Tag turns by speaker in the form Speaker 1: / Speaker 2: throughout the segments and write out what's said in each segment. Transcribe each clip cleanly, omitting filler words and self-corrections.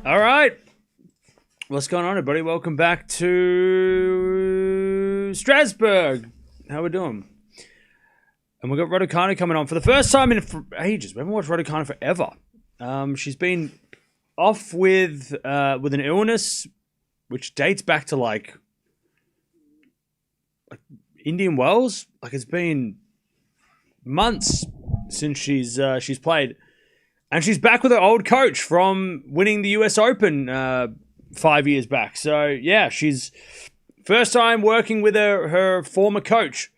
Speaker 1: All right. What's going on, everybody? Welcome back to Strasbourg. How we doing? And we've got Raducanu coming on for the first time in ages. We haven't watched Raducanu forever. She's been off with an illness, which dates back to like Indian Wells. Like it's been months since she's played, and she's back with her old coach from winning the US Open 5 years back. So yeah, she's first time working with her former coach.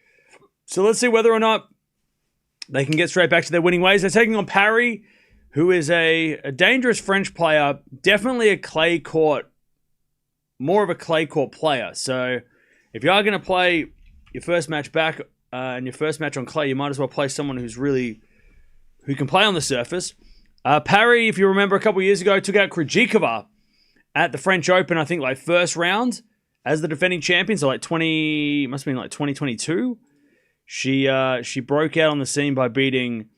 Speaker 1: So let's see whether or not they can get straight back to their winning ways. They're taking on Parry, who is a dangerous French player, definitely a clay court, more of a clay court player. So if you are going to play your first match back and your first match on clay, you might as well play someone who can play on the surface. Parry, if you remember a couple of years ago, took out Krejcikova at the French Open, I think like first round as the defending champion. So like 2022. She broke out on the scene by beating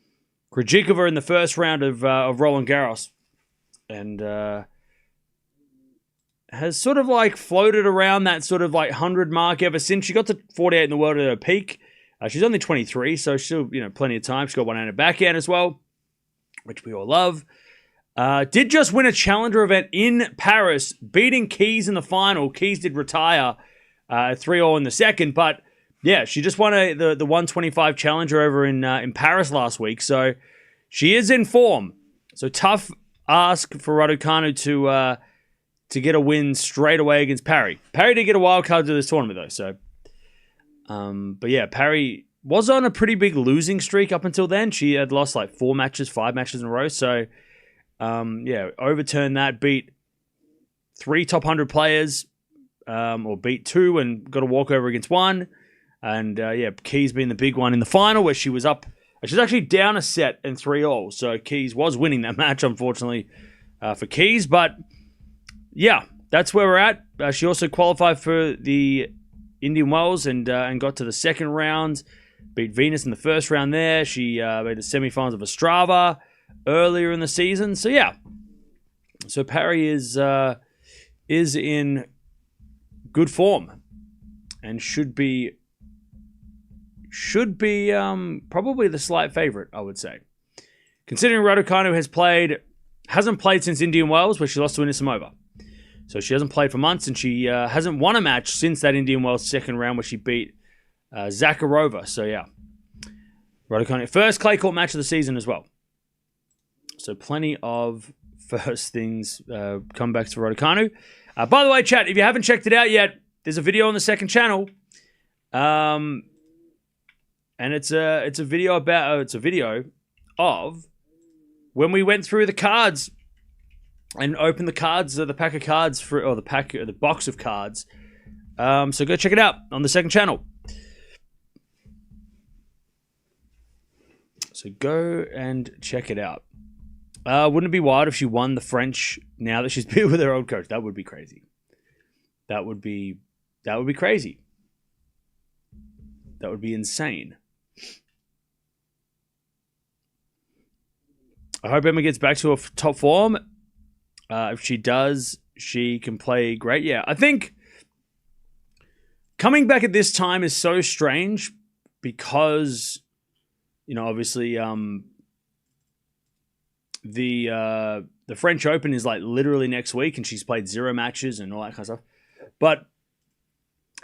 Speaker 1: Krejcikova in the first round of Roland Garros, and has sort of like floated around that sort of like 100 mark ever since. She got to 48 in the world at her peak. She's only 23, so still plenty of time. She's got one hand backhand as well, which we all love. Did just win a challenger event in Paris, beating Keys in the final. Keys did retire 3-0 in the second, but yeah, she just won the 125 challenger over in Paris last week, so she is in form. So tough ask for Raducanu to get a win straight away against Parry. Parry did get a wild card to this tournament though, so but yeah, Parry was on a pretty big losing streak up until then. She had lost like 5 matches in a row, so yeah, overturned that, beat 3 top 100 players, or beat 2 and got a walkover against 1. And yeah, Keys being the big one in the final where she was up. She's actually down a set in 3-all. So Keys was winning that match, unfortunately, for Keys. But yeah, that's where we're at. She also qualified for the Indian Wells and got to the second round. Beat Venus in the first round there. She made the semifinals of Ostrava earlier in the season. So yeah. So Parry is in good form and should be probably the slight favorite, I would say. Considering Raducanu hasn't played since Indian Wells, where she lost to Anisimova. So she hasn't played for months, and she hasn't won a match since that Indian Wells second round where she beat Zakharova. So yeah, Raducanu, first clay court match of the season as well. So plenty of first things come back to Raducanu. By the way, chat, if you haven't checked it out yet, there's a video on the second channel. And it's a video of when we went through the cards and opened the cards, the pack of cards the box of cards. So go check it out on the second channel. So go and check it out. Wouldn't it be wild if she won the French now that she's been with her old coach? That would be crazy. That would be crazy. That would be insane. I hope Emma gets back to her top form. If she does, she can play great. Yeah, I think coming back at this time is so strange because, obviously, the French Open is like literally next week, and she's played 0 matches and all that kind of stuff. But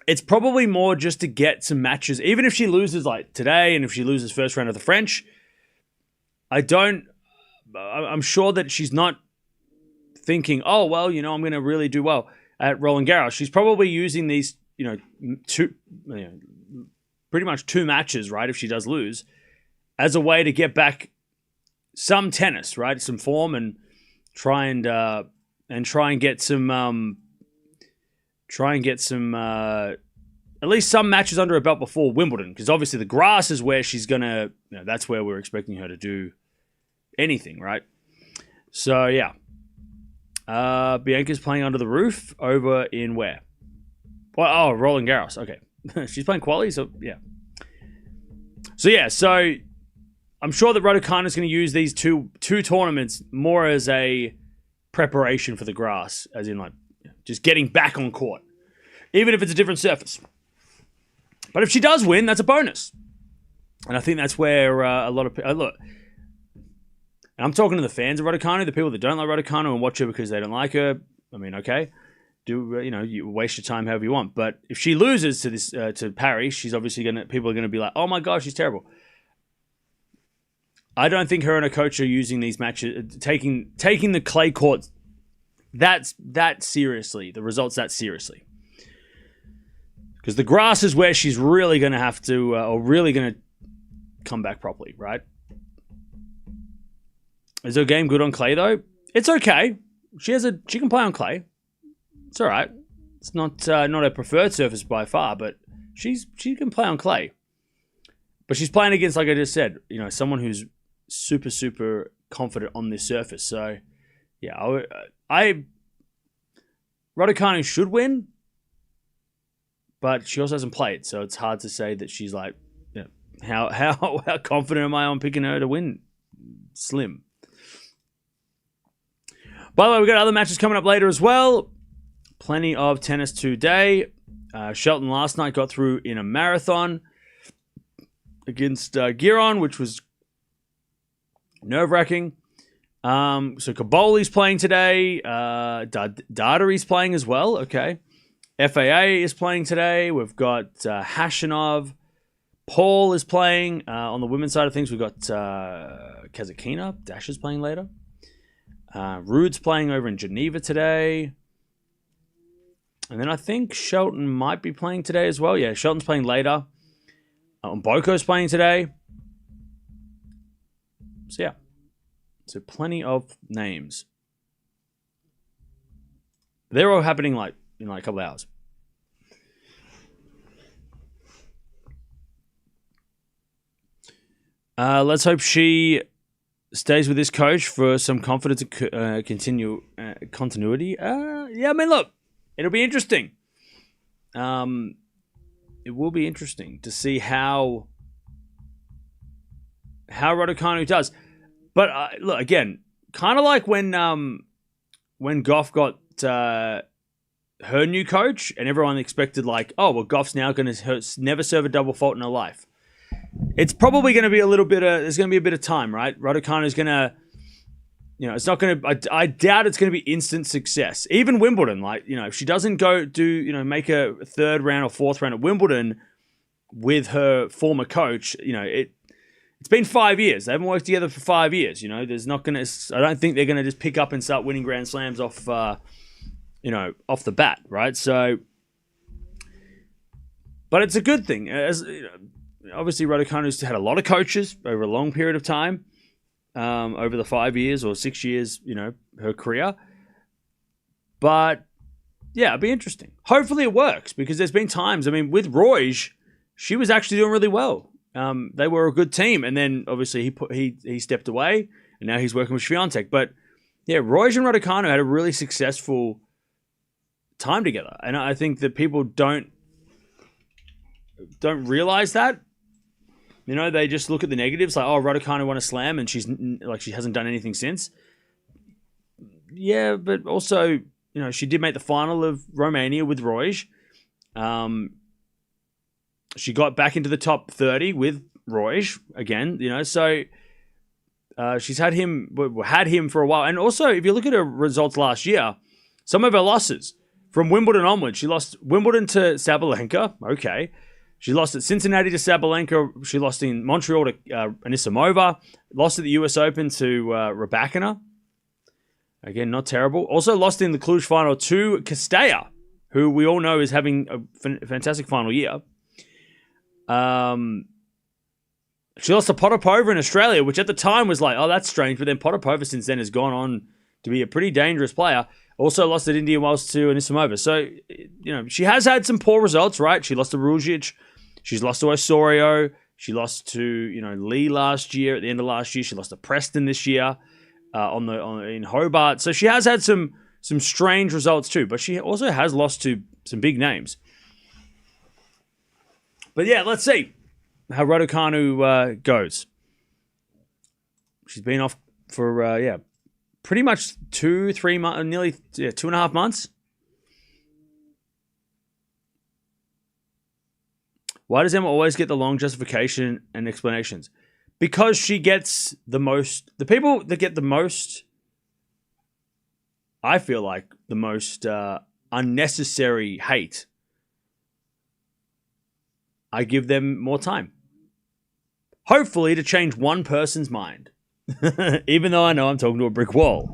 Speaker 1: it's probably more just to get some matches, even if she loses like today, and if she loses first round of the French. I'm sure that she's not thinking, oh, well, I'm going to really do well at Roland Garros. She's probably using these, pretty much 2 matches, right, if she does lose, as a way to get back some tennis, right, some form, and try and get some at least some matches under her belt before Wimbledon, because obviously the grass is where she's gonna, that's where we're expecting her to do anything, right? So yeah, Bianca's playing under the roof over in where? Well, oh, Roland Garros. Okay, she's playing quali, so yeah. So I'm sure that Raducanu is going to use these two tournaments more as a preparation for the grass, as in like just getting back on court, even if it's a different surface. But if she does win, that's a bonus. And I think that's where a lot of people... Look, and I'm talking to the fans of Raducanu, the people that don't like Raducanu and watch her because they don't like her. I mean, okay. You waste your time however you want. But if she loses to this to Parry, she's obviously people are going to be like, oh my gosh, she's terrible. I don't think her and her coach are using these matches, taking the clay courts that seriously, the results that seriously. Because the grass is where she's really going to have to, or really going to come back properly, right? Is her game good on clay though? It's okay. She can play on clay. It's all right. It's not her preferred surface by far, but she can play on clay. But she's playing against, like I just said, someone who's super, super confident on this surface. So, yeah, Raducanu should win, but she also hasn't played, so it's hard to say that she's like, how confident am I on picking her to win? Slim. By the way, we've got other matches coming up later as well. Plenty of tennis today. Shelton last night got through in a marathon against Giron, which was nerve-wracking. So Kaboli's playing today. Dardary's playing as well. Okay. FAA is playing today. We've got Hashanov. Paul is playing. On the women's side of things, we've got Kazakina. Dash is playing later. Rude's playing over in Geneva today. And then I think Shelton might be playing today as well. Yeah, Shelton's playing later. Boko's playing today. So, yeah. So, plenty of names. They're all happening in a couple of hours. Let's hope she stays with this coach for some confidence and continuity. Yeah, I mean, look, it'll be interesting. It will be interesting to see how Raducanu does. But look, again, kind of like when Gauff got her new coach, and everyone expected Gauff's now going to never serve a double fault in her life. It's probably going to be there's going to be a bit of time, right? Raducanu is going to, it's not going to, I doubt it's going to be instant success. Even Wimbledon, if she doesn't make a third round or fourth round at Wimbledon with her former coach, it's been 5 years. They haven't worked together for 5 years. There's not going to, I don't think they're going to just pick up and start winning Grand Slams off off the bat, right? So, but it's a good thing. Obviously, Raducanu's had a lot of coaches over a long period of time, over the 5 years or 6 years, her career. But, yeah, it'd be interesting. Hopefully it works, because there's been times, with Roige, she was actually doing really well. They were a good team, and then, obviously, he stepped away, and now he's working with Swiatek. But, yeah, Roige and Raducanu had a really successful time together, and I think that people don't realize that. They just look at the negatives, like, oh, Raducanu won a slam and she hasn't done anything since. Yeah, but also, she did make the final of Romania with Roige. She got back into the top 30 with Roige again, so she's had him for a while. And also, if you look at her results last year, some of her losses from Wimbledon onwards, she lost Wimbledon to Sabalenka. Okay. She lost at Cincinnati to Sabalenka. She lost in Montreal to Anisimova. Lost at the US Open to Raducanu. Again, not terrible. Also lost in the Cluj final to Castella, who we all know is having a fantastic final year. She lost to Potapova in Australia, which at the time was like, oh, that's strange. But then Potapova since then has gone on to be a pretty dangerous player. Also lost at Indian Wells to Anisimova. So, she has had some poor results, right? She lost to Ružić. She's lost to Osorio. She lost to, Lee last year, at the end of last year. She lost to Preston this year in Hobart. So she has had some strange results too. But she also has lost to some big names. But yeah, let's see how Raducanu goes. She's been off for, pretty much 2-3 months, nearly 2.5 months. Why does Emma always get the long justification and explanations? Because she gets the most, the people that get the most, I feel like, the most unnecessary hate, I give them more time. Hopefully to change one person's mind. Even though I know I'm talking to a brick wall.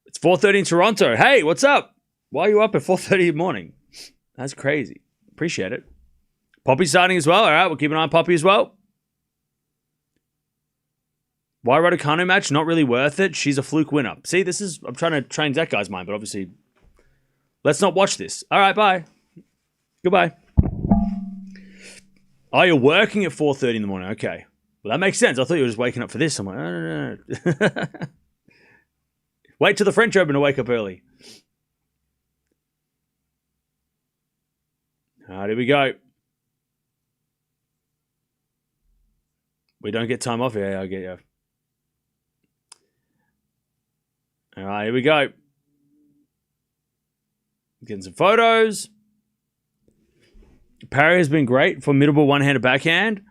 Speaker 1: It's 4:30 in Toronto. Hey, what's up? Why are you up at 4:30 in the morning? That's crazy. Appreciate it. Poppy's starting as well. All right, we'll keep an eye on Poppy as well. Why Raducanu match? Not really worth it. She's a fluke winner. See, this is... I'm trying to change that guy's mind, but obviously... Let's not watch this. All right, bye. Goodbye. Oh, you're working at 4:30 in the morning. Okay. Well, that makes sense. I thought you were just waking up for this. I'm like, no. Wait till the French Open to wake up early. All right, here we go. We don't get time off here. Yeah, I get you. All right, here we go. Getting some photos. Parry has been great. Formidable one-handed backhand.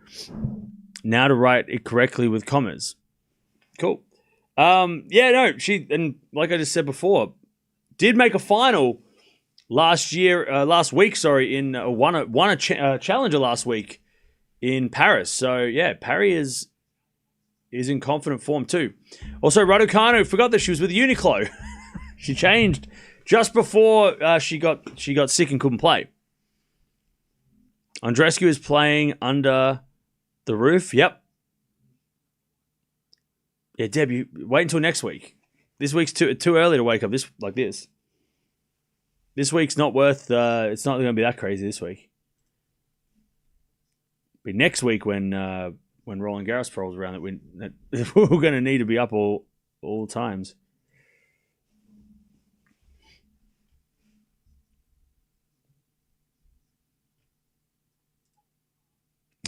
Speaker 1: Now to write it correctly with commas. Cool. She, and like I just said before, did make a final last week, in won a challenger last week in Paris. So yeah, Parry is in confident form too. Also, Raducanu forgot that she was with Uniqlo. She changed just before she got sick and couldn't play. Andreescu is playing under the roof. Yep. Yeah, Deb, you wait until next week. This week's too early to wake up like this. This week's not worth. It's not going to be that crazy this week. But next week when Roland Garros rolls around, that we're going to need to be up all times.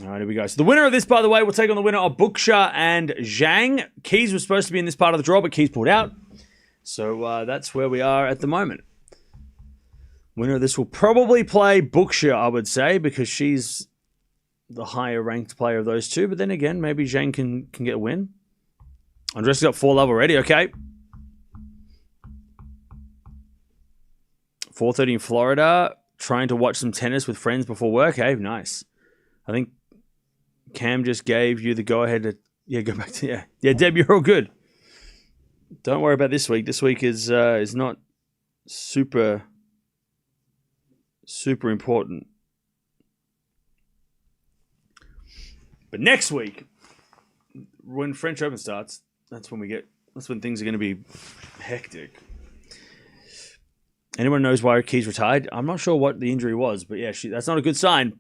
Speaker 1: All right, here we go. So the winner of this, by the way, will take on the winner of Buksha and Zhang. Keys was supposed to be in this part of the draw, but Keys pulled out. So that's where we are at the moment. Winner of this will probably play Buksha, I would say, because she's the higher ranked player of those two. But then again, maybe Zhang can get a win. Andres got 4 love already. Okay. 4:30 in Florida. Trying to watch some tennis with friends before work. Hey, nice. I think Cam just gave you the go-ahead to go back to... Yeah, Deb, you're all good. Don't worry about this week. This week is not super important. But next week, when French Open starts, that's when things are going to be hectic. Anyone knows why Keys retired? I'm not sure what the injury was, but yeah, that's not a good sign.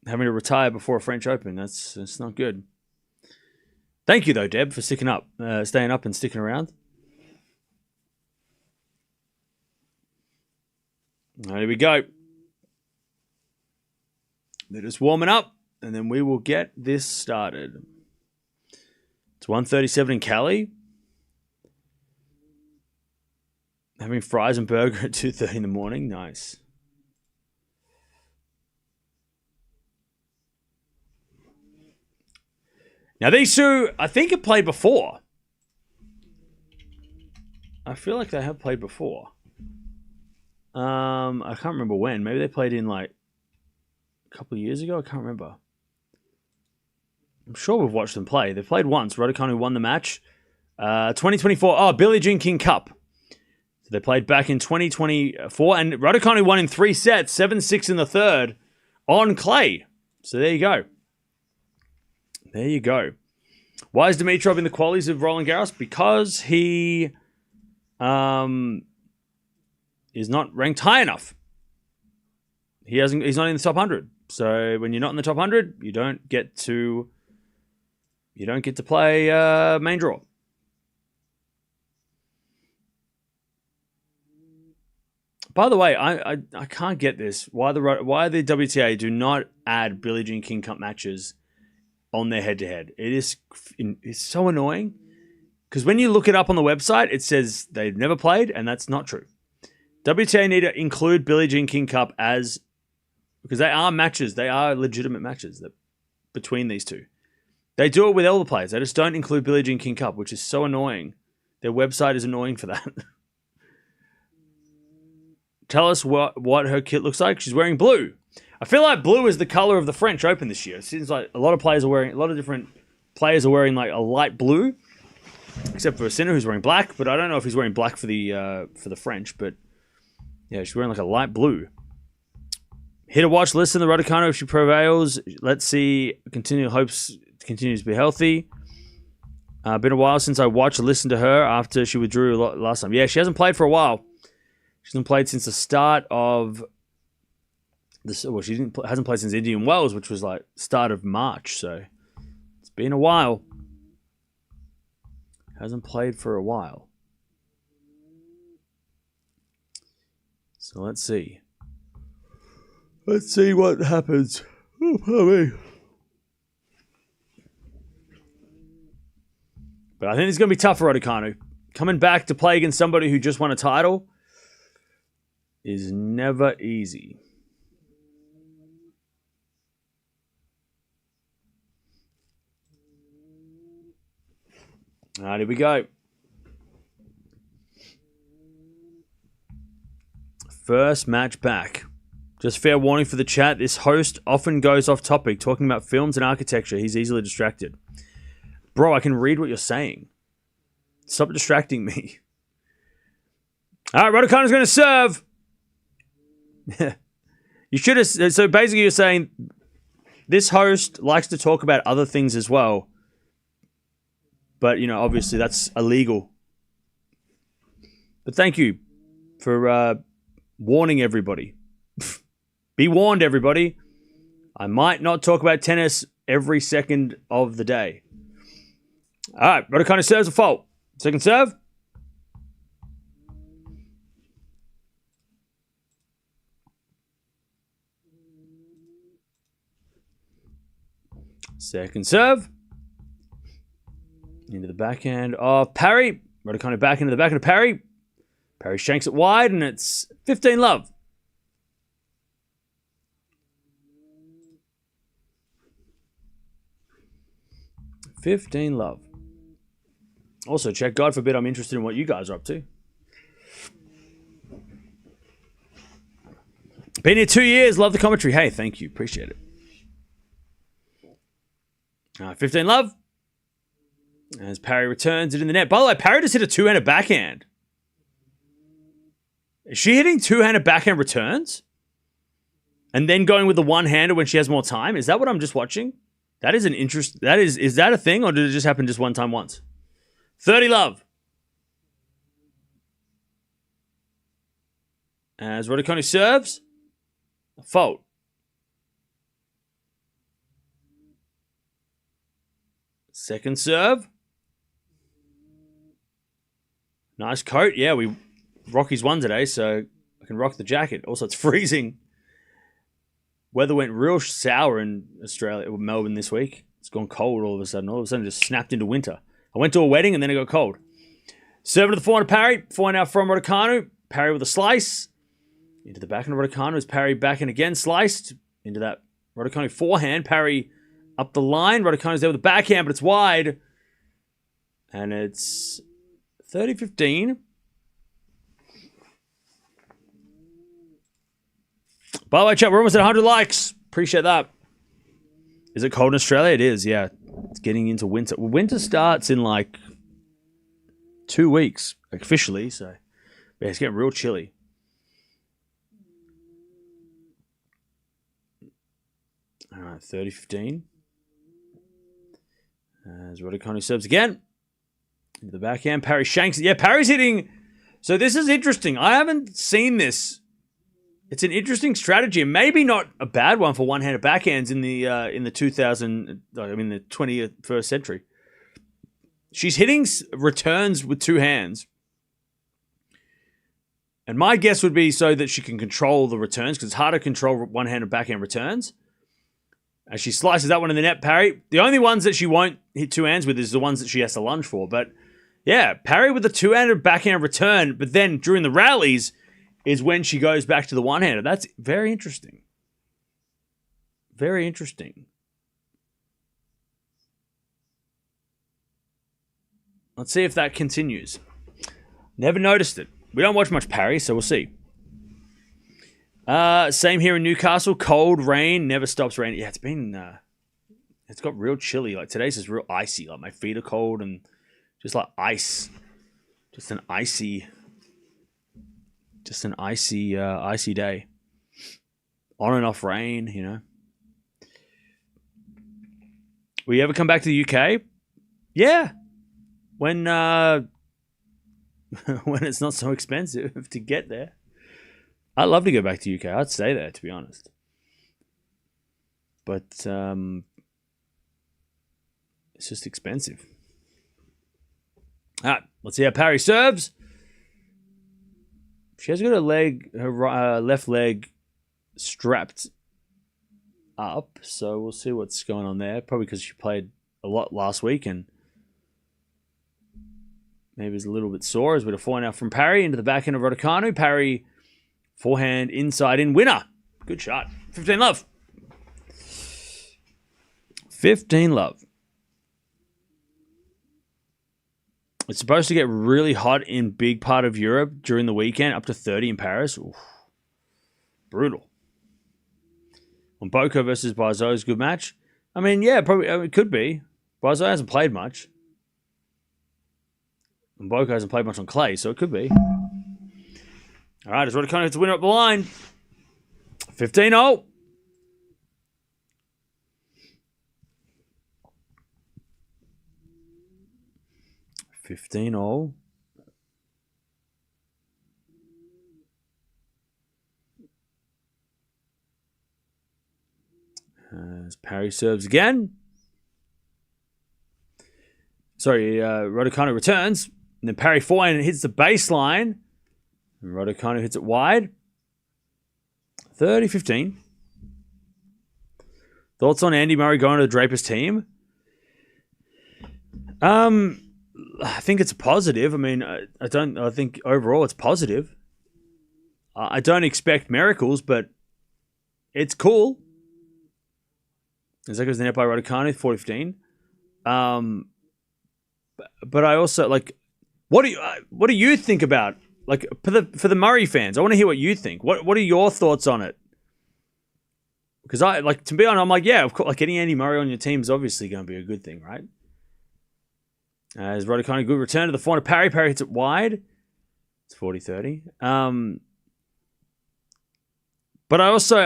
Speaker 1: Having to retire before a French Open, that's not good. Thank you though, Deb, for staying up and sticking around. There we go. They're just warming up, and then we will get this started. It's 1:37 in Cali. Having fries and burger at 2:30 in the morning. Nice. Now, these two, I think, have played before. I feel like they have played before. I can't remember when. Maybe they played in, like, a couple of years ago. I can't remember. I'm sure we've watched them play. They've played once. Raducanu won the match. 2024. Oh, Billie Jean King Cup. So they played back in 2024. And Raducanu won in 3 sets. 7-6 in the third on clay. So there you go. There you go. Why is Dimitrov in the qualies of Roland Garros? Because he is not ranked high enough. He's not in the top 100. So when you're not in the top 100, you don't get to play main draw. By the way, I can't get this. Why the WTA do not add Billie Jean King Cup matches on their head-to-head. It's so annoying because when you look it up on the website, it says they've never played, and that's not true. WTA need to include Billie Jean King Cup because they are matches. They are legitimate matches between these two. They do it with all the players. They just don't include Billie Jean King Cup, which is so annoying. Their website is annoying for that. Tell us what her kit looks like. She's wearing blue. I feel like blue is the color of the French Open this year. It seems like a lot of different players are wearing like a light blue, except for Sinner who's wearing black. But I don't know if he's wearing black for the French. But yeah, she's wearing like a light blue. Hit a watch, listen to Raducanu if she prevails. Let's see. Hopes continues to be healthy. Been a while since I watched or listened to her after she withdrew last time. Yeah, she hasn't played for a while. She hasn't played since the start of this. Well, hasn't played since Indian Wells, which was like start of March. So it's been a while. Hasn't played for a while. So let's see. Let's see what happens. Oh, pardon me. But I think it's going to be tough for Raducanu. Coming back to play against somebody who just won a title is never easy. All right, here we go. First match back. Just fair warning for the chat. This host often goes off topic, talking about films and architecture. He's easily distracted. Bro, I can read what you're saying. Stop distracting me. All right, Raducanu's going to serve. You should have. So basically, you're saying this host likes to talk about other things as well. But, you know, obviously that's illegal. But thank you for warning everybody. Be warned, everybody. I might not talk about tennis every second of the day. All right, Raducanu serves a fault. Second serve. Second serve. Into the backhand of Parry. Raducanu back into the backhand of Parry. Parry shanks it wide, and it's 15-love. $15-love. Also, check, God forbid I'm interested in what you guys are up to. Been here 2 years. Love the commentary. Hey, thank you. Appreciate it. 15-love. As Parry returns it in the net. By the way, Parry just hit a two-handed backhand. Is she hitting two-handed backhand returns? And then going with the one-hander when she has more time? Is that what I'm just watching? That is an interest. Is that a thing, or did it just happen just one time once? 30-love. As Raducanu serves. A fault. Second serve. Nice coat. Yeah, Rocky's won today, so I can rock the jacket. Also, it's freezing. Weather went real sour in Australia, Melbourne this week. It's gone cold all of a sudden. All of a sudden, it just snapped into winter. I went to a wedding and then it got cold. Serving to the forehand of Parry. Forehand out from Raducanu. Parry with a slice. Into the backhand of Raducanu as Parry backhand again. Sliced. Into that Raducanu forehand. Parry up the line. Raducanu's there with the backhand, but it's wide. And it's 30-15. By the way, chat, we're almost at 100 likes. Appreciate that. Is it cold in Australia? It is, yeah. It's getting into winter. Well, winter starts in like 2 weeks, officially. So, yeah, it's getting real chilly. All right, 30-15. As Raducanu serves again. Into the backhand. Parry shanks. Yeah, Parry's hitting. So this is interesting. I haven't seen this. It's an interesting strategy, and maybe not a bad one for one-handed backhands in the 21st century. She's hitting returns with two hands, and my guess would be so that she can control the returns, because it's hard to control one-handed backhand returns. As she slices that one in the net, Parry. The only ones that she won't hit two hands with is the ones that she has to lunge for. But yeah, Parry with the two-handed backhand return, but then during the rallies is when she goes back to the one-hander. That's very interesting. Very interesting. Let's see if that continues. Never noticed it. We don't watch much Parry, so we'll see. Same here in Newcastle. Cold, rain, never stops raining. Yeah, it's got real chilly. Like today's just real icy. Like my feet are cold and just like ice. Just an icy day. On and off rain, you know. Will you ever come back to the UK? Yeah. When it's not so expensive to get there. I'd love to go back to UK. I'd stay there, to be honest. But it's just expensive. All right, let's see how Parry serves. She has got her left leg strapped up, so we'll see what's going on there. Probably because she played a lot last week and maybe it's a little bit sore. As a bit of forehand out from Parry into the back end of Raducanu. Parry, forehand inside in, winner. Good shot. 15 love. 15 love. It's supposed to get really hot in big part of Europe during the weekend, up to 30 in Paris. Oof. Brutal. On Boko versus Barzo's good match. I mean, yeah, probably it could be. Barzo hasn't played much. And Boko hasn't played much on clay, so it could be. All right, as Raducanu hits the winner up the line. 15-0. As Parry serves again. Sorry, Raducanu returns. And then Parry forehand hits the baseline. And Raducanu hits it wide. 30-15. Thoughts on Andy Murray going to the Drapers team? I think it's a positive. I mean, I think overall it's positive. I don't expect miracles, but it's cool. As that goes the net by Raducanu, 40-15. But I also like. What do you think about like for the Murray fans? I want to hear what you think. What are your thoughts on it? Because I like to be honest, I'm like, yeah, of course, like getting Andy Murray on your team is obviously going to be a good thing, right? As Raducanu, good return to the forehand of Parry. Parry hits it wide. It's 40-30. But I also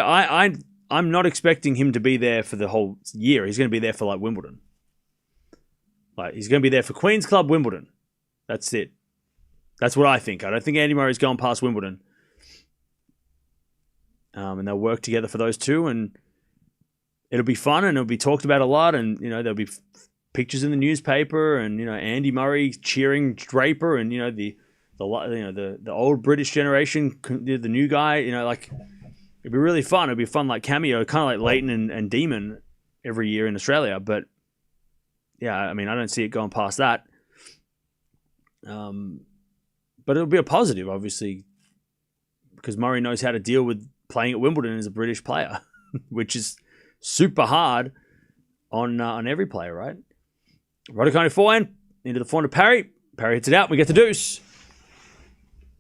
Speaker 1: I'm not expecting him to be there for the whole year. He's going to be there for like Wimbledon. Like he's going to be there for Queen's Club, Wimbledon. That's it. That's what I think. I don't think Andy Murray's going past Wimbledon. And they'll work together for those two, and it'll be fun, and it'll be talked about a lot, and you know there'll be pictures in the newspaper, and you know Andy Murray cheering Draper, and you know the old British generation, the new guy. You know, like it'd be really fun. It'd be fun, like cameo, kind of like Leighton and Demon every year in Australia. But yeah, I mean, I don't see it going past that. But it'll be a positive, obviously, because Murray knows how to deal with playing at Wimbledon as a British player, which is super hard on every player, right? Raducanu forehand into the forehand of Parry. Parry hits it out. We get the deuce.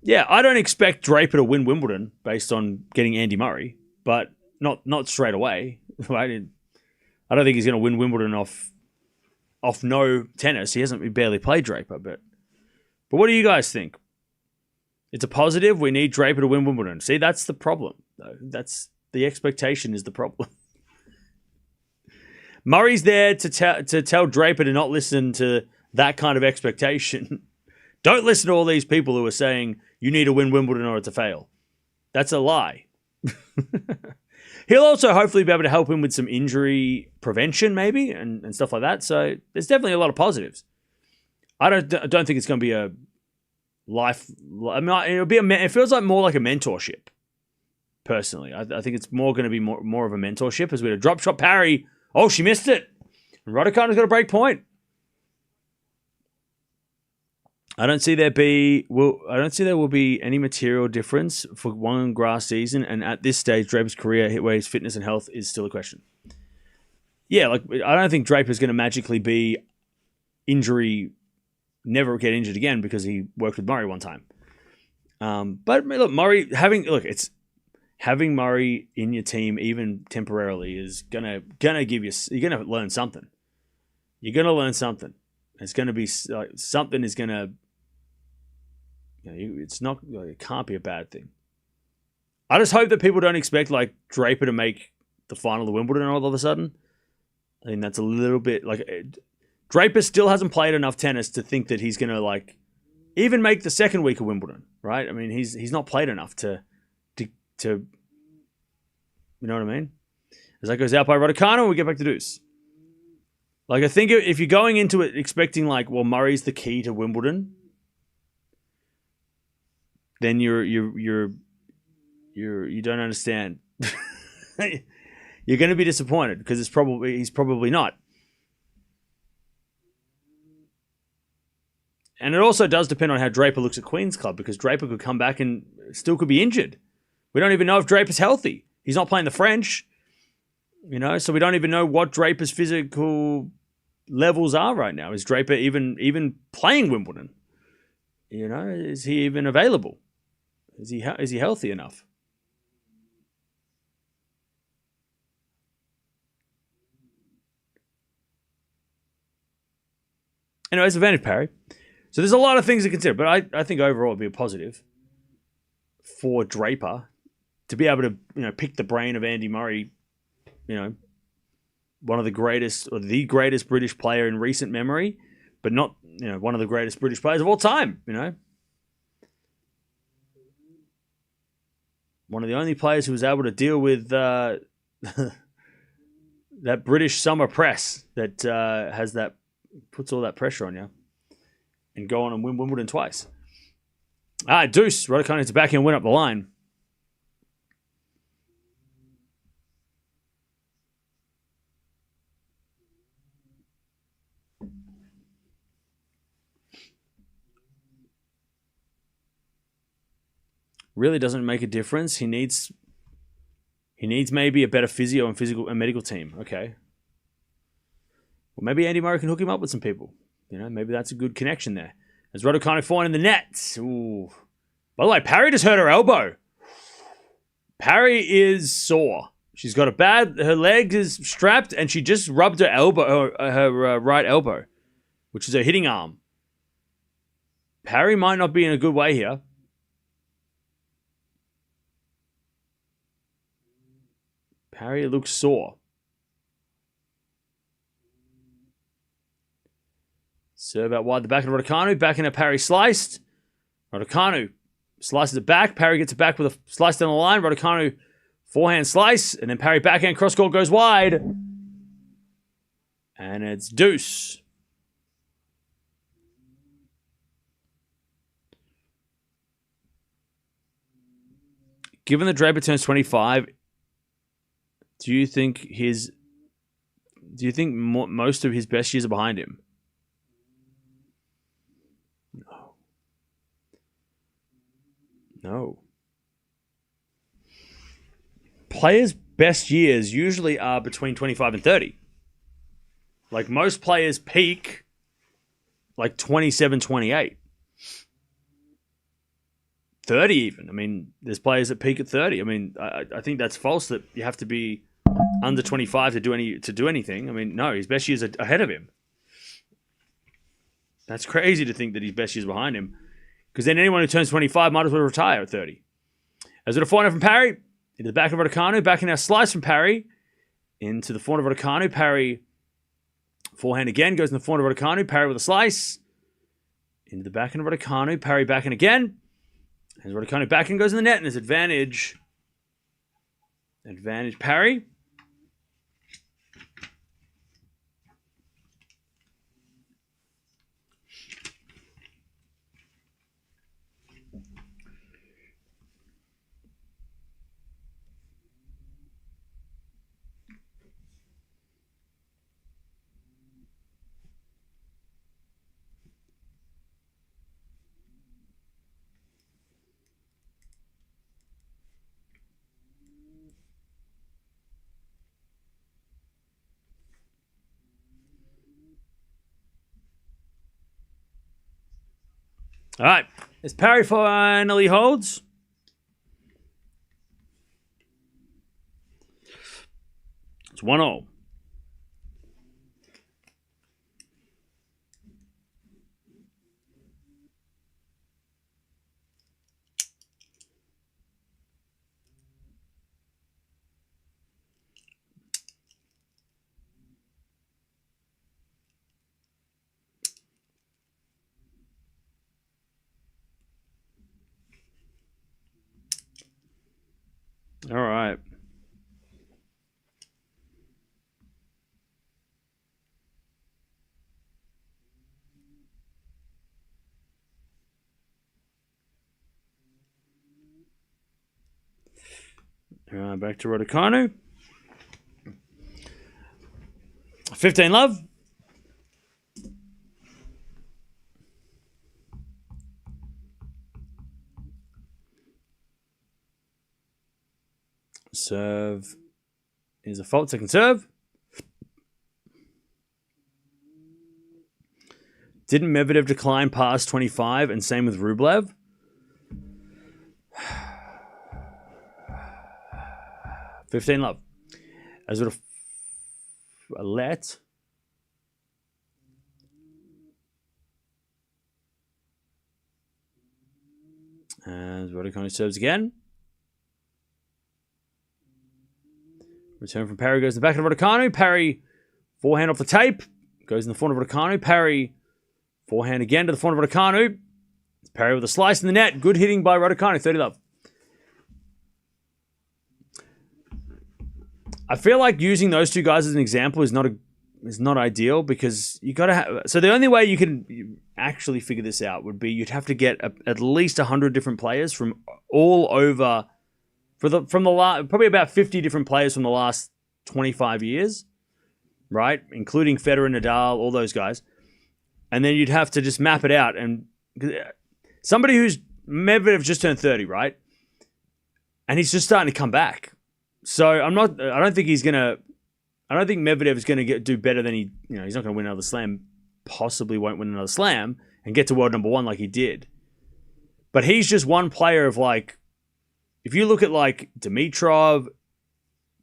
Speaker 1: Yeah, I don't expect Draper to win Wimbledon based on getting Andy Murray, but not straight away, right? I don't think he's going to win Wimbledon off no tennis. He hasn't barely played Draper, but what do you guys think? It's a positive. We need Draper to win Wimbledon. See, that's the problem, though. That's the expectation is the problem. Murray's there to tell Draper to not listen to that kind of expectation. Don't listen to all these people who are saying you need to win Wimbledon or it's a fail. That's a lie. He'll also hopefully be able to help him with some injury prevention, maybe, and stuff like that. So there's definitely a lot of positives. I don't think it's going to be a life. I mean, it feels like more like a mentorship, personally. I think it's more going to be more of a mentorship as we had a drop shot parry. Oh, she missed it. And Raducanu's got a break point. I don't see there will be any material difference for one grass season, and at this stage, Draper's career, where his fitness and health is still a question. Yeah, like I don't think Draper's going to magically be never get injured again because he worked with Murray one time. But look, it's having Murray in your team even temporarily is gonna give you. You're gonna learn something. You're gonna learn something. It's gonna be something is gonna. It's not. It can't be a bad thing. I just hope that people don't expect like Draper to make the final of Wimbledon all of a sudden. I think that's a little bit like Draper still hasn't played enough tennis to think that he's gonna like even make the second week of Wimbledon, right? I mean, he's not played enough to you know what I mean? As that goes out by Raducanu, we get back to deuce. Like I think if you're going into it expecting like, well, Murray's the key to Wimbledon, then you don't understand. You're going to be disappointed because he's probably not. And it also does depend on how Draper looks at Queen's Club because Draper could come back and still could be injured. We don't even know if Draper's healthy. He's not playing the French, so we don't even know what Draper's physical levels are right now. Is Draper even playing Wimbledon? Is he even available? Is he healthy enough? Anyways, advantage parry. So there's a lot of things to consider, but I think overall it'd be a positive for Draper to be able to pick the brain of Andy Murray, one of the greatest or the greatest British player in recent memory, but not one of the greatest British players of all time. One of the only players who was able to deal with that British summer press that puts all that pressure on you. And go on and win Wimbledon twice. Deuce. Raducanu to back and win up the line. Really doesn't make a difference. He needs maybe a better physio and medical team. Okay. Well, maybe Andy Murray can hook him up with some people. Maybe that's a good connection there. As Raducanu falling in the net. Ooh. By the way, Parry just hurt her elbow. Parry is sore. She's got her leg is strapped, and she just rubbed her elbow, her right elbow, which is her hitting arm. Parry might not be in a good way here. Parry looks sore. Serve out wide the back of Raducanu. Back in a Parry sliced. Raducanu slices it back. Parry gets it back with a slice down the line. Raducanu forehand slice. And then Parry backhand cross court goes wide. And it's deuce. Given that Draper turns 25, do you think most of his best years are behind him? No. Players' best years usually are between 25 and 30. Like most players peak like 27, 28. 30 even. I mean, there's players that peak at 30. I mean, I think that's false that you have to be under 25 to do anything. I mean, no, his best years are ahead of him. That's crazy to think that his best years are behind him. Because then anyone who turns 25 might as well retire at 30. As with a forehand from Parry, into the back of Raducanu, back in our slice from Parry, into the forehand of Raducanu, Parry, forehand again, goes in the forehand of Raducanu, Parry with a slice, into the back end of Raducanu, Parry back in again, as Raducanu back in goes in the net, and there's advantage Parry. All right. As Parry finally holds. It's 1-0. All right. Back to Raducanu. 15 love. Serve is a fault. Second serve. Didn't Medvedev decline past 25, and same with Rublev? $15 love. As would a let. As Raducanu serves again. Return from Parry goes to the back of Raducanu. Parry, forehand off the tape. Goes in the front of Raducanu. Parry, forehand again to the front of Raducanu. Parry with a slice in the net. Good hitting by Raducanu. 30 love. I feel like using those two guys as an example is not ideal, because you got to have. So the only way you can actually figure this out would be you'd have to get at least 100 different players from all over. Probably about 50 different players from the last 25 years, right? Including Federer, Nadal, all those guys. And then you'd have to just map it out. And somebody who's Medvedev just turned 30, right? And he's just starting to come back. So I don't think Medvedev is gonna do better than he's not gonna win another slam, possibly won't win another slam and get to world number one like he did. But he's just one player of like, if you look at like Dimitrov,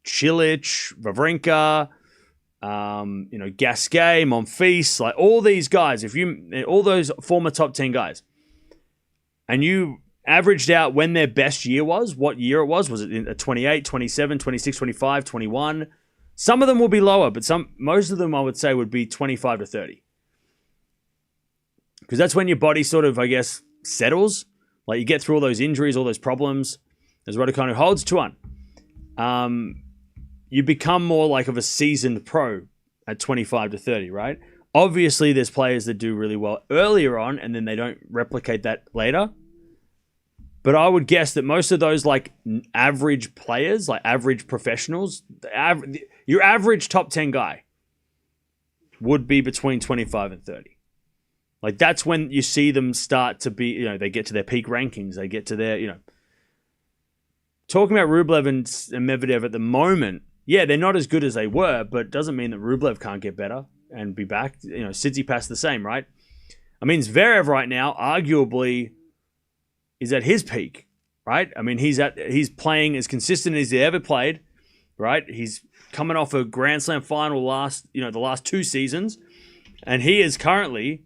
Speaker 1: Cilic, Wawrinka, Gasquet, Monfils, like all these guys, all those former top 10 guys, and you averaged out when their best year was, what year it was it in 28, 27, 26, 25, 21? Some of them will be lower, but most of them I would say would be 25 to 30. Because that's when your body sort of, I guess, settles. Like you get through all those injuries, all those problems. As Raducanu holds 2-1. You become more like of a seasoned pro at 25 to 30, right? Obviously, there's players that do really well earlier on, and then they don't replicate that later. But I would guess that most of those like average players, like average professionals, your average top 10 guy would be between 25 and 30. Like that's when you see them start to be, they get to their peak rankings. They get to their, Talking about Rublev and Medvedev at the moment, yeah, they're not as good as they were, but it doesn't mean that Rublev can't get better and be back. Tsitsipas the same, right? I mean, Zverev right now, arguably, is at his peak, right? I mean, he's playing as consistent as he ever played, right? He's coming off a Grand Slam final the last 2 seasons, and he is currently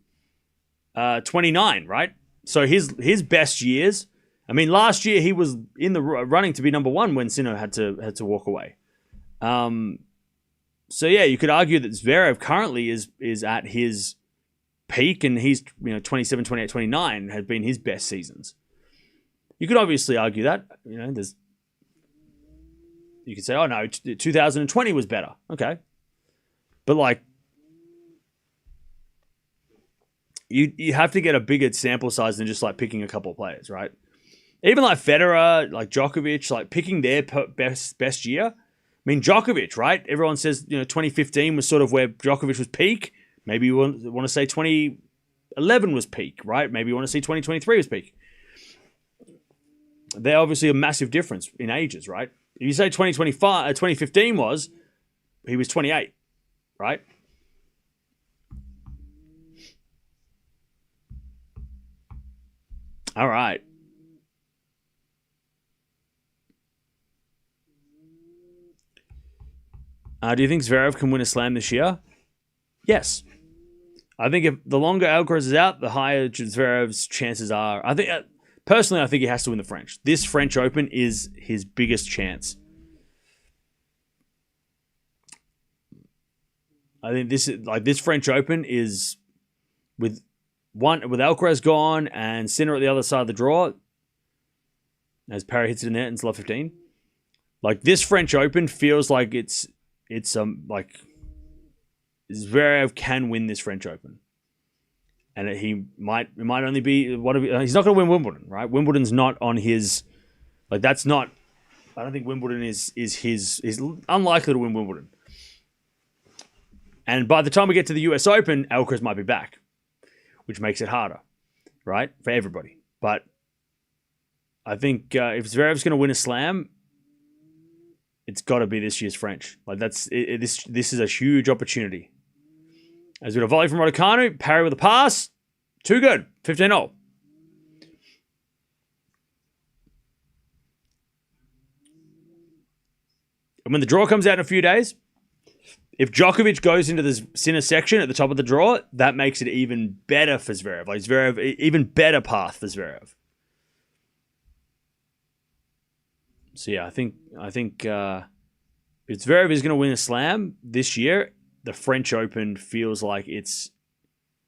Speaker 1: 29, right? So his best years. I mean, last year he was in the running to be number 1 when Sinner had to walk away. So yeah, you could argue that Zverev currently is at his peak, and he's 27, 28, 29 have been his best seasons. You could obviously argue that you could say, oh no, 2020 was better. Okay, but like you have to get a bigger sample size than just like picking a couple of players, right? Even like Federer, like Djokovic, like picking their best year. I mean, Djokovic, right? Everyone says 2015 was sort of where Djokovic was peak. Maybe you want to say 2011 was peak, right? Maybe you want to say 2023 was peak. They're obviously a massive difference in ages, right? If you say 2015 he was 28, right? All right. Do you think Zverev can win a slam this year? Yes. I think if the longer Alcaraz is out, the higher Zverev's chances are. I think, personally, I think he has to win the French. This French Open is his biggest chance. I think this French Open is with Alcaraz gone and Sinner at the other side of the draw. As Parry hits it in there and it's left 15. Like this French Open feels like it's like Zverev can win this French Open, and it might only be he's not going to win Wimbledon, right? Wimbledon's not on his that's not. I don't think Wimbledon is unlikely to win Wimbledon. And by the time we get to the US Open, Alcaraz might be back, which makes it harder, right, for everybody. But I think if Zverev's going to win a slam, it's got to be this year's French. This is a huge opportunity. As we got a volley from Raducanu, Parry with a pass. Too good. 15-0. And when the draw comes out in a few days, if Djokovic goes into the Sinner section at the top of the draw, that makes it even better for Zverev. Even better path for Zverev. So yeah, I think if Zverev is going to win a slam this year, the French Open feels like it's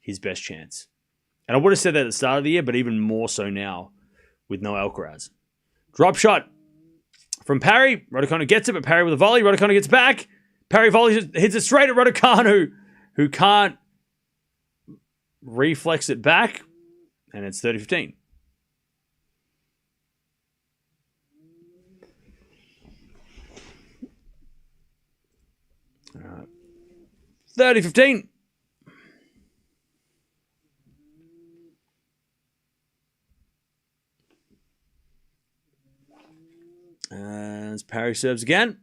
Speaker 1: his best chance. And I would have said that at the start of the year, but even more so now with no Alcaraz. Drop shot from Parry. Raducanu gets it, but Parry with a volley. Raducanu gets back. Parry volleys, hits it straight at Raducanu, who can't reflex it back. And it's 30-15. All right. 30-15. As Parry serves again.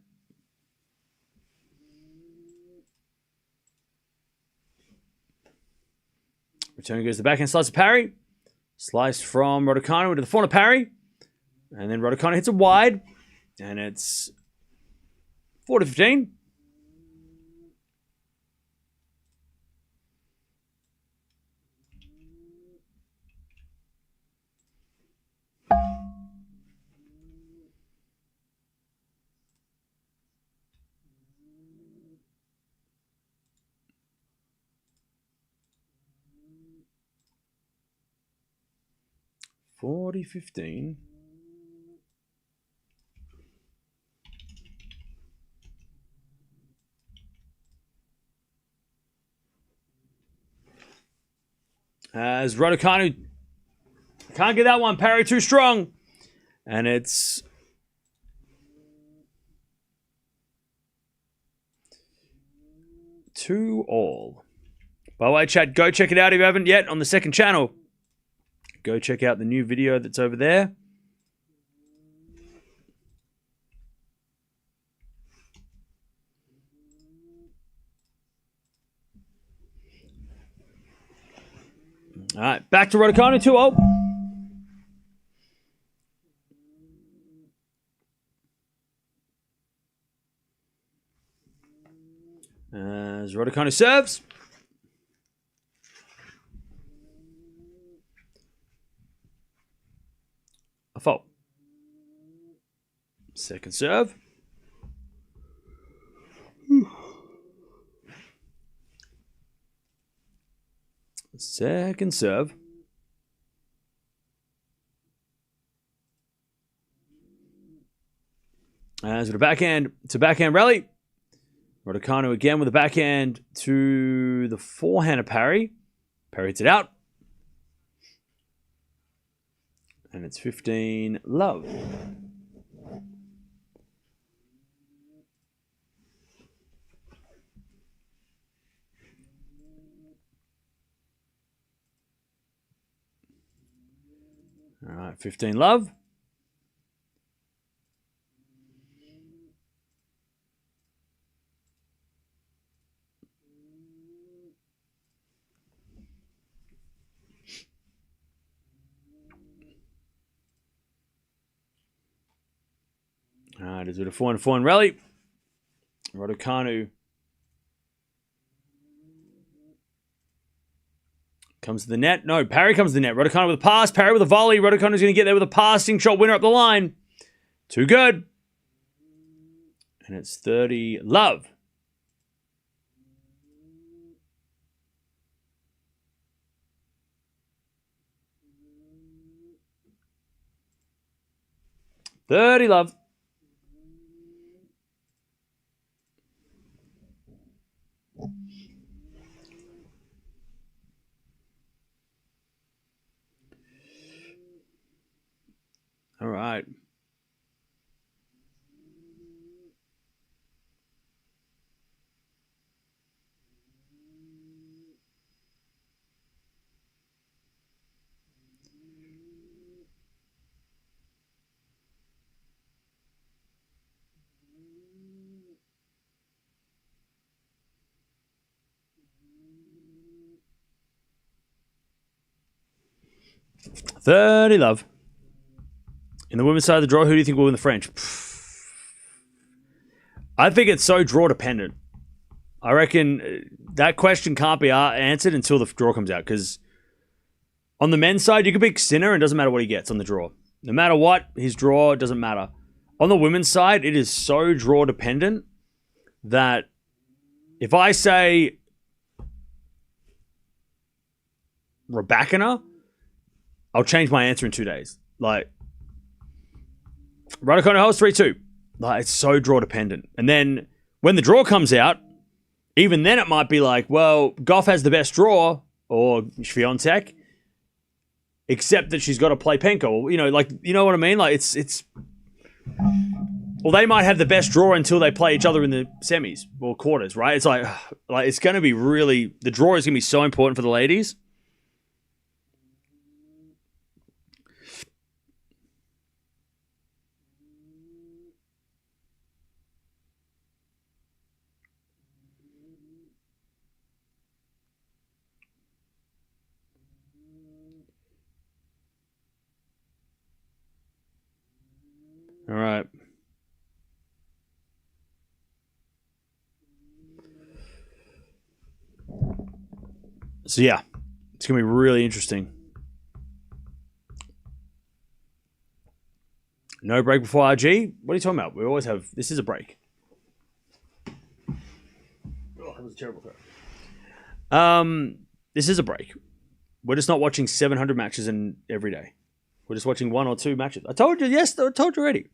Speaker 1: Return goes to the backhand slice of Parry. Slice from Raducanu into the front of Parry. And then Raducanu hits it wide. And it's 4-15. $40-15. As Raducanu can't get that one. Parry too strong. And it's 2-all. By the way, chat, go check it out if you haven't yet on the second channel. Go check out the new video that's over there. All right, back to Raducanu, 2-0. As Raducanu serves. A fault. Second serve. Second serve. As with a backhand to backhand rally. Raducanu again with a backhand to the forehand of Parry. Parry hits it out. And it's 15-love. All right, 15-love. There's a bit of forehand rally. Raducanu comes to the net. No, Parry comes to the net. Raducanu with a pass. Parry with a volley. Raducanu's going to get there with a passing shot. Winner up the line. Too good. And it's 30-love. Love. All right. Love. In the women's side of the draw, who do you think will win the French? I think it's so draw dependent. I reckon that question can't be answered until the draw comes out. Because on the men's side, you can pick Sinner and it doesn't matter what he gets on the draw. No matter what, his draw doesn't matter. On the women's side, it is so draw dependent that if I say Raducanu, I'll change my answer in 2 days. Like, Raducanu holds 3-2. Like, it's so draw dependent. And then when the draw comes out, even then it might be like, well, Gauff has the best draw, or Swiatek, except that she's got to play Penko. You know, like, you know what I mean? Like, it's. Well, they might have the best draw until they play each other in the semis or quarters, right? It's like it's going to be really. The draw is going to be so important for the ladies. All right. So, yeah, it's going to be really interesting. No break before RG? What are you talking about? We always have... This is a break. Oh, that was a terrible throw. This is a break. We're just not watching 700 matches every day. We're just watching 1 or 2 matches. I told you, yes, I told you already.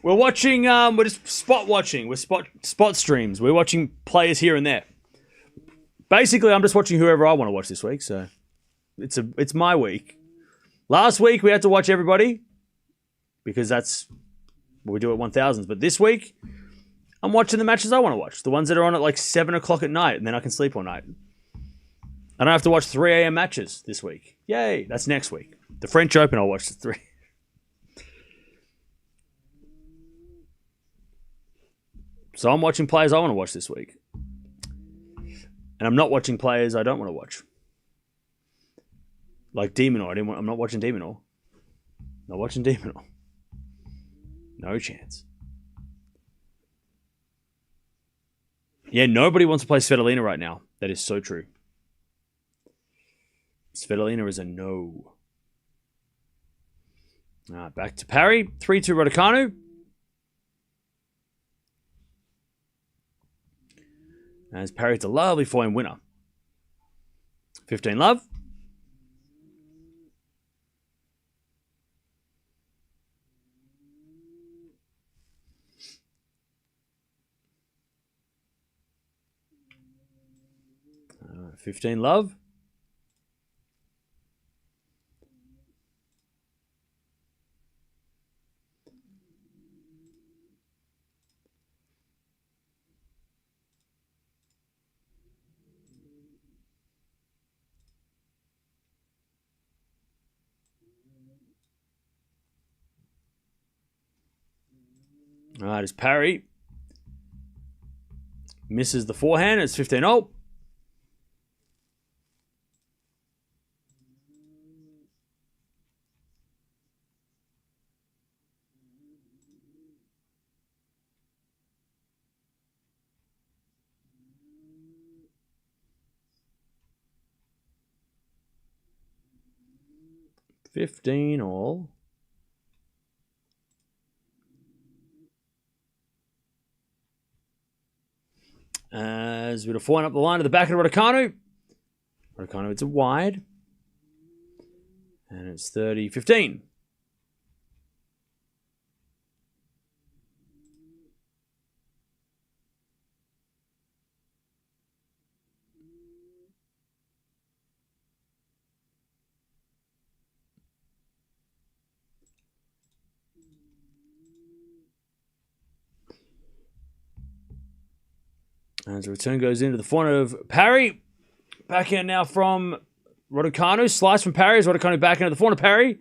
Speaker 1: We're watching, we're just spot watching. We're spot streams. We're watching players here and there. Basically, I'm just watching whoever I want to watch this week, so it's my week. Last week, we had to watch everybody because that's what we do at 1000s. But this week, I'm watching the matches I want to watch. The ones that are on at like 7 o'clock at night, and then I can sleep all night. I don't have to watch 3 a.m. matches this week. Yay, that's next week. The French Open, I'll watch the 3. So I'm watching players I want to watch this week. And I'm not watching players I don't want to watch. Like Demonor. I'm not watching Demonor. Not watching Demonor. No chance. Yeah, nobody wants to play Svitolina right now. That is so true. Svitolina is a no. All right, back to Parry. 3-2 Raducanu. As Parry, it's a lovely forehand winner. 15-love. All right, 15-love. All right, as Parry misses the forehand, it's 15-0. All 15 all. As with a 4 up the line to the back of Raducanu. Raducanu, it's a wide. And it's 30-15. As the return goes into the front of Parry. Backhand now from Raducanu. Slice from Parry as Raducanu back into the front of Parry.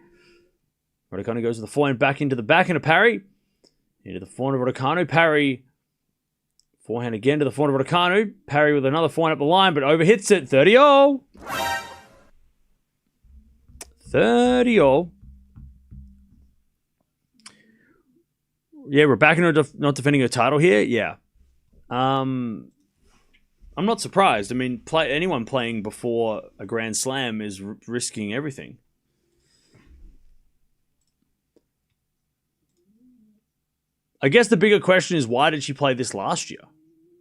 Speaker 1: Raducanu goes to the forehand back into the backhand of Parry. Into the front of Raducanu. Parry. Forehand again to the front of Raducanu. Parry with another forehand up the line, but overhits it. 30-all. 30-all. Yeah, Raducanu not defending her title here. Yeah. I'm not surprised. I mean, anyone playing before a Grand Slam is risking everything. I guess the bigger question is, why did she play this last year?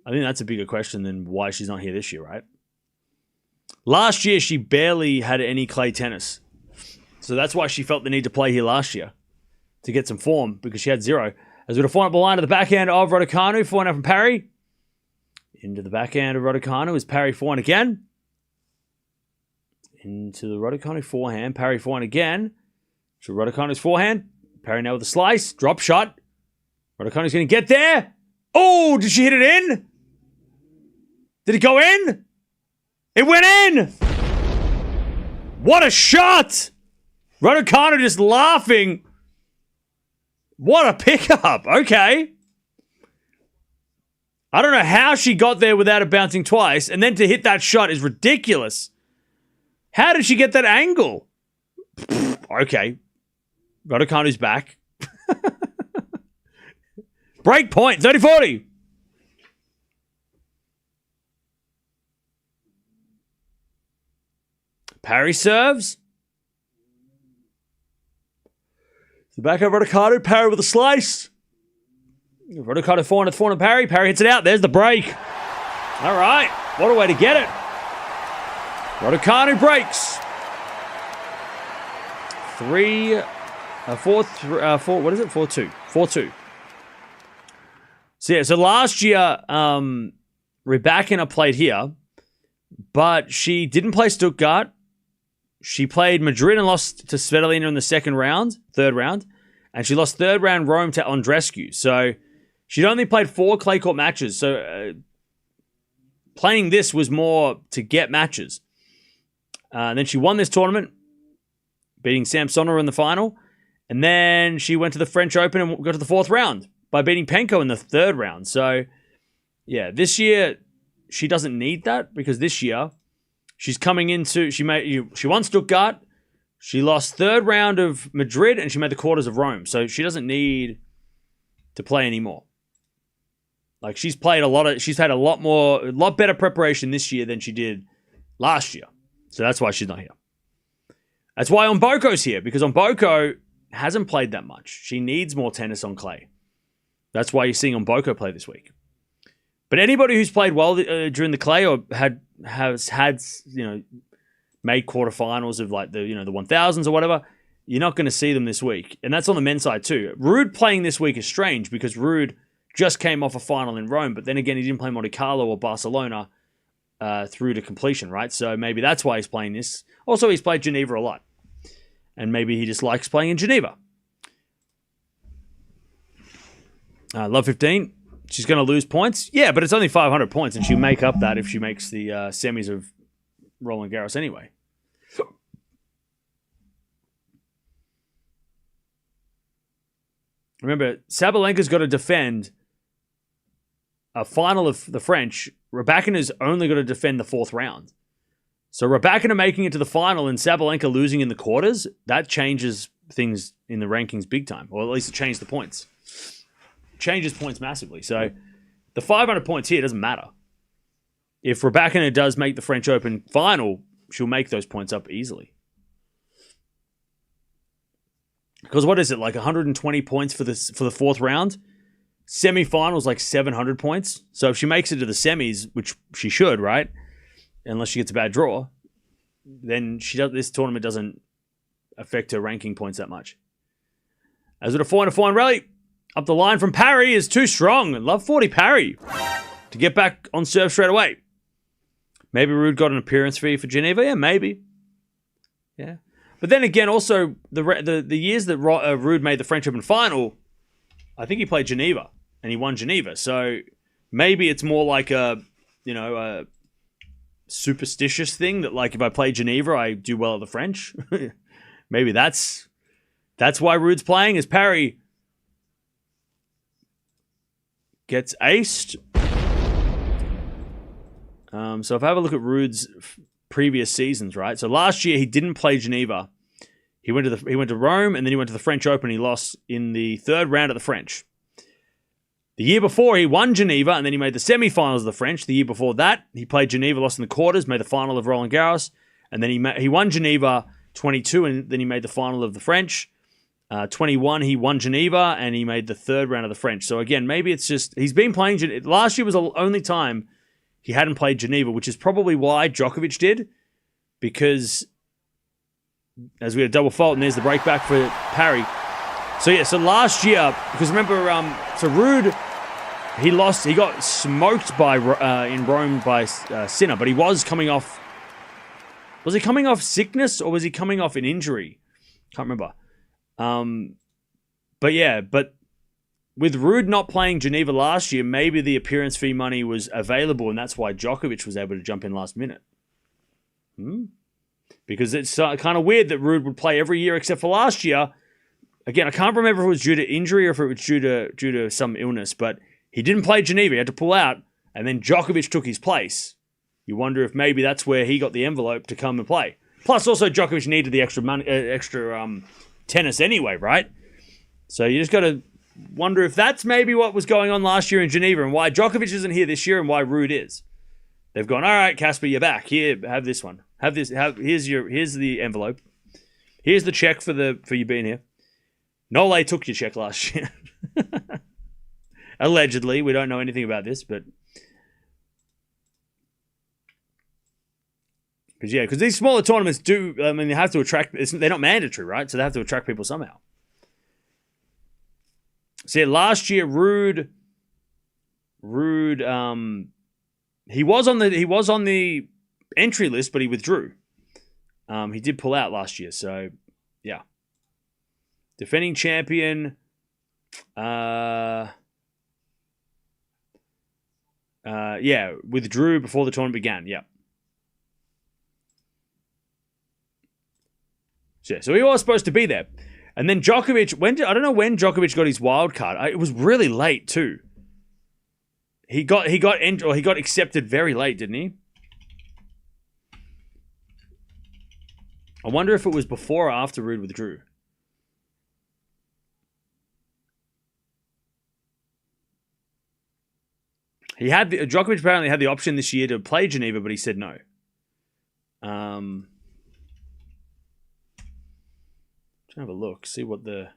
Speaker 1: I think that's a bigger question than why she's not here this year, right? Last year, she barely had any clay tennis. So that's why she felt the need to play here last year, to get some form, because she had zero. As with a forehand up the line to the backhand of Raducanu, forehand from Parry. Into the backhand of Raducanu is Parry forehand again. Into the Raducanu forehand. Parry forehand again. To Raducanu's forehand. Parry now with a slice. Drop shot. Raducanu's going to get there. Oh, did she hit it in? Did it go in? It went in! What a shot! Raducanu just laughing. What a pickup. Okay. I don't know how she got there without it bouncing twice, and then to hit that shot is ridiculous. How did she get that angle? Okay. Raducanu's back. Break point, 30-40. Parry serves. The back of Raducanu, Parry with a slice. Raducanu forehand at forehand Parry. Parry hits it out. There's the break. All right. What a way to get it. Raducanu breaks. 4-2. What is it? 4-2. 4-2. So yeah, so last year, Rybakina played here, but she didn't play Stuttgart. She played Madrid and lost to Svitolina in the third round, and she lost third round Rome to Andreescu. So she'd only played 4 clay court matches. So playing this was more to get matches. And then she won this tournament, beating Samsonova in the final. And then she went to the French Open and got to the 4th round by beating Penko in the 3rd round. So, yeah, this year she doesn't need that, because this year she's coming into... She won Stuttgart. She lost 3rd round of Madrid, and she made the quarters of Rome. So she doesn't need to play anymore. Like, she's had a lot better preparation this year than she did last year. So that's why she's not here. That's why Omboko's here, because Omboko hasn't played that much. She needs more tennis on clay. That's why you're seeing Omboko play this week. But anybody who's played well during the clay or has had made quarterfinals of like the 1000s or whatever, you're not going to see them this week. And that's on the men's side too. Ruud playing this week is strange, because Ruud just came off a final in Rome, but then again, he didn't play Monte Carlo or Barcelona through to completion, right? So maybe that's why he's playing this. Also, he's played Geneva a lot, and maybe he just likes playing in Geneva. Love 15. She's going to lose points. Yeah, but it's only 500 points, and she'll make up that if she makes the semis of Roland Garros anyway. Remember, Sabalenka's got to defend a final of the French. Rybakina's only got to defend the 4th round. So Rybakina making it to the final and Sabalenka losing in the quarters, that changes things in the rankings big time. Or at least it changed the points. Changes points massively. So the 500 points here doesn't matter. If Rybakina does make the French Open final, she'll make those points up easily. Because what is it, like 120 points for the 4th round? Semi-finals like 700 points. So if she makes it to the semis, which she should, right? Unless she gets a bad draw, then this tournament doesn't affect her ranking points that much. As with a 4-4 rally, up the line from Parry is too strong. Love 40 Parry to get back on serve straight away. Maybe Ruud got an appearance fee for Geneva. Yeah, maybe. Yeah. But then again, also, the years that Ruud made the French Open final, I think he played Geneva, and he won Geneva. So maybe it's more like a superstitious thing that, like, if I play Geneva, I do well at the French. Maybe that's why Ruud's playing, as Parry gets aced. So if I have a look at Ruud's previous seasons, right? So last year he didn't play Geneva. He went to Rome, and then he went to the French Open. He lost in the 3rd round of the French. The year before, he won Geneva, and then he made the semi-finals of the French. The year before that, he played Geneva, lost in the quarters, made the final of Roland Garros, and then he won Geneva 22, and then he made the final of the French. 21, he won Geneva, and he made the 3rd round of the French. So again, maybe it's just he's been playing Geneva. Last year was the only time he hadn't played Geneva, which is probably why Djokovic did, because as we had a double fault, and there's the break back for Parry. So yeah, so last year, because remember, so Ruud, he got smoked by in Rome by Sinner, but he was coming off. Was he coming off sickness, or was he coming off an injury? Can't remember. But with Ruud not playing Geneva last year, maybe the appearance fee money was available, and that's why Djokovic was able to jump in last minute. Because it's kind of weird that Ruud would play every year except for last year. Again, I can't remember if it was due to injury or if it was due to some illness, but he didn't play Geneva. He had to pull out, and then Djokovic took his place. You wonder if maybe that's where he got the envelope to come and play. Plus, also Djokovic needed the extra money, tennis anyway, right? So you just got to wonder if that's maybe what was going on last year in Geneva, and why Djokovic isn't here this year, and why Ruud is. They've gone, all right, Casper, you're back. Here, have this one. Here's the envelope. Here's the check for you being here. Nole took your check last year. Allegedly, we don't know anything about this, but because these smaller tournaments do, I mean, they have to attract. They're not mandatory, right? So they have to attract people somehow. So yeah, last year, Ruud, he was on the entry list, but he withdrew. He did pull out last year, so yeah. Defending champion. Withdrew before the tournament began. Yeah. So he was supposed to be there. And then Djokovic, I don't know when Djokovic got his wild card. It was really late too. He got accepted very late, didn't he? I wonder if it was before or after Ruud withdrew. Djokovic apparently had the option this year to play Geneva, but he said no. Trying to have a look, see what the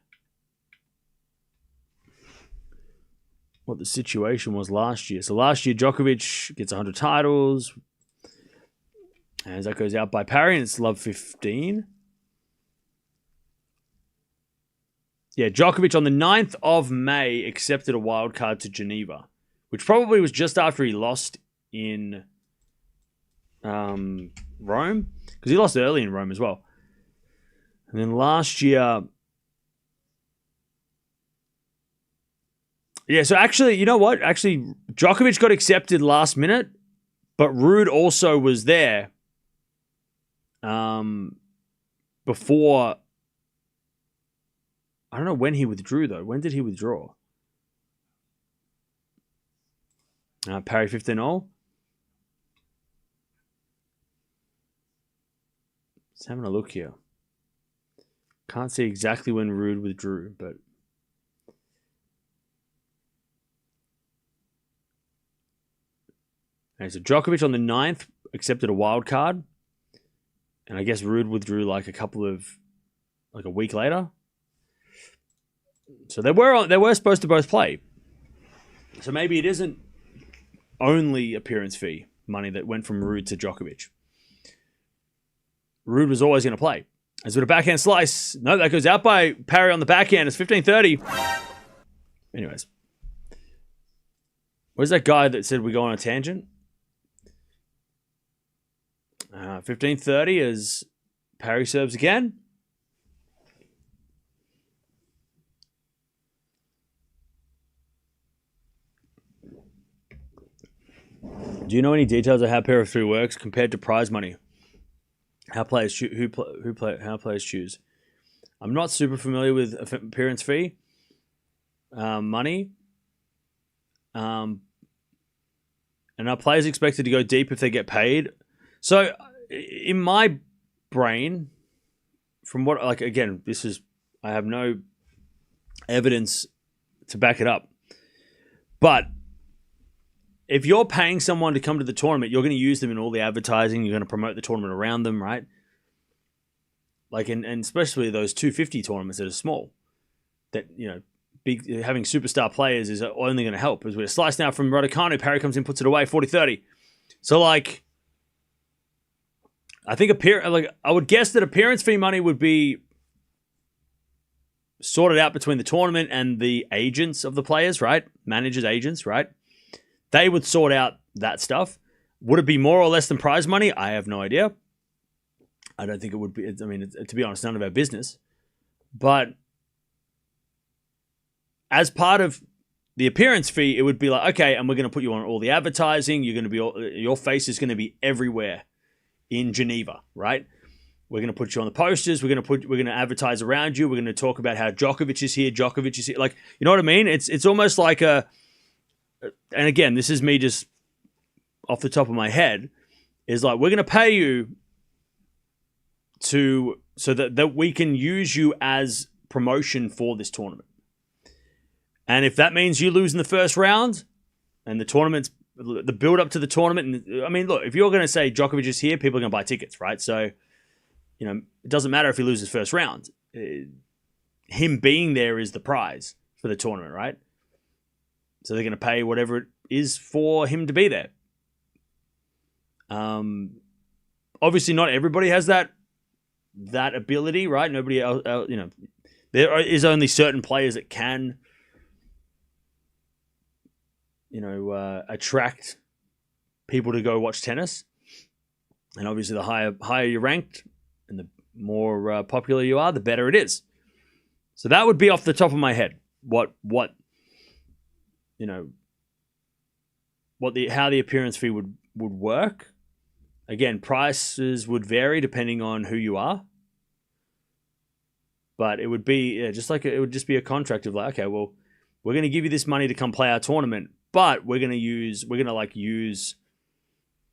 Speaker 1: situation was last year. So last year, Djokovic gets 100 titles. As that goes out by Parry, and it's love 15. Yeah, Djokovic on the 9th of May accepted a wild card to Geneva, which probably was just after he lost in Rome, because he lost early in Rome as well. And then last year, yeah, so actually, you know what? Actually, Djokovic got accepted last minute, but Ruud also was there before. I don't know when he withdrew, though. When did he withdraw? Parry 15-all. Just having a look here. Can't see exactly when Ruud withdrew, but okay, so Djokovic on the 9th accepted a wild card, and I guess Ruud withdrew like a week later. So they were supposed to both play. So maybe it isn't only appearance fee money that went from Ruud to Djokovic. Ruud was always going to play. As with a backhand slice. No, that goes out by Parry on the backhand. It's 15-30. Anyways. Where's that guy that said we go on a tangent? 15-30 as Parry serves again. Do you know any details of how pair of three works compared to prize money? How players how players choose? I'm not super familiar with appearance fee money. And are players expected to go deep if they get paid? So, in my brain, from what, like, again, I have no evidence to back it up. But if you're paying someone to come to the tournament, you're going to use them in all the advertising. You're going to promote the tournament around them, right? Like, and especially those 250 tournaments that are small, that, having superstar players is only going to help. As we slice now from Raducanu, Parry comes in, puts it away, 40-30. So, like, I think I would guess that appearance fee money would be sorted out between the tournament and the agents of the players, right? Managers, agents, right? They would sort out that stuff. Would it be more or less than prize money? I have no idea. I don't think it would be. I mean, to be honest, none of our business. But as part of the appearance fee, it would be like, okay, and we're going to put you on all the advertising. You're going to be your face is going to be everywhere in Geneva, right? We're going to put you on the posters. We're going to advertise around you. We're going to talk about how Djokovic is here. Like, you know what I mean? It's almost like and again, this is me just off the top of my head, is like, we're going to pay you so that we can use you as promotion for this tournament. And if that means you lose in the first round and the build up to the tournament, and I mean, look, if you're going to say Djokovic is here, people are going to buy tickets, right? So, it doesn't matter if he loses first round. Him being there is the prize for the tournament, right? So they're going to pay whatever it is for him to be there. Obviously, not everybody has that ability, right? Nobody else, there is only certain players that can, attract people to go watch tennis. And obviously, the higher you're ranked and the more popular you are, the better it is. So that would be off the top of my head. How the appearance fee would work. Again, prices would vary depending on who you are. But it would be it would just be a contract of like, okay, well, we're going to give you this money to come play our tournament, but we're going to use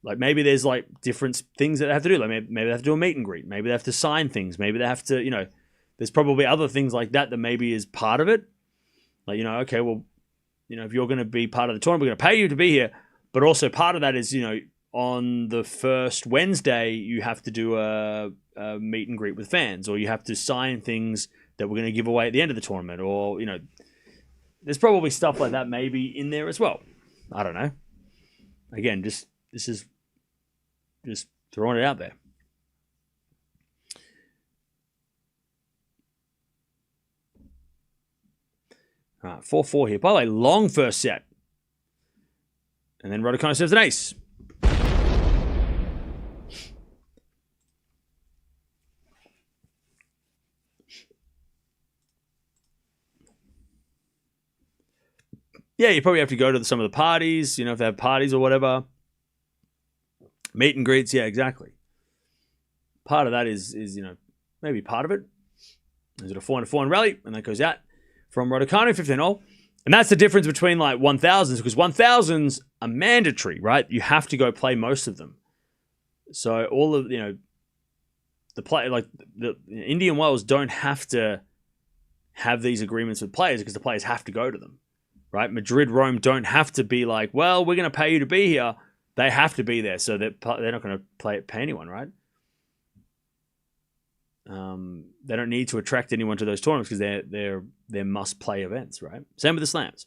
Speaker 1: maybe there's like different things that they have to do. Like maybe they have to do a meet and greet. Maybe they have to sign things. Maybe they have to, there's probably other things like that maybe is part of it. Like, okay, well, if you're going to be part of the tournament, we're going to pay you to be here. But also part of that is, on the first Wednesday, you have to do a meet and greet with fans, or you have to sign things that we're going to give away at the end of the tournament, or, there's probably stuff like that maybe in there as well. I don't know. Again, this is just throwing it out there. All right, 4-4 here. By the way, long first set. And then Raducanu serves an ace. Yeah, you probably have to go to some of the parties, if they have parties or whatever. Meet and greets, yeah, exactly. Part of that is maybe part of it. Is it a 4-4 rally? And that goes out from Raducanu, 15-0. And that's the difference between like 1000s, because 1000s are mandatory, right? You have to go play most of them. So all of, the play, like the Indian Wells don't have to have these agreements with players because the players have to go to them, right? Madrid, Rome don't have to be like, well, we're going to pay you to be here. They have to be there, so they're not going to pay anyone, right? They don't need to attract anyone to those tournaments because they're must-play events, right? Same with the slams,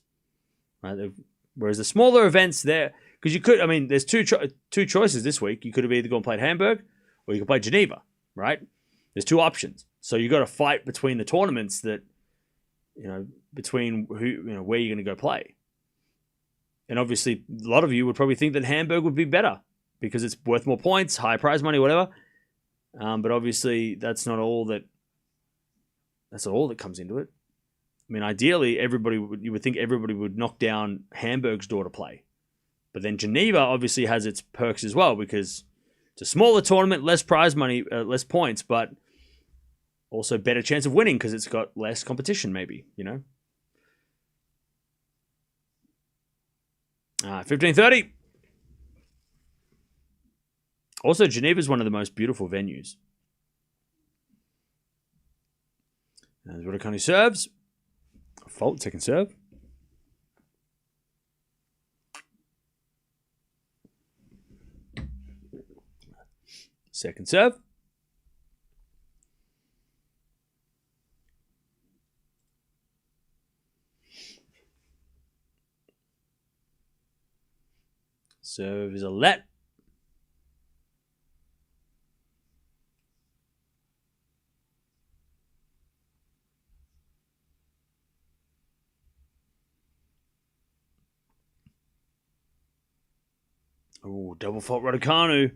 Speaker 1: right? Whereas the smaller events, there because you could, I mean, there's two choices this week. You could have either gone and played Hamburg or you could play Geneva, right? There's two options. So you got to fight between the tournaments that, between who, where you're going to go play. And obviously, a lot of you would probably think that Hamburg would be better because it's worth more points, high prize money, whatever. But obviously, that's not all that comes into it. I mean, ideally, you would think everybody would knock down Hamburg's door to play. But then Geneva obviously has its perks as well because it's a smaller tournament, less prize money, less points, but also better chance of winning because it's got less competition, maybe, 15:30. Also, Geneva is one of the most beautiful venues. As Raducanu serves. Fault, second serve. Second serve. Serve is a let. Oh, double fault Raducanu.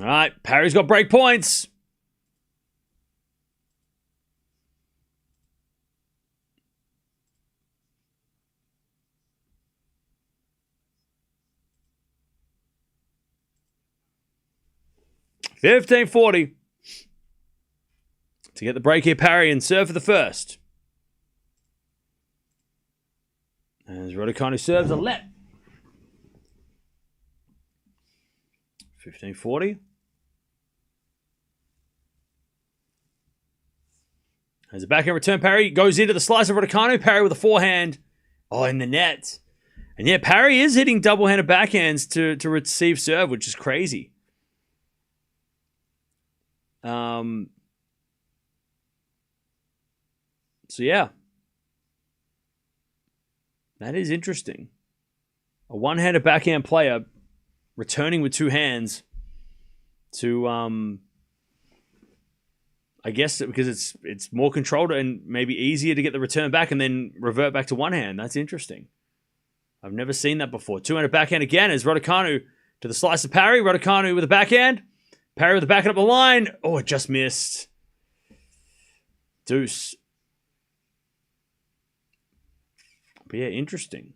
Speaker 1: All right, Parry's got break points. $15.40 to get the break here, Parry, and serve for the first. As Raducanu serves a let. $15.40. As a backhand return, Parry goes into the slice of Raducanu. Parry with a forehand. Oh, in the net. And yeah, Parry is hitting double-handed backhands to receive serve, which is crazy. So yeah. That is interesting. A one-handed backhand player returning with two hands to I guess because it's more controlled and maybe easier to get the return back and then revert back to one hand. That's interesting. I've never seen that before. Two-handed backhand again as Raducanu to the slice of Parry. Raducanu with a backhand. Parry with the backhand up the line. Oh, it just missed. Deuce. But yeah, interesting.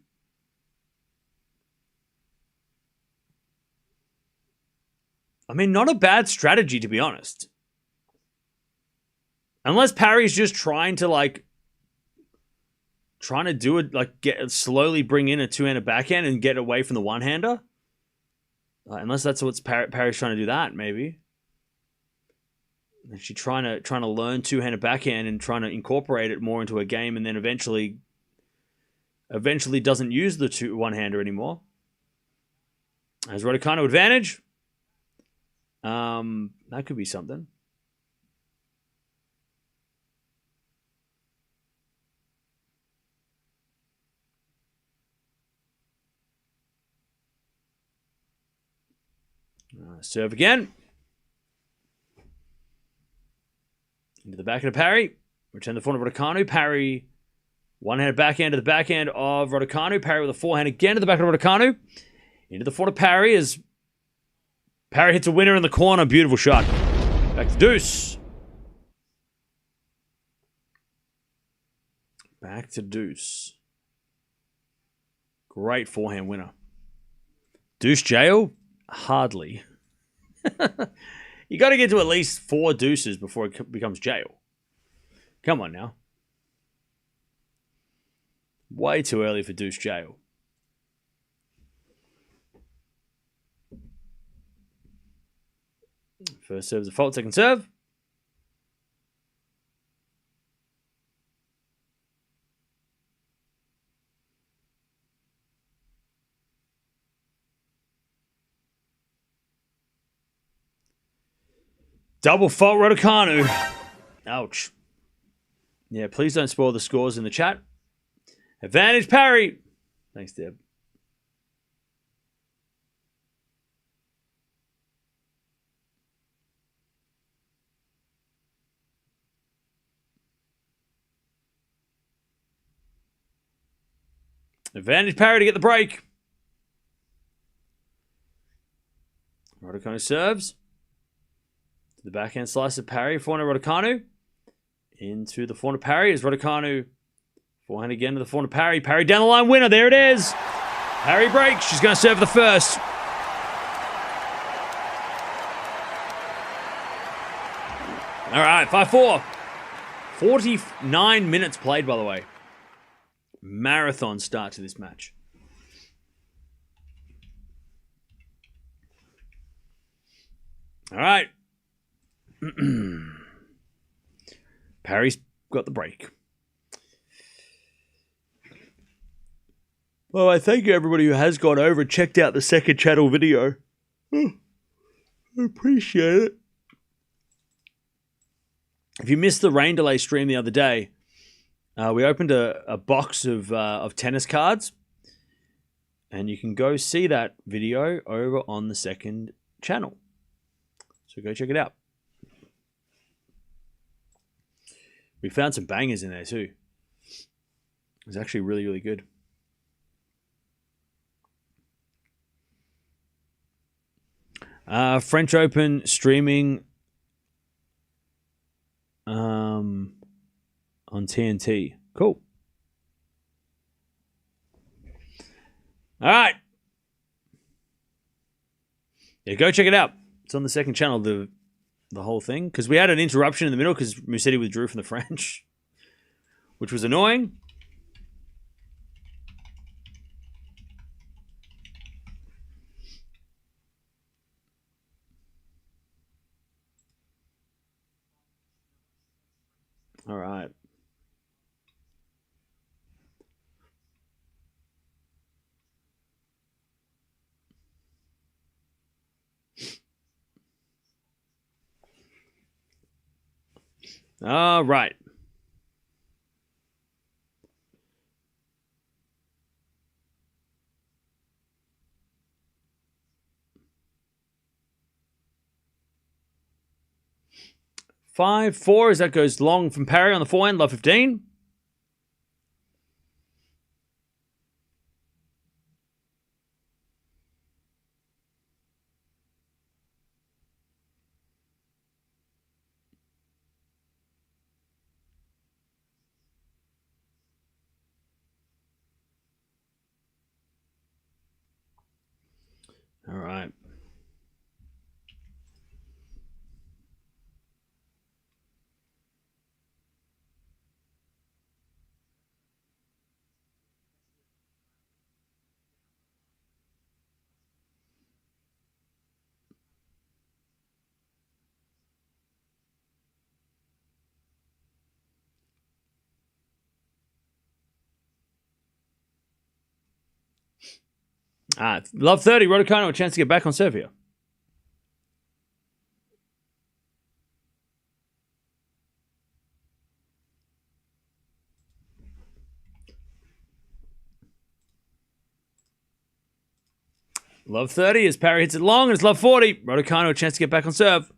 Speaker 1: I mean, not a bad strategy, to be honest. Unless Parry's just trying to do it, slowly bring in a two-handed backhand and get away from the one-hander. Unless that's what's Parry's trying to do that, maybe. Is she trying to learn two-handed backhand and trying to incorporate it more into a game and then eventually doesn't use the one-hander anymore. As Raducanu advantage. That could be something. Serve again. Into the back of Parry. Return the forehand of Raducanu. Parry. One-handed backhand to the backhand of Raducanu. Parry with a forehand again to the back of Raducanu. Into the forehand of Parry as Parry hits a winner in the corner. Beautiful shot. Back to deuce. Back to deuce. Great forehand winner. Deuce jail? Hardly. You got to get to at least 4 deuces before it becomes jail. Come on now. Way too early for deuce jail. First serve is a fault, second serve. Double fault Raducanu. Ouch. Yeah, please don't spoil the scores in the chat. Advantage Parry. Thanks, Deb. Advantage Parry to get the break. Raducanu serves. To the backhand slice of Parry. Forehand Raducanu. Into the forehand Parry as Raducanu. Forehand again to the forehand Parry. Parry down the line winner. There it is. Parry breaks. She's going to serve the first. All right, 5-4. 49 minutes played, by the way. Marathon start to this match. All right. Parry's got the break. Well, I thank you everybody who has gone over and checked out the second channel video. I appreciate it. If you missed the rain delay stream the other day, we opened a box of tennis cards, and you can go see that video over on the second channel. So go check it out. We found some bangers in there too. It was actually really, really good. French Open streaming on TNT. Cool. All right. Yeah, go check it out. It's on the second channel, the whole thing. Because we had an interruption in the middle because Musetti withdrew from the French, which was annoying. All right. All right. Five, 4 as that goes long from Parry on the forehand, love 15. All right. Love 30. Raducanu a chance to get back on serve here. Love 30 as Parry hits it long, and it's love 40. Raducanu a chance to get back on serve.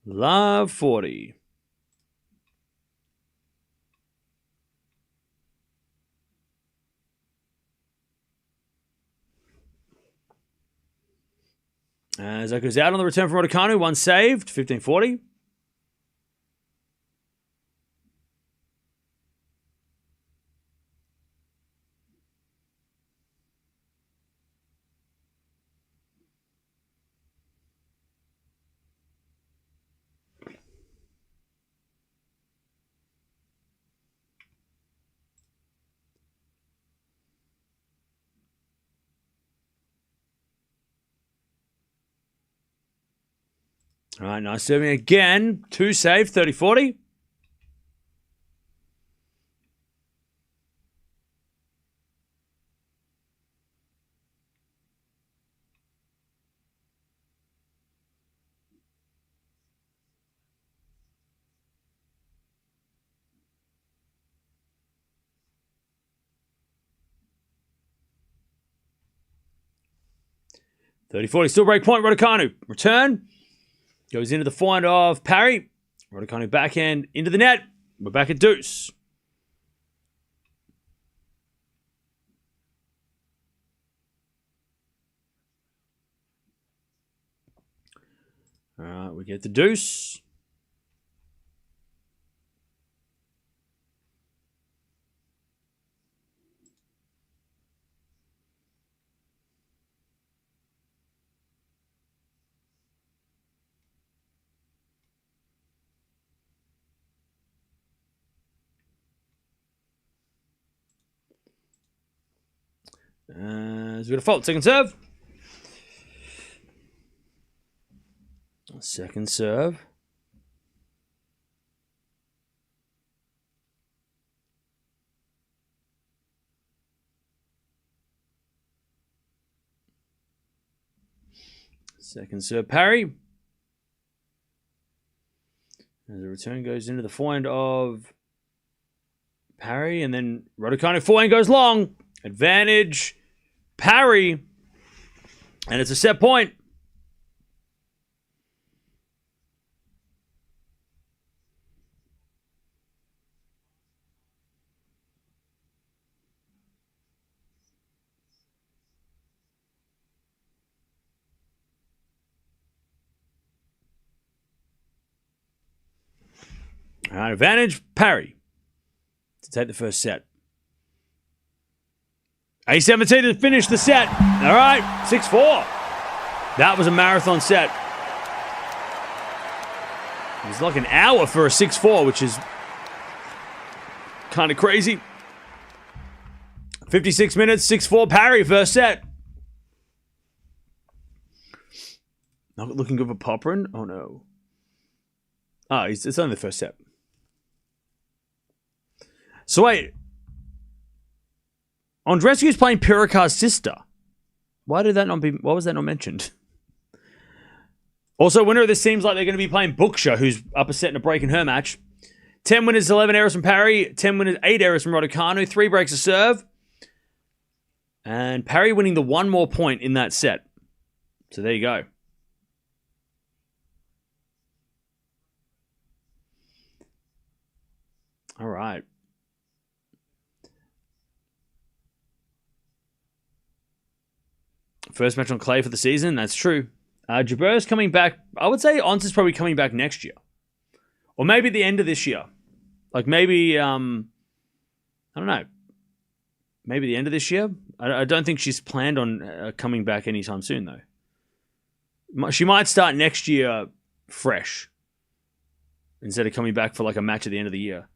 Speaker 1: Love 40. As that goes out on the return from Raducanu, one saved, 15-40. All right, nice serving again. 2 save, 30-40. Still break point. Raducanu. Return. Goes into the forehand of Parry. Raducanu backhand into the net. We're back at deuce. All right, we get the deuce. He's got a fault. Second serve. Second serve. Second serve, Parry. As the return goes into the forehand of Parry, and then Raducanu forehand goes long. Advantage, Parry, and it's a set point. All right, advantage, Parry to take the first set. A17 to finish the set. All right, 6-4. That was a marathon set. It was like an hour for a 6-4, which is kind of crazy. 56 minutes, 6-4, Parry, first set. Not looking good for Popperin? Oh, no. It's only the first set. So wait. Andreescu's playing Pirakar's sister. Why was that not mentioned? Also, winner of this seems like they're going to be playing Buksha, who's up a set and a break in her match. 10 winners, 11 errors from Parry. 10 winners, 8 errors from Raducanu. 3 breaks a serve. And Parry winning the one more point in that set. So there you go. All right. First match on clay for the season. That's true. Jaber's coming back. I would say Ons is probably coming back next year. Or maybe the end of this year. Like maybe, I don't know. Maybe the end of this year. I don't think she's planned on coming back anytime soon, though. She might start next year fresh. Instead of coming back for like a match at the end of the year.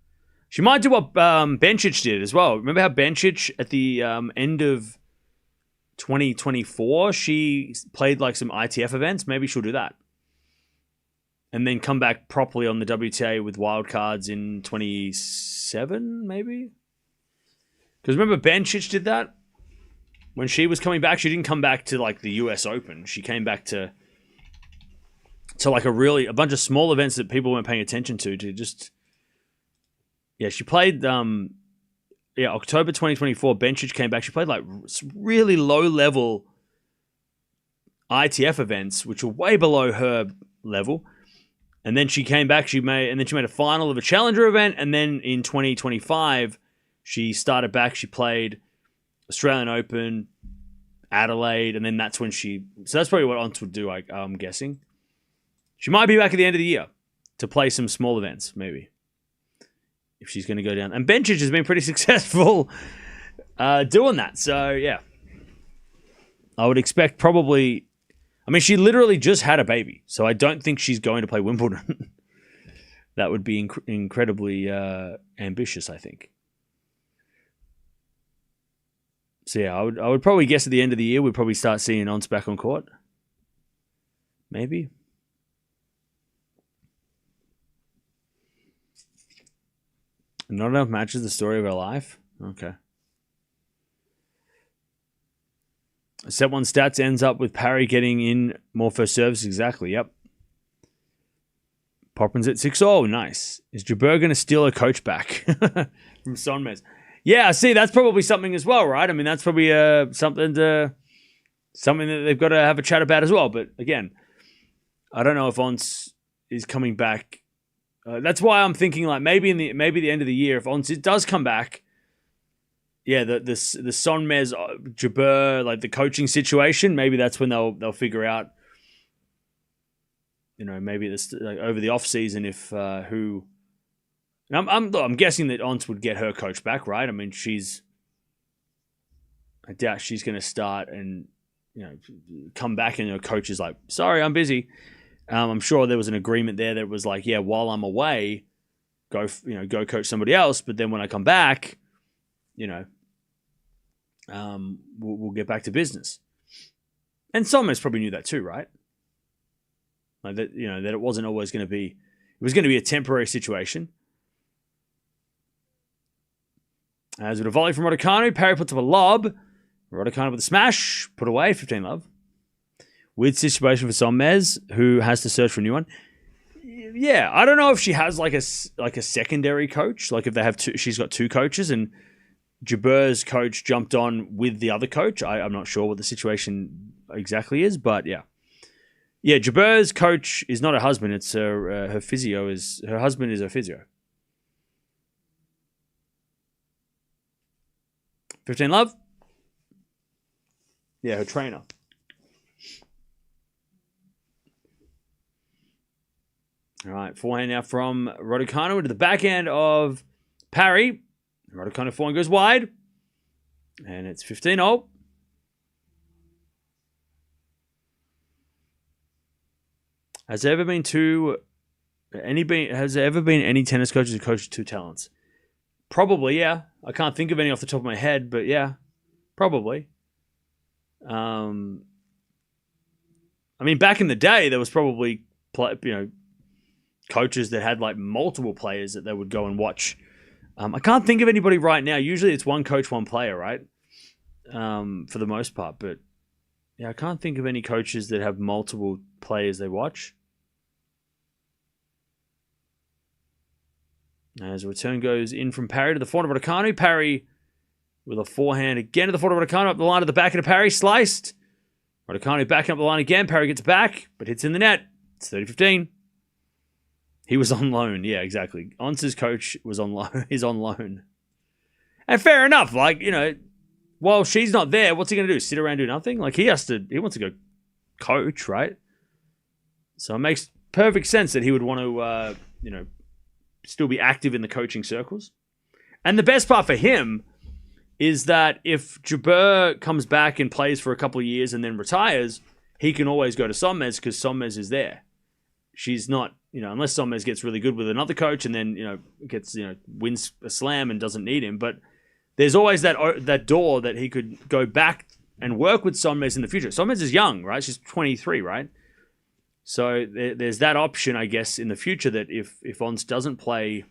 Speaker 1: She might do what Bencic did as well. Remember how Bencic at the end of 2024, she played like some ITF events. Maybe she'll do that. And then come back properly on the WTA with wildcards in 27, maybe? Because remember Bencic did that? When she was coming back, she didn't come back to like the US Open. She came back to like a bunch of small events that people weren't paying attention to just... Yeah, she played... October 2024, Bencic came back. She played like really low-level ITF events, which were way below her level. And then she came back. She made a final of a challenger event. And then in 2025, she started back. She played Australian Open, Adelaide, and then that's when she. So that's probably what Ons would do. I'm guessing she might be back at the end of the year to play some small events, maybe. If she's going to go down. And Bencic has been pretty successful doing that. So, yeah. I would expect probably... I mean, she literally just had a baby. So I don't think she's going to play Wimbledon. That would be incredibly ambitious, I think. So, yeah, I would probably guess at the end of the year, we'd probably start seeing Ons back on court. Maybe. Not enough matches, the story of her life. Okay. Set 1 stats ends up with Parry getting in more first service. Exactly, yep. Poppins at 6-0. Nice. Is Jabeur going to steal a coach back from Sonmez? Yeah, see, that's probably something as well, right? I mean, that's probably something that they've got to have a chat about as well. But again, I don't know if Ons is coming back. That's why I'm thinking like maybe the end of the year, if Ons does come back, yeah, the Sonmez Jabeur, like the coaching situation, maybe that's when they'll figure out. You know, maybe this like, over the off season, if who. I'm guessing that Ons would get her coach back, right? I mean, I doubt she's going to start and come back and her coach is like, sorry, I'm busy. I'm sure there was an agreement there that was like, yeah, while I'm away, go coach somebody else. But then when I come back, we'll get back to business. And Somers probably knew that too, right? Like that, that it wasn't always going to be. It was going to be a temporary situation. As with a volley from Raducanu, Parry puts up a lob. Raducanu with a smash, put away, 15-love. Weird situation for Sonmez, who has to search for a new one. Yeah, I don't know if she has like a secondary coach, like if they have she's got 2 coaches, and Jabeur's coach jumped on with the other coach. I'm not sure what the situation exactly is, but yeah. Yeah, Jabeur's coach is not her husband. It's her physio. Her husband is her physio. 15-love. Yeah, her trainer. All right, forehand now from Raducanu into the backhand of Parry. Raducanu forehand goes wide. And it's 15-0. Has there ever been any tennis coaches who coached 2 talents? Probably, yeah. I can't think of any off the top of my head, but yeah, probably. I mean, back in the day, there was probably coaches that had like multiple players that they would go and watch. I can't think of anybody right now. Usually, it's one coach, one player, right? For the most part, but yeah, I can't think of any coaches that have multiple players they watch. As a return goes in from Parry to the forehand of Raducanu. Parry with a forehand again to the forehand of Raducanu. Up the line of the backhand of Parry. Sliced. Raducanu backing up the line again. Parry gets back, but hits in the net. It's 30-15. He was on loan. Yeah, exactly. Ons's coach was on loan. Is on loan. And fair enough. Like, while she's not there, what's he going to do? Sit around and do nothing? Like, he wants to go coach, right? So it makes perfect sense that he would want to, still be active in the coaching circles. And the best part for him is that if Jabeur comes back and plays for a couple of years and then retires, he can always go to Sonmez because Sonmez is there. She's not, unless Sonmez gets really good with another coach and then, wins a slam and doesn't need him. But there's always that door that he could go back and work with Sonmez in the future. Sonmez is young, right? She's 23, right? So there's that option, I guess, in the future that if Ons doesn't play,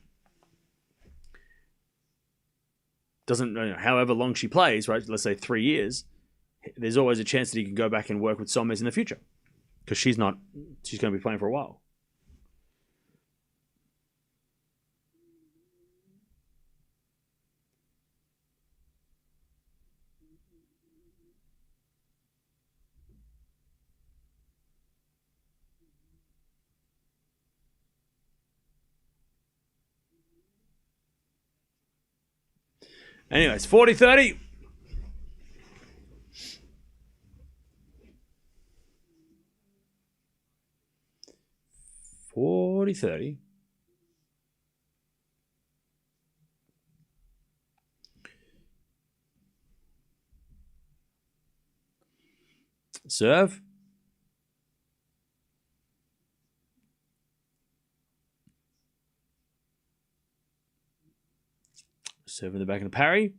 Speaker 1: however long she plays, right? Let's say 3 years, there's always a chance that he can go back and work with Sonmez in the future because she's going to be playing for a while. Anyways, 40-30. Serve. Serve in the back of the Parry.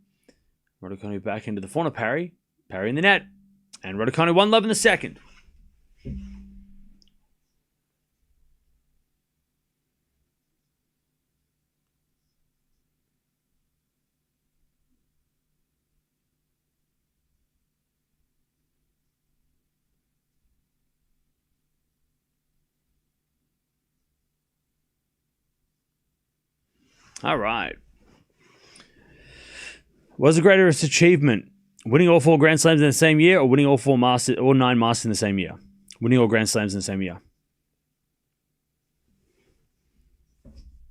Speaker 1: Raducanu back into the front of Parry. Parry in the net. And Raducanu 1-love in the second. All right. What's the greatest achievement? Winning all 4 Grand Slams in the same year, or winning all 9 Masters in the same year? Winning all Grand Slams in the same year.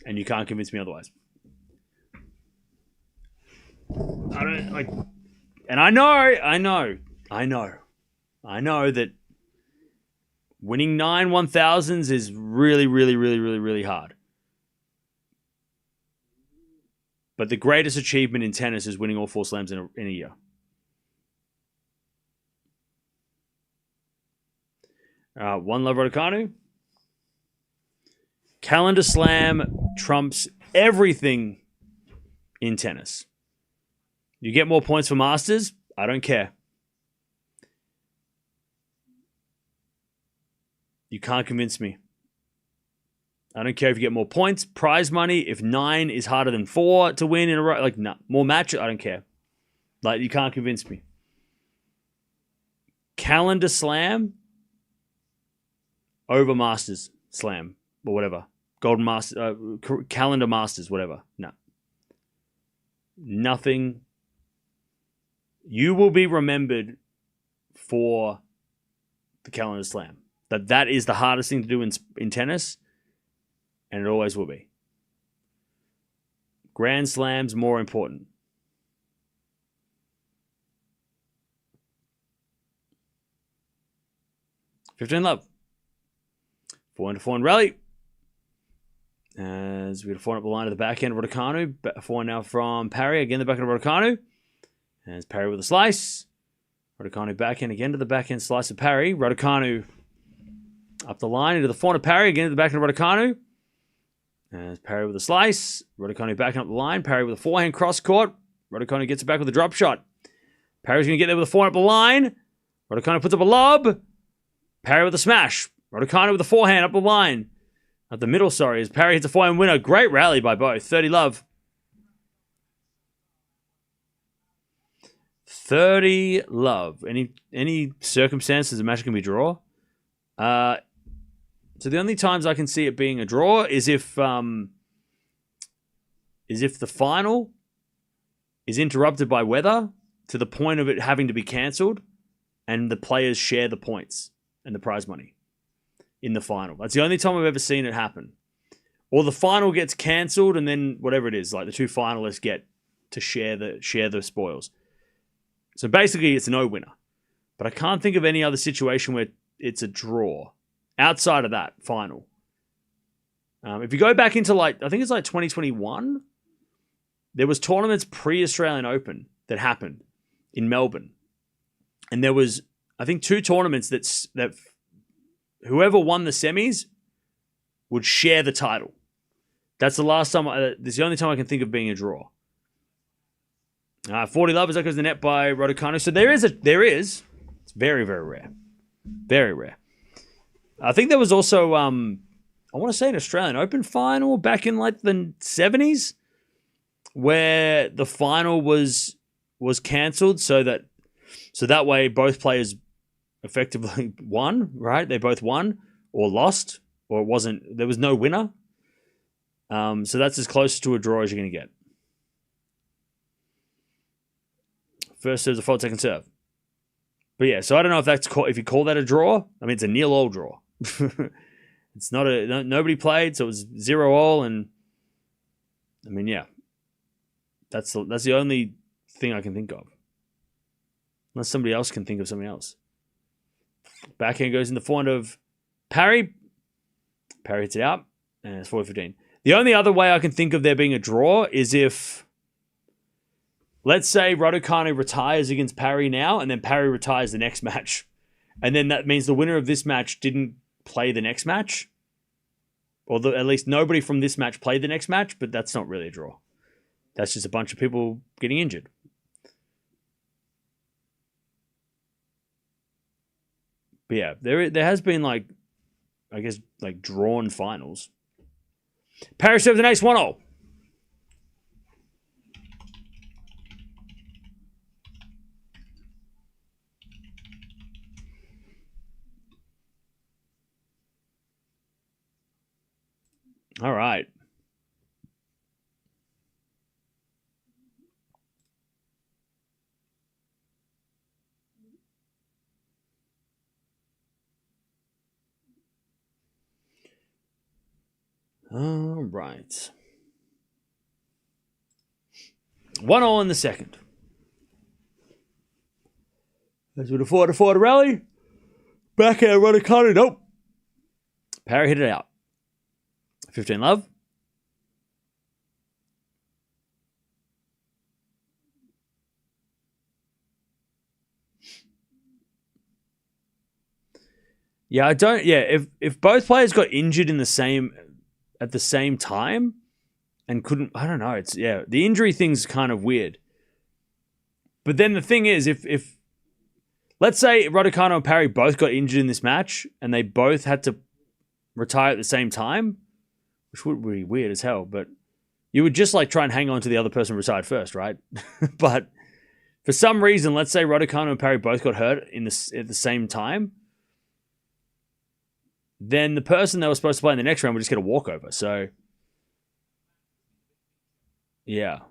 Speaker 1: And you can't convince me otherwise. I don't like, and I know that winning 9 1000s is really, really, really, really, really hard. But the greatest achievement in tennis is winning all 4 slams in a year. One Love Raducanu. Calendar slam trumps everything in tennis. You get more points for Masters? I don't care. You can't convince me. I don't care if you get more points, prize money. If 9 is harder than 4 to win in a row, like, no, more matches, I don't care. Like, you can't convince me. Calendar slam over Masters slam or whatever. Golden Masters, calendar Masters, whatever. No. Nothing. You will be remembered for the calendar slam. That is the hardest thing to do in tennis, and it always will be. Grand Slams more important. $15 love. 4-4 rally. As we get a 4 up the line to the backhand of Raducanu. 4 now from Parry. Again, the backhand of Raducanu. As Parry with a slice. Raducanu backhand again to the backhand slice of Parry. Raducanu up the line into the 4 of Parry. Again to the backhand of Raducanu. As Parry with a slice. Raducanu backing up the line. Parry with a forehand cross court. Raducanu gets it back with a drop shot. Parry's going to get there with a 4 up the line. Raducanu puts up a lob. Parry with a smash. Raducanu with a forehand up the line. At the middle, sorry, as Parry hits a forehand winner. Great rally by both. 30 love. 30 love. Any circumstances the match can be draw? So the only times I can see it being a draw is if the final is interrupted by weather to the point of it having to be cancelled, and the players share the points and the prize money in the final. That's the only time I've ever seen it happen. Or the final gets cancelled, and then whatever it is, like the 2 finalists get to share the spoils. So basically, it's no winner. But I can't think of any other situation where it's a draw outside of that final. If you go back into I think it's 2021, there was tournaments pre-Australian Open that happened in Melbourne, and there was, I think, 2 tournaments that whoever won the semis would share the title. That's the last time. This is the only time I can think of being a draw. 40 love as that goes to the net by Raducanu. So there is. It's very, very rare. Very rare. I think there was also, I want to say, an Australian Open final back in the 70s where the final was cancelled so that way both players effectively won, right? They both won or lost, or there was no winner. So that's as close to a draw as you're going to get. First serve's a fault, second serve. But yeah, so I don't know if you call that a draw. I mean, it's a 0-all draw. It's not nobody played, so it was 0-all, and I mean, yeah, that's the only thing I can think of, unless somebody else can think of something else. Backhand goes in the forehand of Parry. Parry hits it out, and it's 4-15. The only other way I can think of there being a draw is if, let's say, Raducanu retires against Parry now, and then Parry retires the next match. And then that means the winner of this match didn't play the next match. Or at least nobody from this match played the next match, but that's not really a draw. That's just a bunch of people getting injured. But yeah, there has been drawn finals. Parry serves an ace 1-0. All right. All right. 1-1 in the second. As with a 4-4 rally. Backhand Raducanu. Nope. Parry hit it out. 15 love. Yeah, I don't. Yeah, if both players got injured at the same time and couldn't, I don't know. It's the injury thing's kind of weird. But then the thing is, if let's say Raducanu and Parry both got injured in this match and they both had to retire at the same time, which would be weird as hell, but you would just like try and hang on to the other person who retired first, right? But for some reason, let's say Raducanu and Parry both got hurt at the same time, then the person that was supposed to play in the next round would just get a walkover. So, yeah.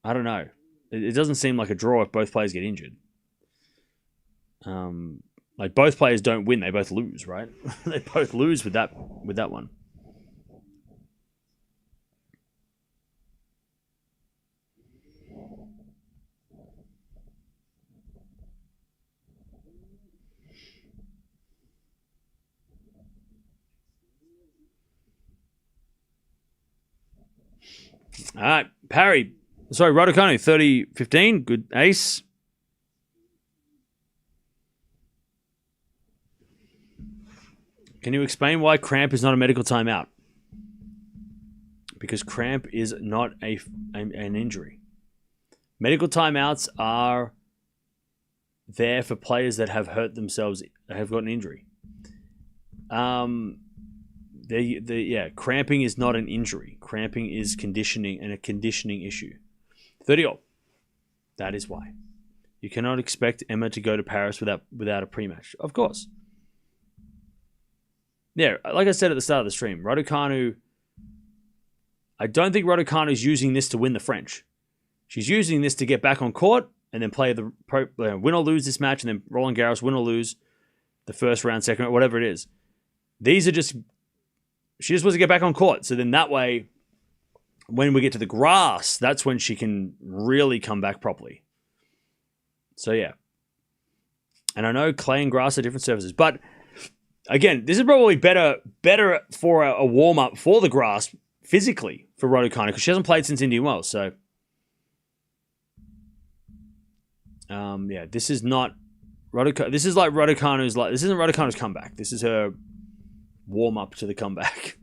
Speaker 1: I don't know. It doesn't seem like a draw if both players get injured. Like both players don't win, they both lose, right? They both lose with that one. All right, Raducanu, 30-15, good ace. Can you explain why cramp is not a medical timeout? Because cramp is not an injury. Medical timeouts are there for players that have hurt themselves, that have got an injury. Cramping is not an injury. Cramping is conditioning and a conditioning issue. 30-all. That is why. You cannot expect Emma to go to Paris without a pre-match. Of course. Yeah, like I said at the start of the stream, Raducanu, I don't think Raducanu is using this to win the French. She's using this to get back on court and then play win or lose this match, and then Roland Garros, win or lose the first round, second round, whatever it is. These are just, she just wants to get back on court. So then that way, when we get to the grass, that's when she can really come back properly. So yeah. And I know clay and grass are different surfaces, but again, this is probably better for a warm-up for the grass physically for Raducanu, because she hasn't played since Indian Wells. So, this is not Raducanu. This is like Raducanu's. This isn't Raducanu's comeback. This is her warm-up to the comeback.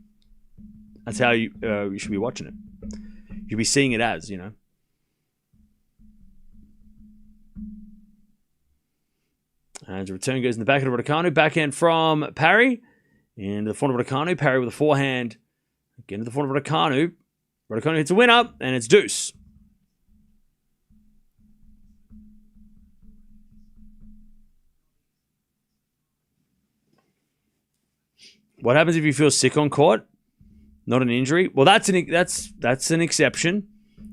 Speaker 1: That's how you should be watching it. You'll be seeing it as, And the return goes in the backhand of Raducanu. Backhand from Parry. Into the front of Raducanu. Parry with a forehand. Again to the front of Raducanu. Raducanu hits a winner, and it's deuce. What happens if you feel sick on court? Not an injury? Well, that's an exception.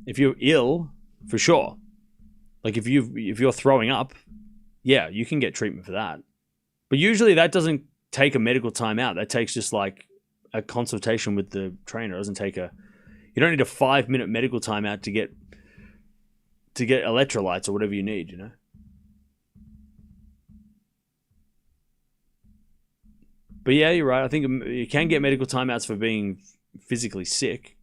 Speaker 1: If you're ill, for sure. Like if you're throwing up, yeah, you can get treatment for that. But usually that doesn't take a medical timeout. That takes just like a consultation with the trainer. It doesn't take you don't need a 5-minute medical timeout to get electrolytes or whatever you need, But yeah, you're right. I think you can get medical timeouts for being physically sick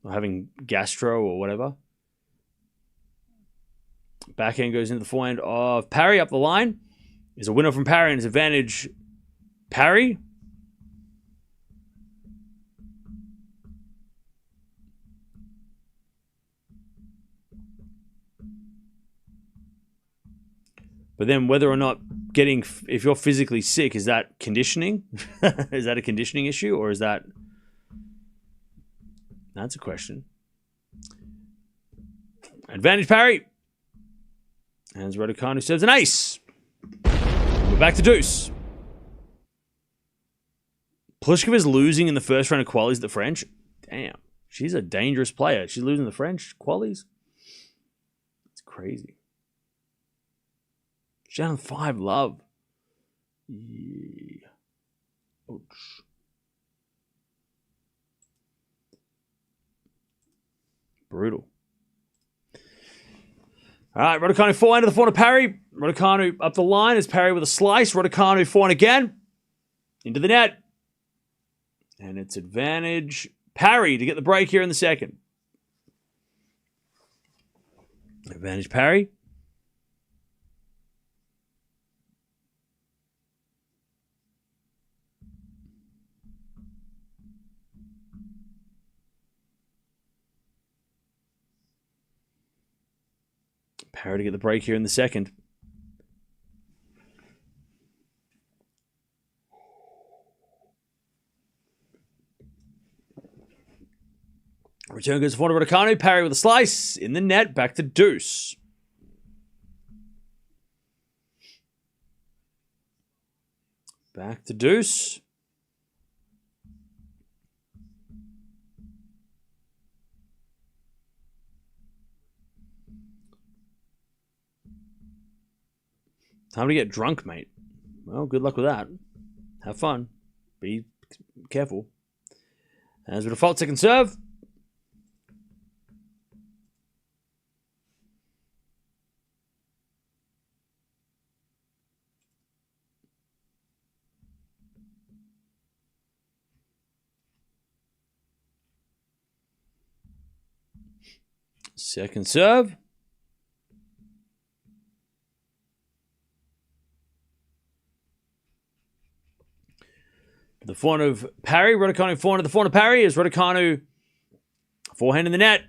Speaker 1: or having gastro or whatever. Backhand goes into the forehand of Parry up the line. Is a winner from Parry, and it's advantage Parry. But then whether or not if you're physically sick, is that conditioning? Is that a conditioning issue, or is that's a question. Advantage Parry. And Raducanu serves an ace. We're back to deuce. Pliskova's losing in the first round of qualies at the French. Damn. She's a dangerous player. She's losing the French qualies. It's crazy. She's down 5 love. Yeah. Ouch. Brutal. All right, Raducanu forehand to the forehand of Parry. Raducanu up the line as Parry with a slice. Raducanu forehand again. Into the net. And it's advantage Parry to get the break here in the second. Advantage Parry. Parry to get the break here in the second. Return goes to forehand of Raducanu. Parry with a slice. In the net. Back to deuce. Back to deuce. Time to get drunk, mate. Well, good luck with that. Have fun. Be careful. As a default second serve. Second serve. The forehand of Parry. Raducanu forehand to the forehand of Parry as Raducanu forehand in the net.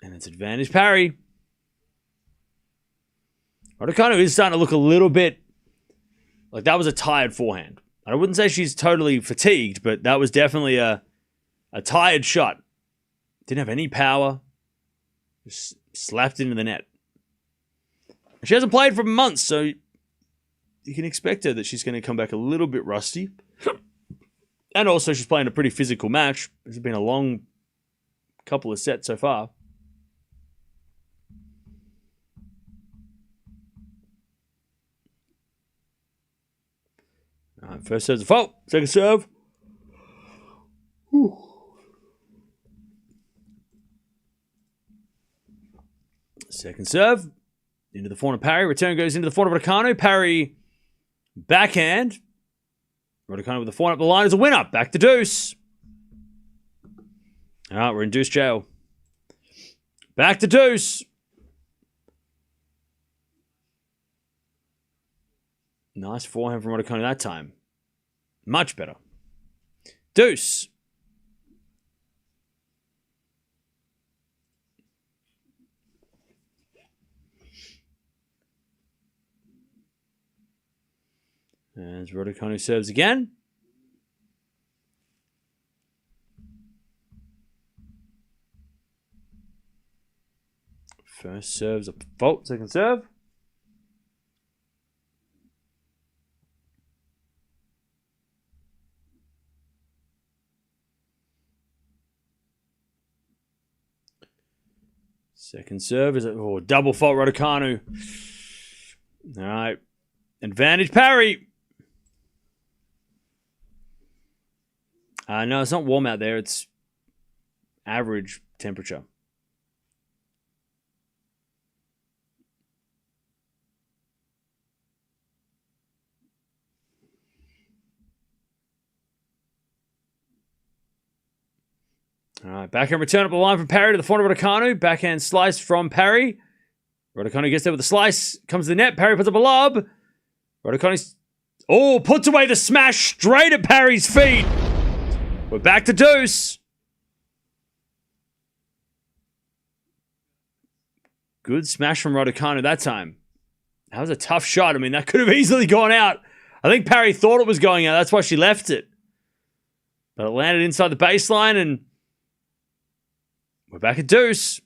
Speaker 1: And it's advantage Parry. Raducanu is starting to look a little bit like that was a tired forehand. I wouldn't say she's totally fatigued, but that was definitely a tired shot. Didn't have any power. Just slapped into the net. She hasn't played for months, so you can expect her that she's going to come back a little bit rusty. And also, she's playing a pretty physical match. It's been a long couple of sets so far. All right, first serve's a fault. Second serve. Whew. Second serve. Into the forehand of Parry. Return goes into the forehand of Raducanu. Parry backhand. Raducanu with the forehand up the line is a winner. Back to deuce. All right, we're in deuce jail. Back to deuce. Nice forehand from Raducanu that time. Much better. Deuce. As Raducanu serves again. First serve's a fault. Second serve. Second serve is a double fault Raducanu. All right. Advantage Parry. No, it's not warm out there. It's average temperature. All right, backhand return up the line from Parry to the forehand of Raducanu. Backhand slice from Parry. Raducanu gets there with a slice. Comes to the net. Parry puts up a lob. Raducanu puts away the smash straight at Parry's feet. We're back to deuce. Good smash from Raducanu that time. That was a tough shot. I mean, that could have easily gone out. I think Parry thought it was going out. That's why she left it. But it landed inside the baseline, and we're back at deuce.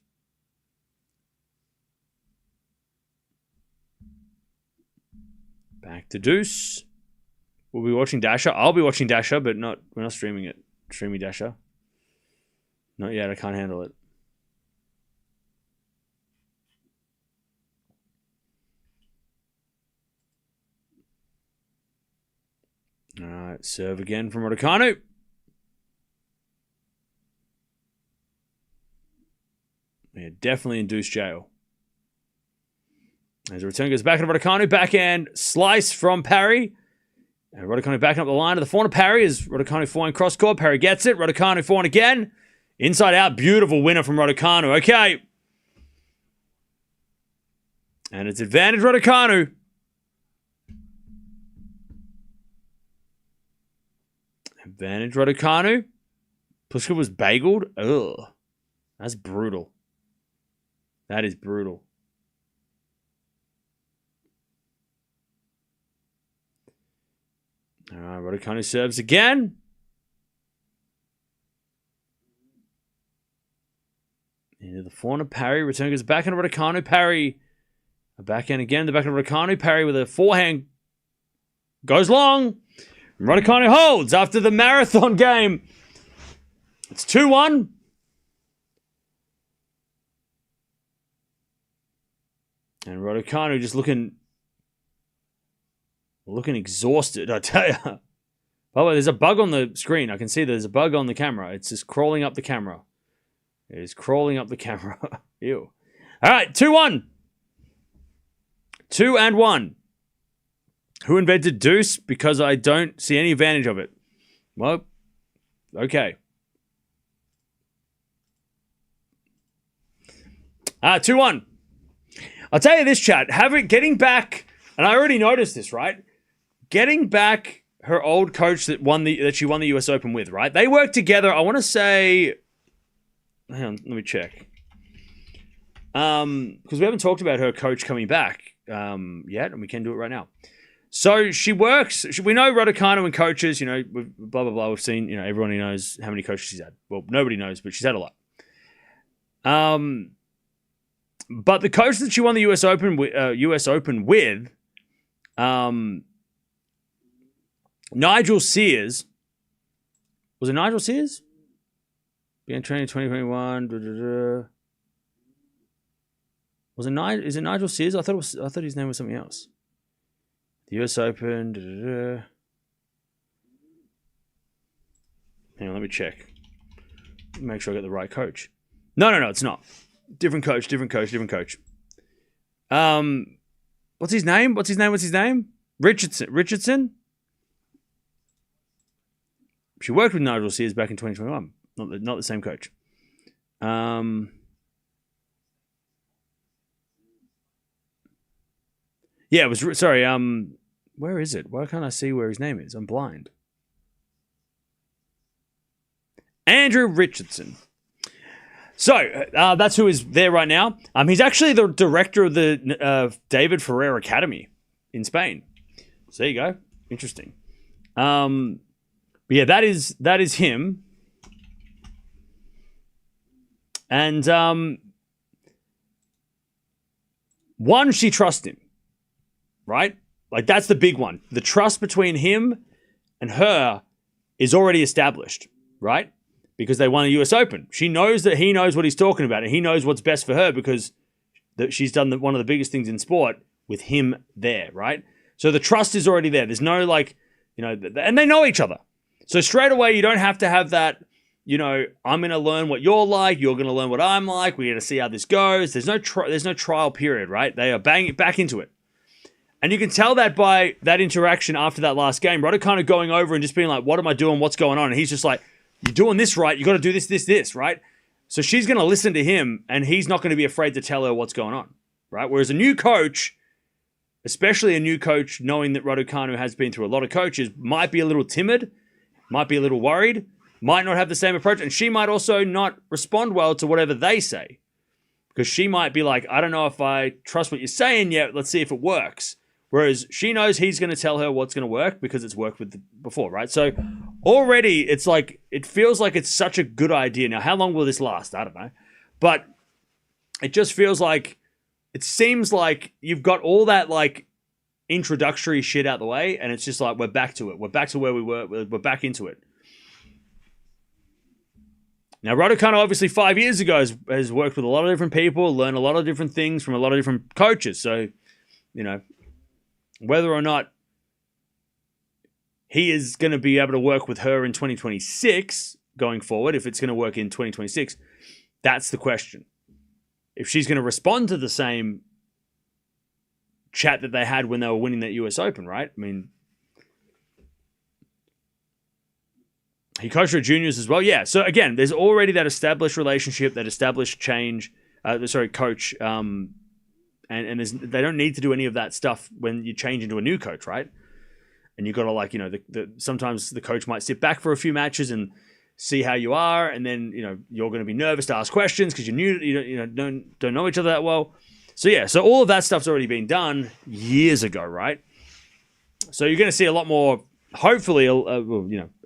Speaker 1: Back to deuce. We'll be watching Dasher. I'll be watching Dasher, but we're not streaming it. Streaming Dasher. Not yet. I can't handle it. All right, serve again from Raducanu. Yeah, definitely induced jail. As the return goes back into Raducanu, backhand slice from Parry. And Raducanu backing up the line to the forehand of Parry as Raducanu forehand cross court. Parry gets it. Raducanu forehand again. Inside out, beautiful winner from Raducanu. Okay. And it's advantage Raducanu. Advantage Raducanu. Pliskova was bageled. Ugh. That's brutal. That is brutal. All right, Raducanu serves again. Into the forehand of Parry. Return goes back into Raducanu. Parry. A backhand again. The backhand of Raducanu. Parry with a forehand. Goes long. Raducanu holds after the marathon game. It's 2-1. And Raducanu just looking exhausted, I tell you. By the way, there's a bug on the screen. I can see there's a bug on the camera. It's just crawling up the camera. It is crawling up the camera. Ew. All right, 2-1. 2-1. Who invented deuce? Because I don't see any advantage of it. Well, okay. 2-1. I'll tell you this, chat. Getting back, and I already noticed this, right? Getting back her old coach that she won the US Open with, right? They worked together. I want to say, hang on, let me check. Because we haven't talked about her coach coming back yet, and we can do it right now. So she works. We know Raducanu and coaches. You know, blah blah blah. We've seen. You know, everyone who knows how many coaches she's had. Well, nobody knows, but she's had a lot. But the coach that she won the US Open with, Nigel Sears. Was it Nigel Sears? Began training in 2021. Was it Is it Nigel Sears? I thought his name was something else. The US Open. Hang on, let me check. Make sure I get the right coach. No, it's not. Different coach. What's his name? Richardson? She worked with Nigel Sears back in 2021. Not the same coach. Yeah, it was... Sorry, where is it? Why can't I see where his name is? I'm blind. Andrew Richardson. So, that's who is there right now. He's actually the director of the David Ferrer Academy in Spain. So there you go. Interesting. But yeah, that is him. And one, she trusts him. Right? Like, that's the big one. The trust between him and her is already established. Right? Because they won the US Open. She knows that he knows what he's talking about, and he knows what's best for her because she's done one of the biggest things in sport with him there, right? So the trust is already there. There's no, like, you know, and they know each other. So straight away, you don't have to have that, you know, I'm going to learn what you're like, you're going to learn what I'm like, we're going to see how this goes. There's no trial period, right? They are banging back into it. And you can tell that by that interaction after that last game. Raducanu going over and just being like, what am I doing? What's going on? And he's just like, you're doing this right. You got to do this, right? So she's going to listen to him, and he's not going to be afraid to tell her what's going on, right? Whereas a new coach, especially a new coach, knowing that Raducanu has been through a lot of coaches, might be a little timid, might be a little worried, might not have the same approach, and she might also not respond well to whatever they say. Because she might be like, I don't know if I trust what you're saying yet. Let's see if it works. Whereas she knows he's going to tell her what's going to work because it's worked with before, right? So already it's like, it feels like it's such a good idea. Now, how long will this last? I don't know. But it just feels like, it seems like you've got all that like introductory shit out the way, and it's just like, we're back to it. We're back to where we were. We're back into it. Now, Raducanu obviously 5 years ago has worked with a lot of different people, learned a lot of different things from a lot of different coaches. So, you know, whether or not he is going to be able to work with her in 2026 going forward, if it's going to work in 2026, that's the question. If she's going to respond to the same chat that they had when they were winning that US Open, right? I mean, he coached her juniors as well. Yeah. So again, there's already that established relationship, that established coach. And they don't need to do any of that stuff when you change into a new coach, right? And you've got to sometimes the coach might sit back for a few matches and see how you are, and then you're going to be nervous to ask questions because don't know each other that well. So yeah, so all of that stuff's already been done years ago, right? So you're going to see a lot more. Hopefully,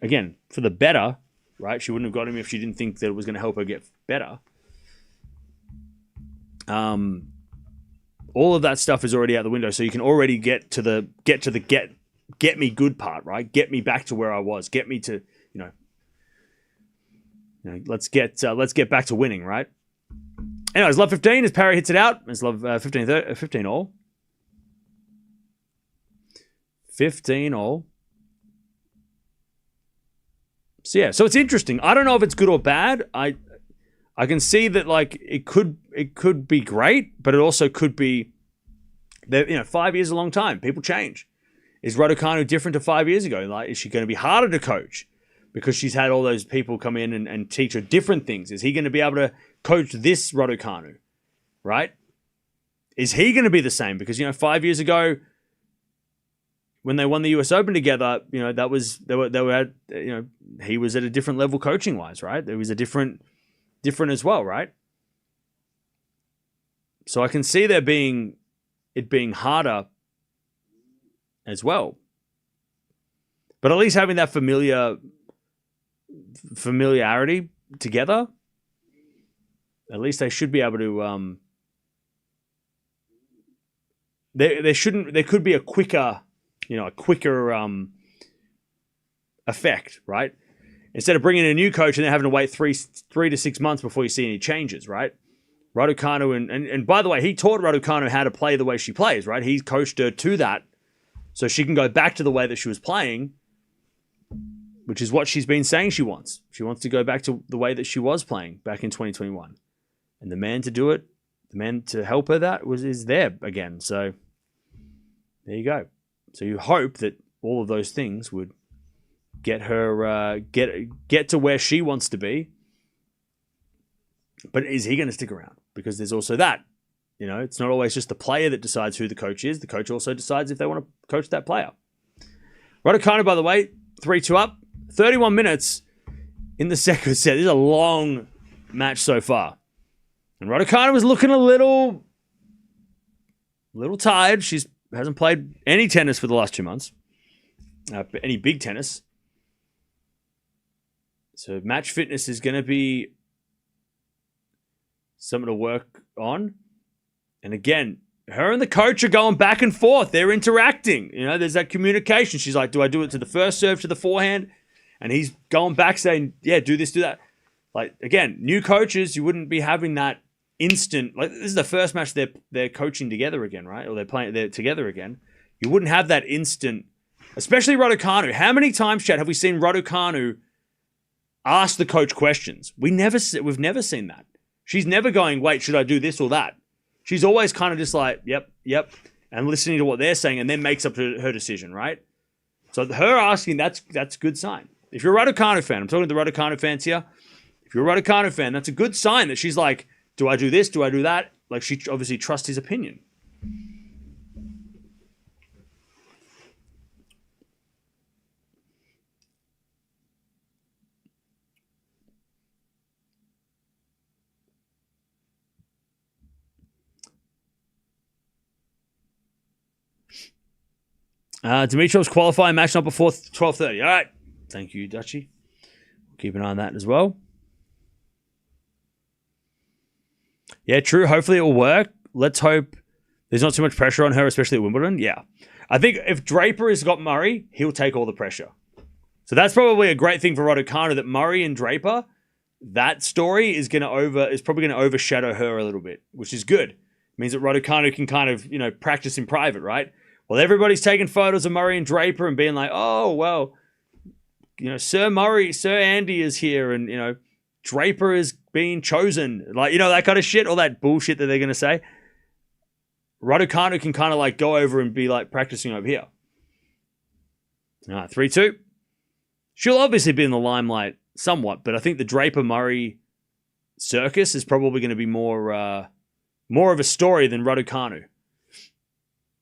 Speaker 1: again for the better, right? She wouldn't have got him if she didn't think that it was going to help her get better. All of that stuff is already out the window, so you can already get to the get me good part, right? Get me back to where I was. Get me to let's get back to winning, right? Anyways, love 15 as Parry hits it out. It's love 15 all. 15 all. So yeah, so it's interesting. I don't know if it's good or bad. I can see that it could be great, but it also could be that 5 years is a long time. People change. Is Raducanu different to 5 years ago? Is she going to be harder to coach because she's had all those people come in and teach her different things? Is he going to be able to coach this Raducanu, right? Is he going to be the same? Because 5 years ago, when they won the US Open together, that was they were at he was at a different level coaching wise, right? There was a different as well, right? So I can see it being harder as well. But at least having that familiarity together, at least they should be able to there could be a quicker effect, right? Instead of bringing in a new coach and then having to wait 3 to 6 months before you see any changes, right? Raducanu, and by the way, he taught Raducanu how to play the way she plays, right? He coached her to that so she can go back to the way that she was playing, which is what she's been saying she wants. She wants to go back to the way that she was playing back in 2021. And the man to do it, the man to help her is there again. So there you go. So you hope that all of those things would get her get to where she wants to be. But is he going to stick around? Because there's also that. It's not always just the player that decides who the coach is. The coach also decides if they want to coach that player. Raducanu, by the way, 3-2 up. 31 minutes in the second set. This is a long match so far. And Raducanu was looking a little tired. She hasn't played any tennis for the last 2 months. Any big tennis. So match fitness is going to be something to work on. And again, her and the coach are going back and forth. They're interacting. There's that communication. She's like, do I do it to the first serve, to the forehand? And he's going back saying, yeah, do this, do that. Again, new coaches, you wouldn't be having that instant. This is the first match they're coaching together again, right? Or they're together again. You wouldn't have that instant, especially Raducanu. How many times, Chad, have we seen Raducanu ask the coach questions? We've never seen that. She's never going, wait, should I do this or that? She's always kind of just like, yep, and listening to what they're saying, and then makes up her decision, right? So her asking, that's a good sign. If you're a Raducanu fan, I'm talking to the Raducanu fans here. If you're a Raducanu fan, that's a good sign that she's like, do I do this? Do I do that? She obviously trusts his opinion. Dimitrov's qualifying match not before 12:30. All right. Thank you, Dutchy. Keep an eye on that as well. Yeah, true. Hopefully it will work. Let's hope there's not too much pressure on her, especially at Wimbledon. Yeah. I think if Draper has got Murray, he'll take all the pressure. So that's probably a great thing for Raducanu, that Murray and Draper, that story is probably going to overshadow her a little bit, which is good. It means that Raducanu can kind of, practice in private, right? Well, everybody's taking photos of Murray and Draper and being like, oh, well, Sir Andy is here, and, Draper is being chosen. Like, that kind of shit, all that bullshit that they're going to say. Raducanu can kind of like go over and be like practicing over here. All right, 3-2. She'll obviously be in the limelight somewhat, but I think the Draper-Murray circus is probably going to be more of a story than Raducanu.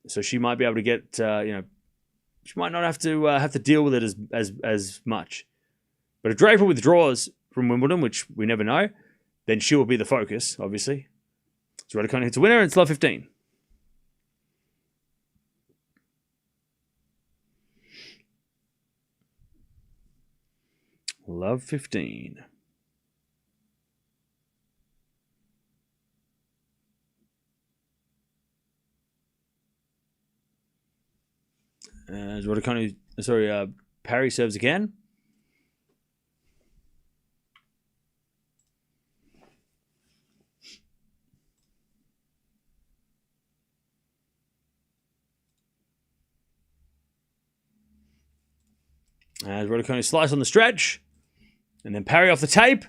Speaker 1: So she might be able to get, she might not have to deal with it as much. But if Draper withdraws from Wimbledon, which we never know, then she will be the focus, obviously. So Raducanu hits a winner, and it's love 15. Love 15. Parry serves again. As Raducanu slice on the stretch. And then Parry off the tape.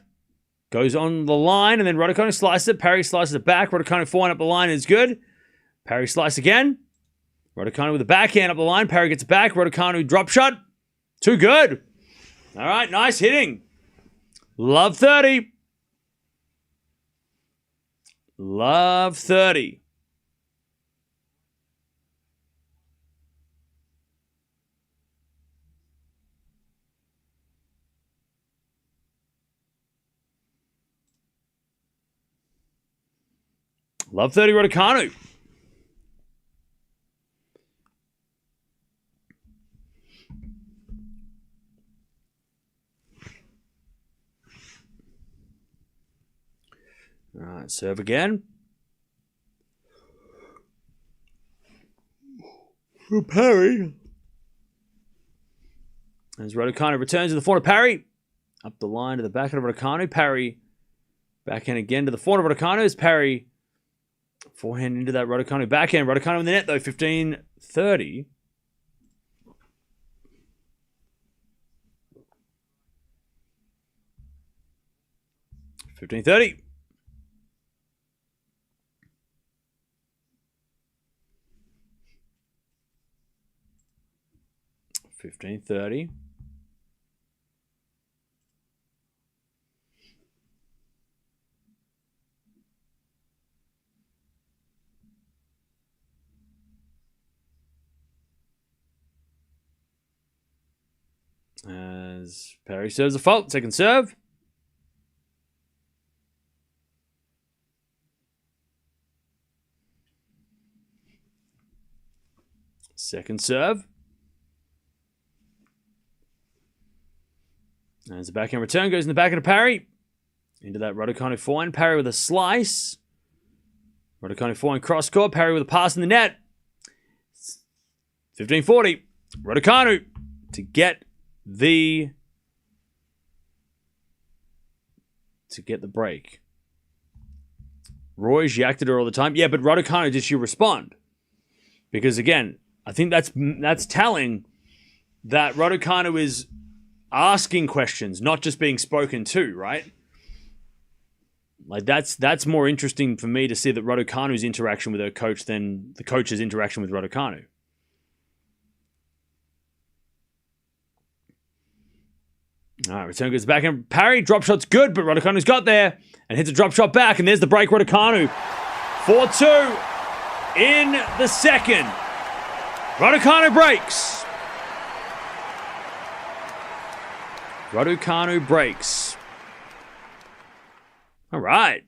Speaker 1: Goes on the line. And then Raducanu slices it. Parry slices it back. Raducanu forehand up the line is good. Parry slice again. Raducanu with a backhand up the line. Parry gets it back. Raducanu drop shot. Too good. All right, nice hitting. Love 30. Love 30. Love 30 Raducanu. All right, serve again. For Parry. As Raducanu returns to the forehand of Parry. Up the line to the backhand of Raducanu. Parry backhand again to the forehand of Raducanu. As Parry forehand into that Raducanu backhand. Raducanu in the net though. 15-30. $15-30. $15-30. As Parry serves a fault, second serve. Second serve. As the backhand return goes in the backhand of Parry. Into that Raducanu forehand. Parry with a slice. Raducanu forehand cross court. Parry with a pass in the net. 15-40. Raducanu to get the break. Roy yacked at her all the time. Yeah, but Raducanu, did she respond? Because again, I think that's telling that Raducanu is asking questions, not just being spoken to, right? Like that's more interesting for me to see that Raducanu's interaction with her coach than the coach's interaction with Raducanu. All right, return goes back and Parry. Drop shot's good, but Raducanu's got there and hits a drop shot back, and there's the break. Raducanu 4-2 in the second. Raducanu breaks. Raducanu breaks. All right.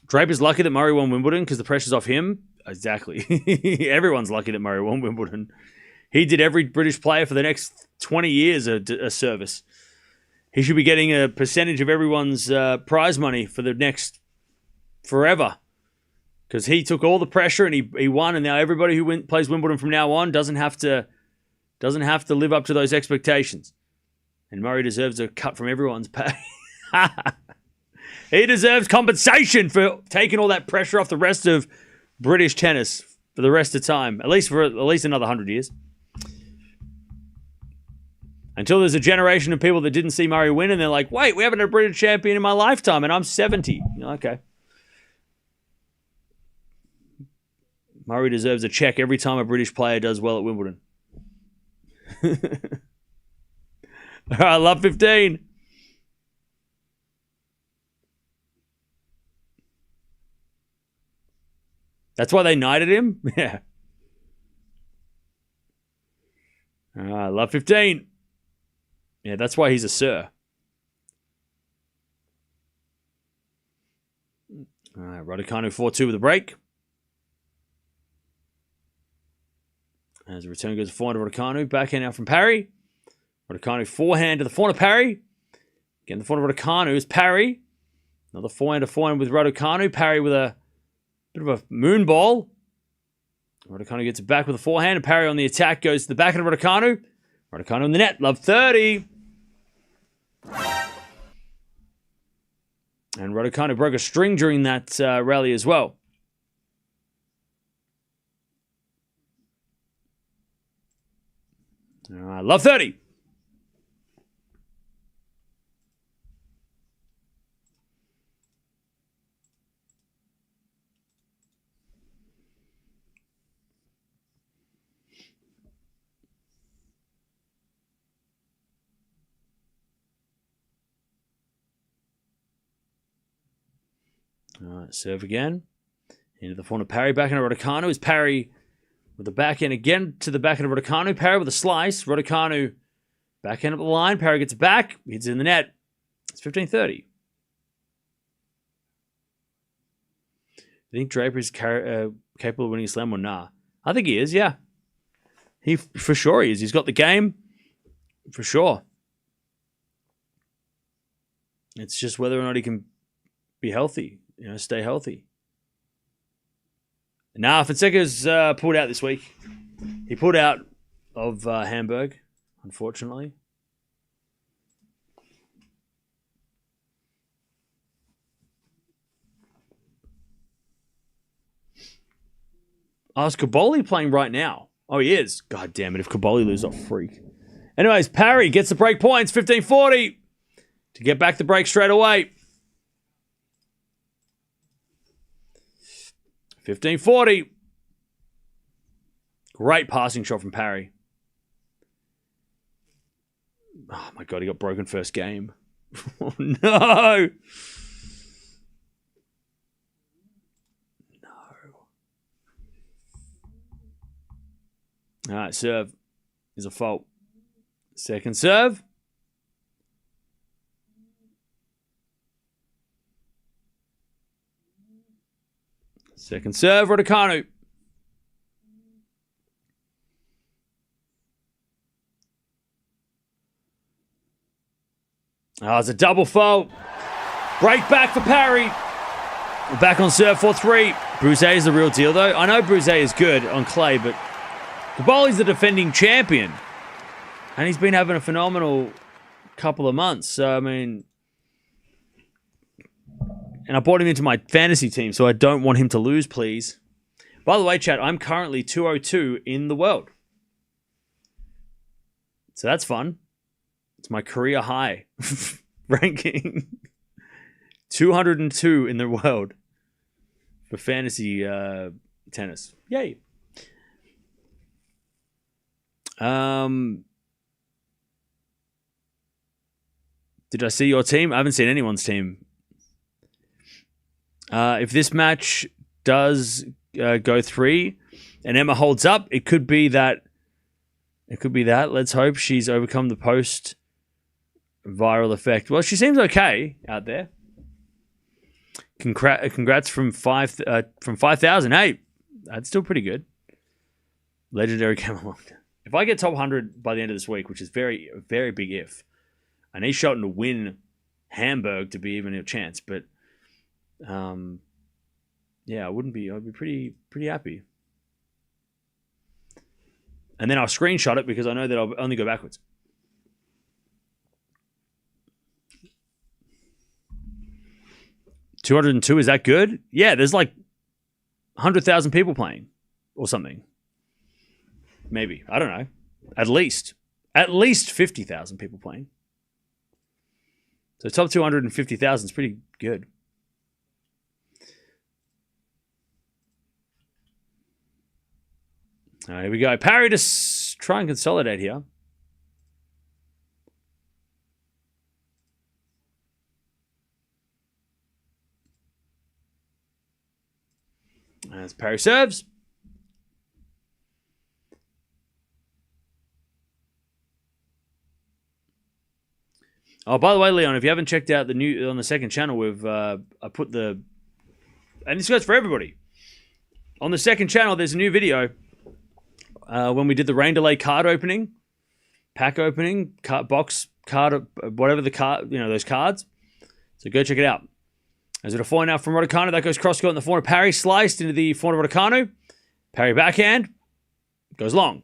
Speaker 1: Draper's lucky that Murray won Wimbledon because the pressure's off him. Exactly. Everyone's lucky that Murray won Wimbledon. He did every British player for the next 20 years a service. He should be getting a percentage of everyone's prize money for the next forever. Because he took all the pressure and he won, and now everybody who plays Wimbledon from now on doesn't have to live up to those expectations. And Murray deserves a cut from everyone's pay. He deserves compensation for taking all that pressure off the rest of British tennis for the rest of time, at least another 100 years. Until there's a generation of people that didn't see Murray win, and they're like, wait, we haven't had a British champion in my lifetime, and I'm 70. Okay. Murray deserves a check every time a British player does well at Wimbledon. All right, love 15. That's why they knighted him? Yeah. All right, love 15. Yeah, that's why he's a sir. All right, Raducanu 4-2 with a break. As the return goes to forehand to Raducanu. Backhand out from Parry. Raducanu forehand to the forehand of Parry. Again, the forehand of Raducanu is Parry. Another forehand to forehand with Raducanu. Parry with a bit of a moon ball. Raducanu gets it back with a forehand. And Parry on the attack goes to the backhand of Raducanu. Raducanu in the net. Love 30. And Raducanu broke a string during that rally as well. All right, love 30. All right, serve again. Into the forehand of Parry. Backhand of Raducanu is Parry with the backhand again to the backhand of Raducanu. Parry with a slice. Raducanu backhand up the line. Parry gets it back. Hits it in the net. It's 15-30. Do you think Draper is capable of winning a slam or nah? I think he is, yeah. For sure he is. He's got the game. For sure. It's just whether or not he can be healthy. Stay healthy. Nah, Fonseca's pulled out this week. He pulled out of Hamburg, unfortunately. Oh, is Caboli playing right now? Oh, he is. God damn it, if Caboli loses, I'll freak. Anyways, Parry gets the break points, 15-40, to get back the break straight away. 15-40. Great passing shot from Parry. Oh my God, he got broken first game. Oh no! All right, serve is a fault. Second serve. Second serve, Raducanu. Oh, it's a double fault. Break back for Parry. Back on serve 4-3. Bruzet is the real deal, though. I know Bruzet is good on clay, but Caboli's the defending champion. And he's been having a phenomenal couple of months. So, I mean... And I brought him into my fantasy team, so I don't want him to lose, please. By the way, chat, I'm currently 202 in the world. So that's fun. It's my career high ranking. 202 in the world for fantasy tennis. Yay. Did I see your team? I haven't seen anyone's team. If this match does go 3 and Emma holds up, it could be that. Let's hope she's overcome the post viral effect. Well, she seems okay out there. Congrats from 5,000. Hey, that's still pretty good. Legendary came along. If I get top 100 by the end of this week, which is very, very big if, I need Shelton to win Hamburg to be even a chance, but. Yeah, I'd be pretty happy. And then I'll screenshot it because I know that I'll only go backwards. $202, is that good? Yeah, there's like 100,000 people playing or something. Maybe. I don't know. At least 50,000 people playing. So top 250,000 is pretty good. All right, here we go. Parry to try and consolidate here. As Parry serves. Oh, by the way, Leon, if you haven't checked out the new on the second channel, we've I put the, and this goes for everybody. On the second channel, there's a new video when we did the rain delay card opening, pack opening, box card, whatever the card, those cards. So go check it out. As it a forehand out from Raducanu, that goes cross court in the forehand. Parry sliced into the forehand of Raducanu. Parry backhand goes long.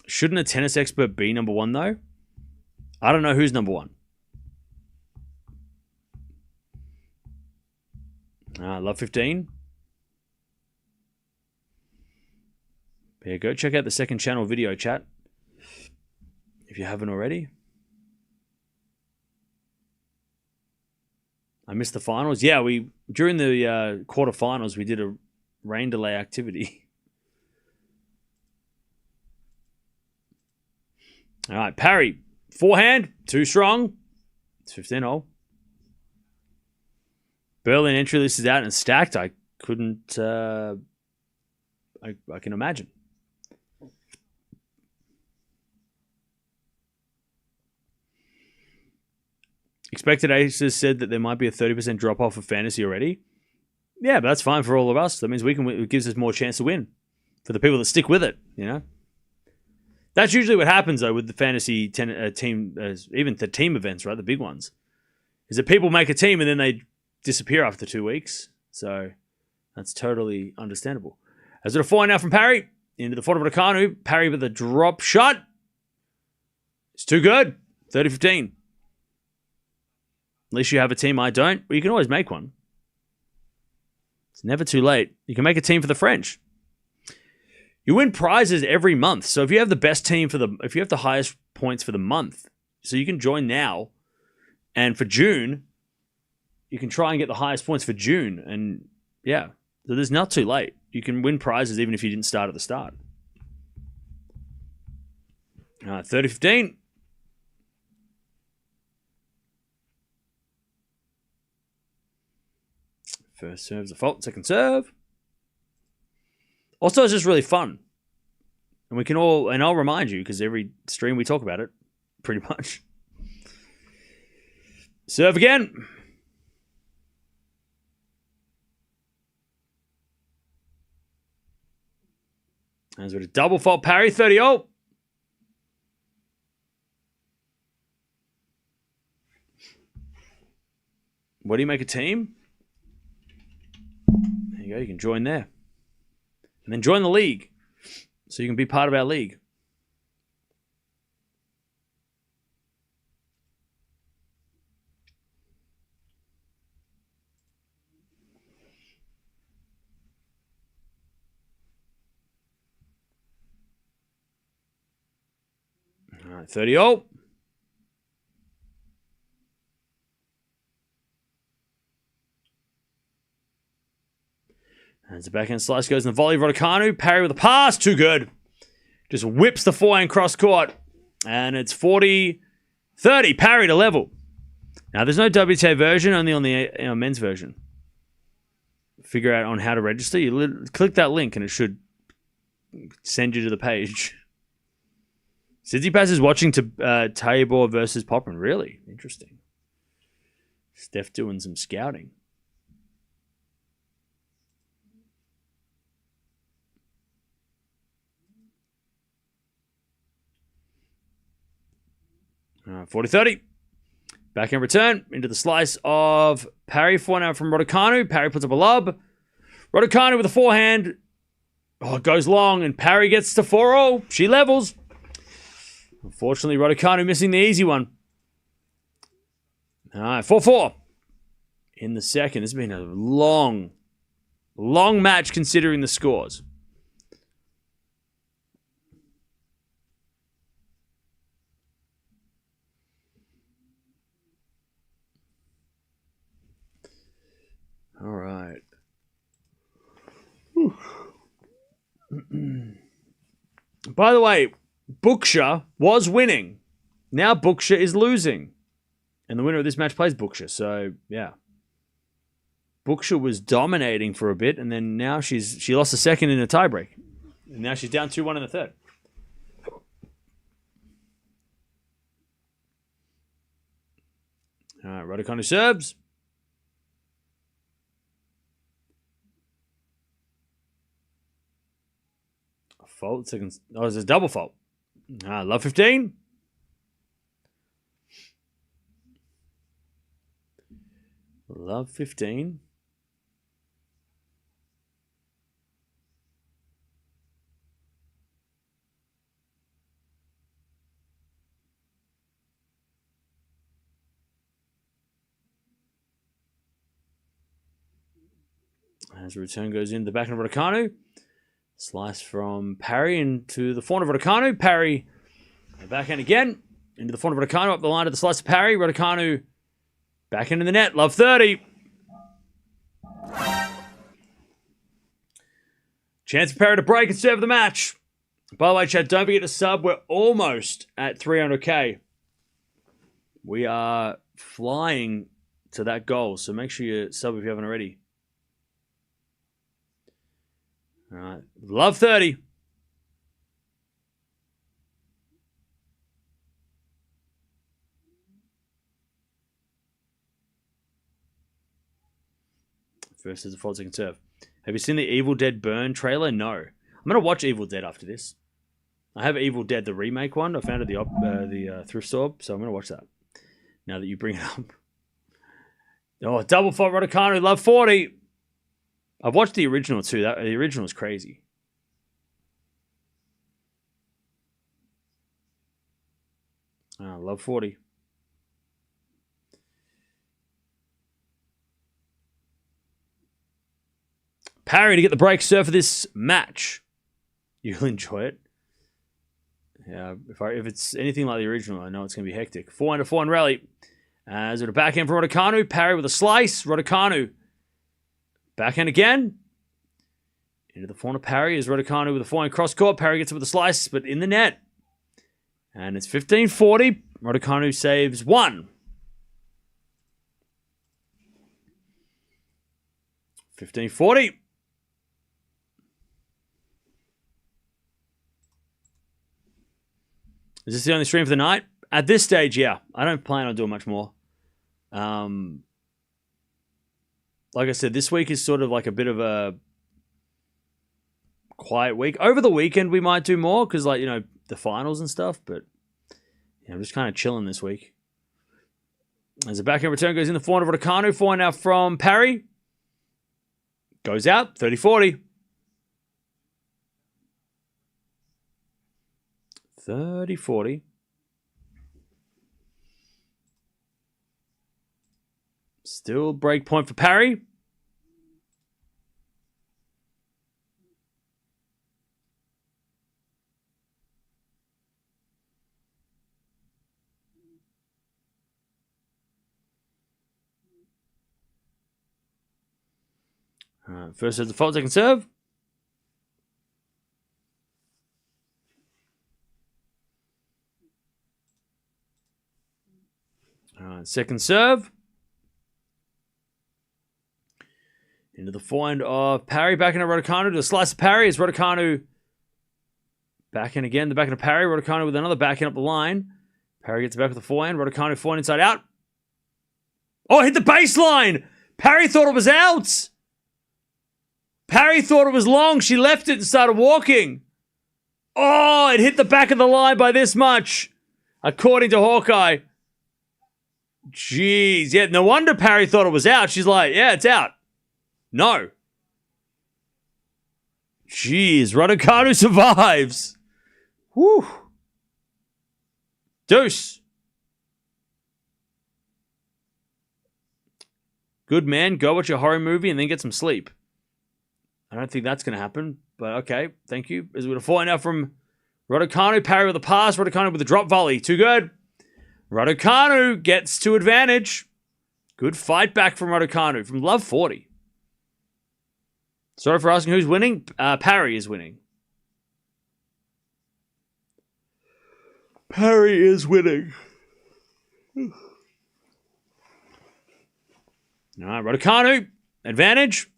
Speaker 1: Shouldn't a tennis expert be number one, though? I don't know who's number one. Love 15. Yeah, go check out the second channel video, chat. If you haven't already. I missed the finals. Yeah, during the quarterfinals, we did a rain delay activity. All right, Parry. Forehand, too strong. It's 15-0. Berlin entry list is out and stacked. I couldn't... I can imagine. Expected Aces said that there might be a 30% drop-off of fantasy already. Yeah, but that's fine for all of us. That means we can. It gives us more chance to win. For the people that stick with it, That's usually what happens, though, with the fantasy team, even the team events, right? The big ones. Is that people make a team and then they disappear after 2 weeks. So that's totally understandable. As it a forehand now from Parry. Into the foot of Raducanu. Parry with a drop shot. It's too good. 30-15. At least you have a team. I don't. But you can always make one. It's never too late. You can make a team for the French. You win prizes every month. So if you have the best team if you have the highest points for the month, so you can join now. And for June, you can try and get the highest points for June. And yeah, so there's not too late. You can win prizes even if you didn't start at the start. 30-15. First serve's a fault, second serve. Also, it's just really fun. And we can all, and I'll remind you, because every stream we talk about it, pretty much. Serve again. As with a double fault Parry, 30-0. What do you make a team? There you go, you can join there. And then join the league. So you can be part of our league. All right, 30-0. As the backhand slice goes in the volley of Raducanu. Parry with a pass. Too good. Just whips the forehand cross court. And it's 40-30. Parry to level. Now, there's no WTA version, only on the men's version. Figure out on how to register. You click that link and it should send you to the page. Tsitsipas is watching to Tabor versus Poprin. Really? Interesting. Steph doing some scouting. All right, 40-30. Backhand return into the slice of Parry. Forehand out from Raducanu. Parry puts up a lob. Raducanu with a forehand. Oh, it goes long, and Parry gets to 4-0. She levels. Unfortunately, Raducanu missing the easy one. All right, 4-4. in the second. This has been a long match considering the scores. All right. By the way, Buksha was winning. Now Buksha is losing. And the winner of this match plays Buksha. So, yeah. Buksha was dominating for a bit, and then now she lost a second in a tiebreak. And now she's down 2-1 in the third. All right, Raducanu serves. A fault. Second. Oh, it's a double fault. Love 15. Love 15. As the return goes in the back of Raducanu. Slice from Parry into the forehand of Raducanu. Parry, backhand again. Into the forehand of Raducanu. Up the line to the slice of Parry. Raducanu back into the net. Love 30. Chance for Parry to break and serve the match. By the way, Chad, don't forget to sub. We're almost at 300k. We are flying to that goal. So make sure you sub if you haven't already. All right. Love 30. First is a fault, second serve. Have you seen the Evil Dead Burn trailer? No. I'm going to watch Evil Dead after this. I have Evil Dead, the remake one. I found it at the thrift store, so I'm going to watch that. Now that you bring it up. Oh, double fault Raducanu, love 40. I've watched the original too. The original is crazy. Love 40. Parry to get the break serve for this match. You'll enjoy it. Yeah, if it's anything like the original, I know it's going to be hectic. 4-4 rally. As with a backhand from Raducanu. Parry with a slice. Raducanu. Backhand again. Into the forehand of Parry is Raducanu with a forehand cross court. Parry gets it with a slice, but in the net. And it's 15-40. Raducanu saves 1. 15-40. Is this the only stream for the night? At this stage, yeah. I don't plan on doing much more. Like I said, this week is sort of like a bit of a quiet week. Over the weekend, we might do more because, like, you know, the finals and stuff. But yeah, I'm just kind of chilling this week. As a backhand return goes in the forehand of Raducanu. Forehand now from Parry. Goes out. 30-40. 30-40. Still break point for Parry. All right, first serve the fault, second serve. All right, second serve. Into the forehand of Parry. Back into Raducanu to the slice of Parry. As Raducanu back in again. The back into Parry. Raducanu with another backhand up the line. Parry gets back with the forehand. Raducanu forehand inside out. Oh, hit the baseline. Parry thought it was out. Parry thought it was long. She left it and started walking. Oh, it hit the back of the line by this much. According to Hawkeye. Jeez. Yeah, no wonder Parry thought it was out. She's like, yeah, it's out. No. Jeez, Raducanu survives. Whew. Deuce. Good man. Go watch a horror movie and then get some sleep. I don't think that's going to happen, but okay. Thank you. As we're going to find out from Raducanu. Parry with a pass. Raducanu with a drop volley. Too good. Raducanu gets to advantage. Good fight back from Raducanu from Love 40. Sorry for asking who's winning. Parry is winning. Parry is winning. All right, Raducanu, advantage.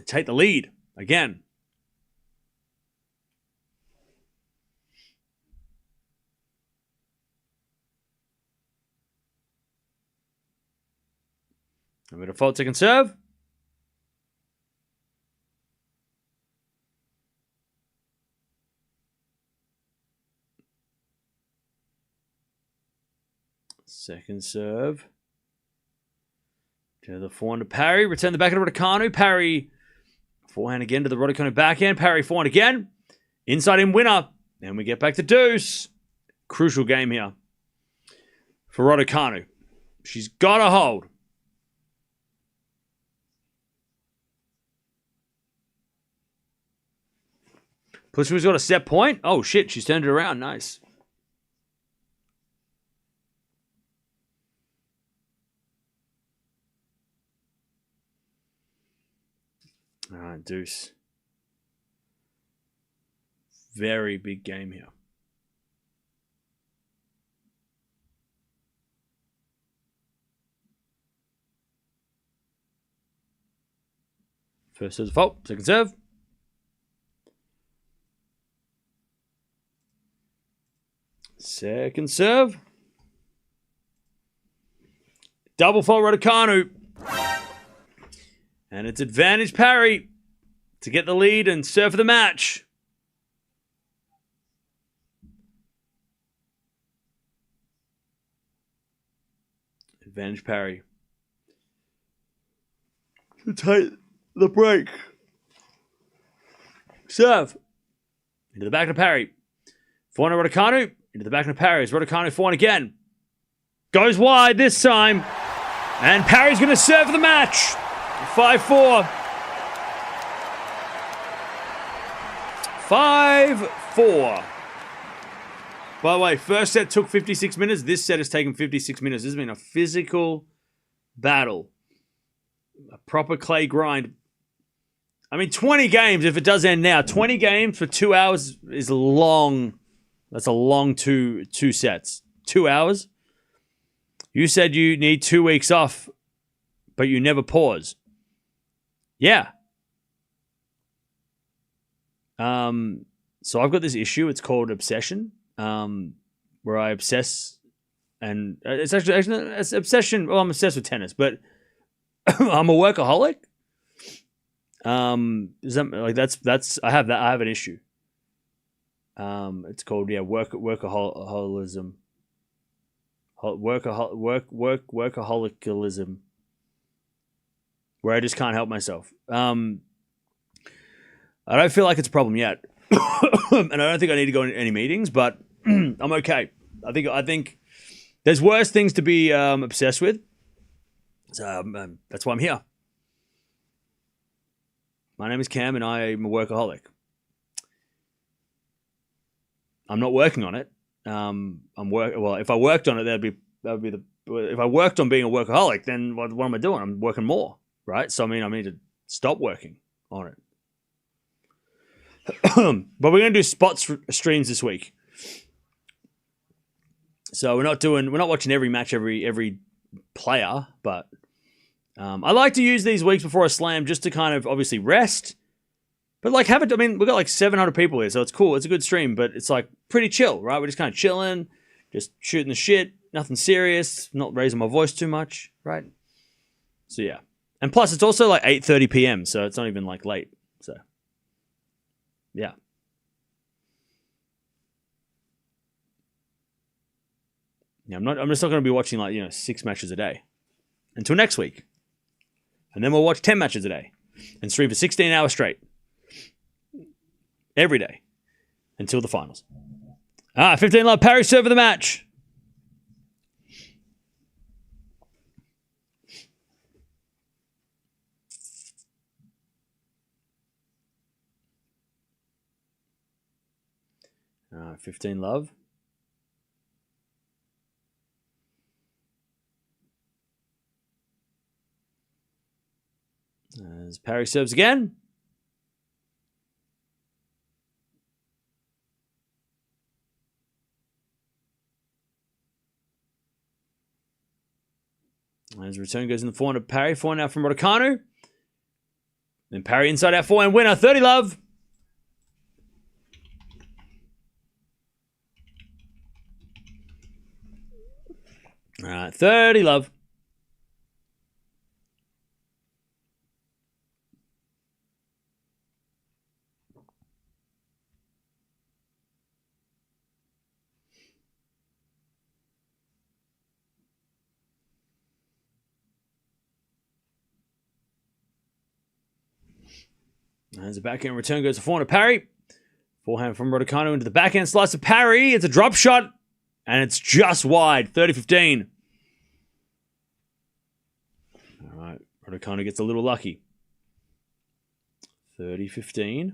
Speaker 1: Take the lead again. I'm going to default second serve. Second serve. To the forehand to Parry. Return the backhand to Raducanu. Parry. Forehand again to the Raducanu backhand. Parry forehand again. Inside in winner. And we get back to deuce. Crucial game here for Raducanu. She's got to hold. Pliskava's got a set point. Oh, shit. She's turned it around. Nice. All right, deuce. Very big game here. First serve fault. Second serve. Second serve. Double fault Raducanu. And it's advantage Parry to get the lead and serve for the match. Advantage Parry. To take the break. Serve. Into the back of Parry. Forehand to Raducanu. Into the back of Parry. Raducanu forehand again. Goes wide this time. And Parry's going to serve for the match. 5-4. 5-4. By the way, first set took 56 minutes. This set has taken 56 minutes. This has been a physical battle. A proper clay grind. I mean, 20 games, if it does end now, 20 games for 2 hours is long. That's a long two sets. 2 hours? You said you need 2 weeks off, but you never pause. Yeah. So I've got this issue. It's called obsession, where I obsess, and it's actually it's obsession. Well, I'm obsessed with tennis, but I'm a workaholic. Is that, like that's I have an issue. It's called workaholism. Workaholicism, where I just can't help myself. I don't feel like it's a problem yet, and I don't think I need to go in any meetings. But I'm okay. I think there's worse things to be obsessed with. So that's why I'm here. My name is Cam, and I am a workaholic. I'm not working on it. Well, if I worked on it, that would be the. If I worked on being a workaholic, then what am I doing? I'm working more, right? So I need to stop working on it. But we're going to do spot streams this week. So we're not watching every match, every player, but I like to use these weeks before a slam just to kind of obviously rest. But like have it, we've got like 700 people here, so it's cool. It's a good stream, but it's like pretty chill, right? We're just kind of chilling, just shooting the shit, nothing serious, not raising my voice too much, right? So yeah. And plus it's also like 8:30 p.m., so it's not even like late. So yeah. Yeah, I'm just not going to be watching 6 matches a day until next week. And then we'll watch 10 matches a day and stream for 16 hours straight. Every day until the finals. 15 love. Parry serve for the match. All right, 15 love. As Parry serves again. As return goes in the forehand of Parry. Forehand now from Raducanu. Then Parry inside out forehand winner. 30 love. All right, 30 love. As the backhand return goes to forehand of Parry. Forehand from Raducanu into the backhand slice of Parry. It's a drop shot. And it's just wide. 30-15. All right. Raducanu gets a little lucky. 30-15.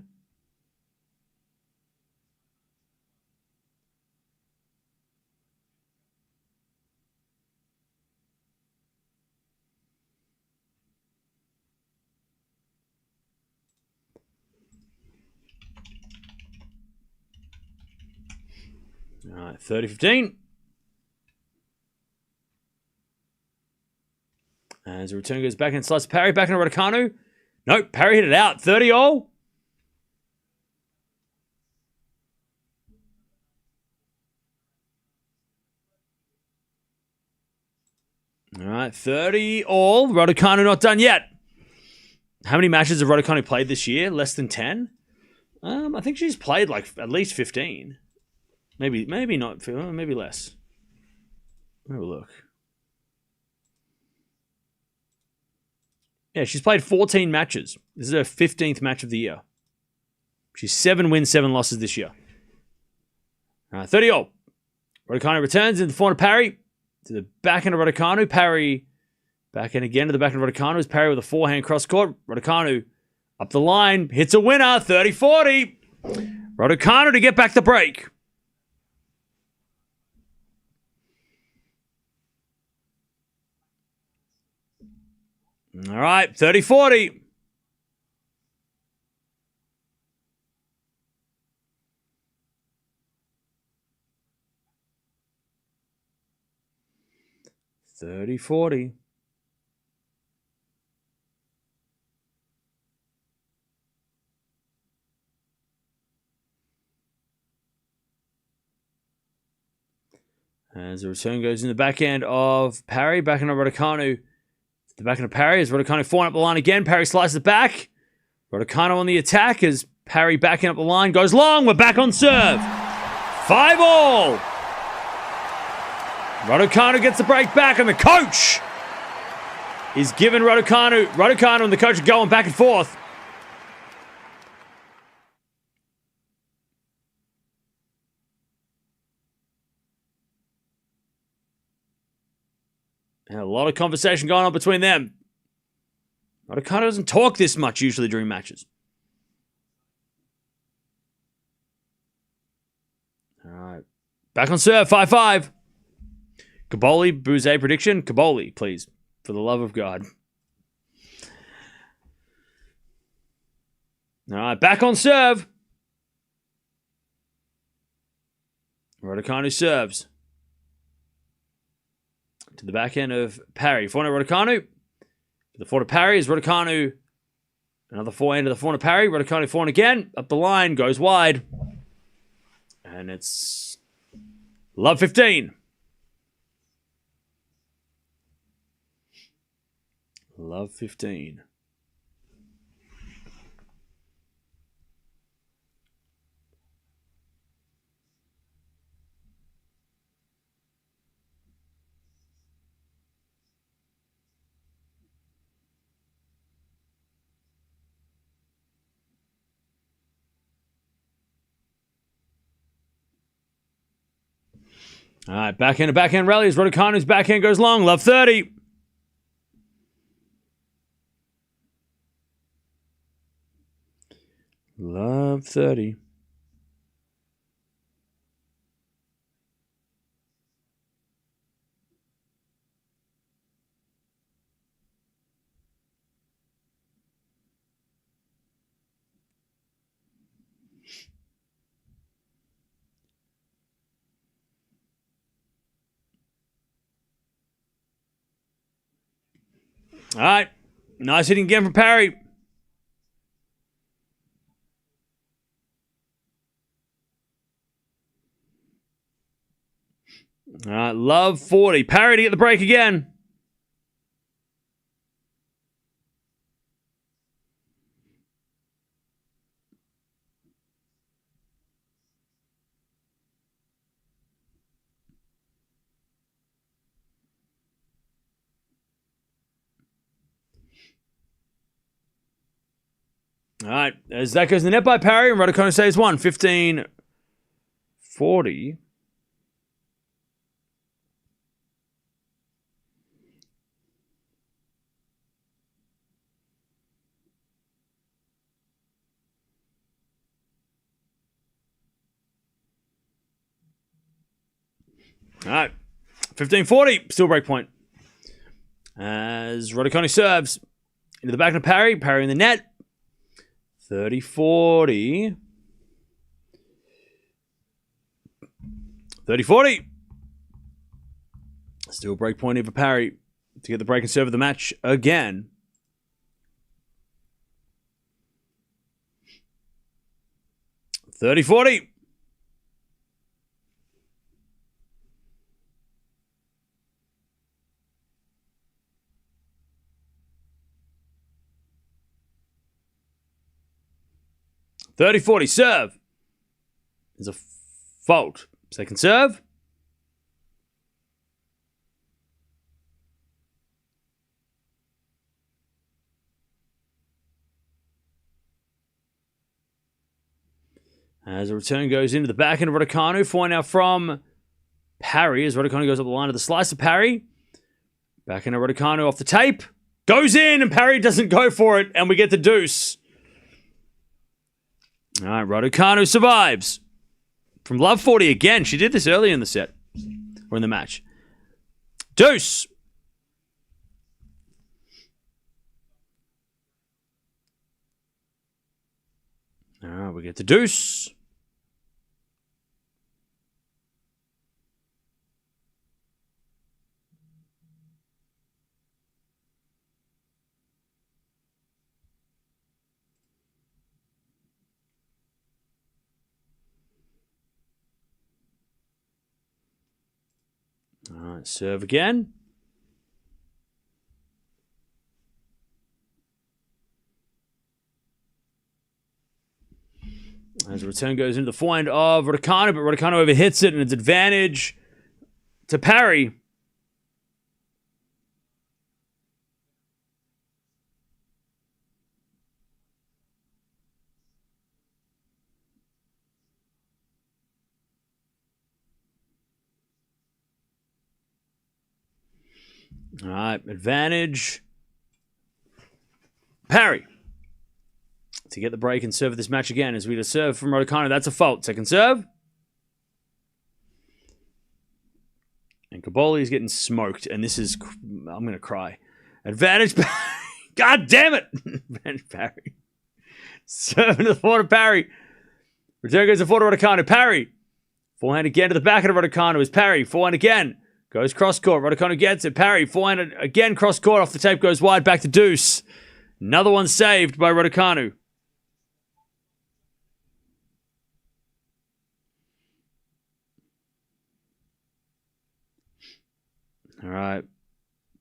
Speaker 1: All right, 30-15. As the return goes back and slices Parry back into Raducanu. Nope, Parry hit it out. 30 all. All right, 30 all. Raducanu not done yet. How many matches have Raducanu played this year? Less than 10? I think she's played like at least 15. Maybe not. Maybe less. Have a look. Yeah, she's played 14 matches. This is her 15th match of the year. She's 7 wins, 7 losses this year. 30 all. Raducanu returns in the forehand of Parry. To the backhand of Raducanu. Parry backhand again to the backhand of Raducanu. Is Parry with a forehand cross court. Raducanu up the line. Hits a winner. 30-40. Raducanu to get back the break. All right, 30-40. As the return goes in the backhand of Parry, backhand of Raducanu. The backhand of Parry as Raducanu falling up the line again. Parry slices it back. Raducanu on the attack as Parry backing up the line. Goes long. We're back on serve. 5 all. Raducanu gets the break back, and the coach is giving Raducanu and the coach are going back and forth. And a lot of conversation going on between them. Raducanu doesn't talk this much usually during matches. All right. Back on serve, 5-5. Kaboli, Bouzet prediction. Kaboli, please. For the love of God. All right, back on serve. Raducanu serves. To the backhand of Parry. Forehand of Raducanu. To the forehand of Parry is Raducanu. Another forehand to the forehand of Parry. Raducanu forehand again. Up the line. Goes wide. And it's love 15. Love 15. All right, backhand to backhand rallies. Raducanu's backhand goes long. Love 30. Love 30. All right. Nice hitting again from Parry. All right. Love 40. Parry to get the break again. All right, as that goes in the net by Parry, and Raducanu saves one. 15-40. All right, 15-40. Still break point. As Raducanu serves into the back of Parry. Parry in the net. 30-40. 30-40. Still break point here for Parry to get the break and serve of the match again. $30-40. $30-40. Serve is a fault. Second serve. As a return goes into the back end of Raducanu. Point now from Parry as Raducanu goes up the line of the slice of Parry. Back end of Raducanu off the tape. Goes in and Parry doesn't go for it. And we get the deuce. All right, Raducanu survives. From love 40 again. She did this earlier in the set. Or in the match. Deuce. All right, we get the deuce. All right, serve again. As the return goes into the forehand of Raducanu, but Raducanu overhits it and it's advantage to Parry. All right, advantage. Parry. To get the break and serve this match again as we just serve from Raducanu. That's a fault. Second serve. And Caboli is getting smoked. And this is... I'm going to cry. Advantage Parry. God damn it. Advantage Parry. Serve into the forehand of Parry. Return goes to forehand of Raducanu. Parry. Forehand again to the back of Raducanu is Parry. Forehand again. Goes cross court. Raducanu gets it. Parry. Forehand again cross court. Off the tape goes wide. Back to deuce. Another one saved by Raducanu. All right.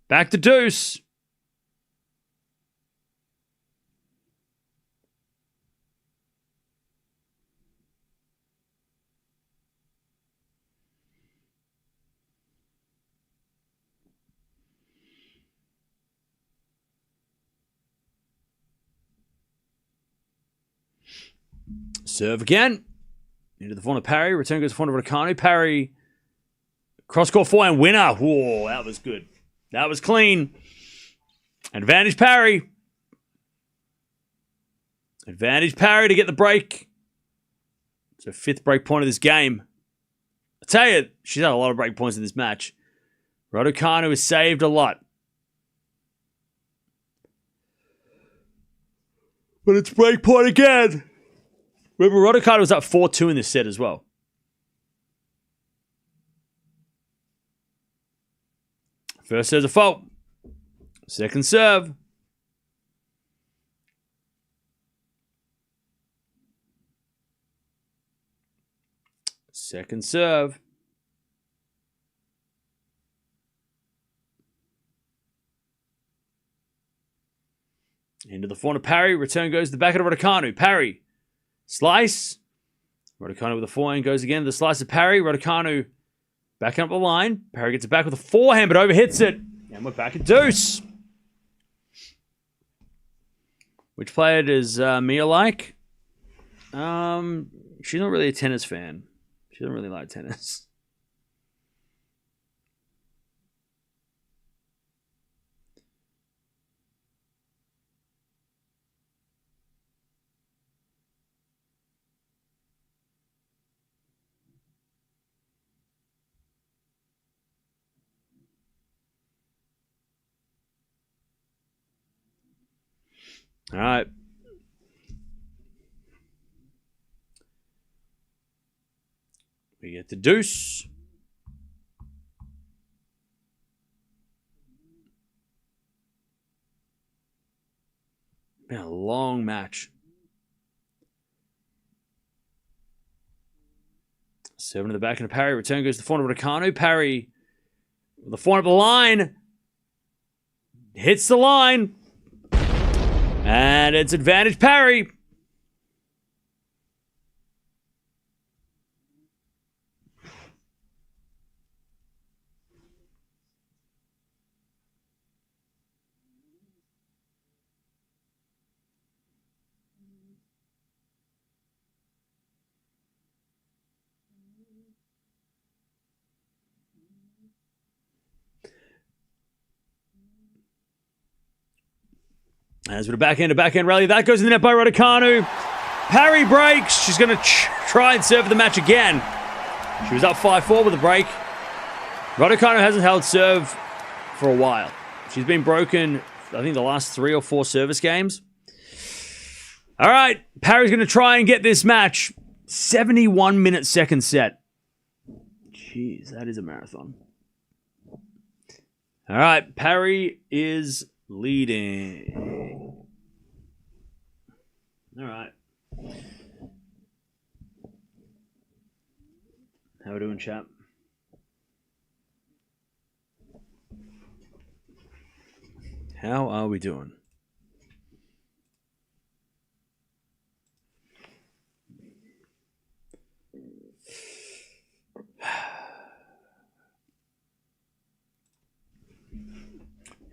Speaker 1: Back to deuce. Serve again. Into the front of Parry. Return goes to the front of Raducanu. Parry. Cross-court forehand winner. Whoa, that was good. That was clean. Advantage Parry. Advantage Parry to get the break. It's her fifth break point of this game. I tell you, she's had a lot of break points in this match. Raducanu has saved a lot. But it's break point again. Remember, Raducanu was up 4-2 in this set as well. First there's a fault. Second serve. Second serve. Into the forehand of Parry. Return goes to the back of Raducanu. Parry. Slice. Raducanu with the forehand goes again. The slice of Parry. Raducanu backing up the line. Parry gets it back with a forehand, but overhits it. And we're back at deuce. Which player does Mia like? She's not really a tennis fan. She doesn't really like tennis. All right. We get the deuce. Been a long match. 7 to the back and a Parry. Return goes to the forehand of Raducanu. Parry with the forehand of the line. Hits the line. And it's advantage Parry. As with a backhand rally, that goes in the net by Raducanu. Parry breaks. She's going to try and serve the match again. She was up 5-4 with a break. Raducanu hasn't held serve for a while. She's been broken, I think, the last 3 or 4 service games. All right, Parry's going to try and get this match. 71-minute second set. Jeez, that is a marathon. All right, Parry is leading. All right. How we doing, chap? How are we doing?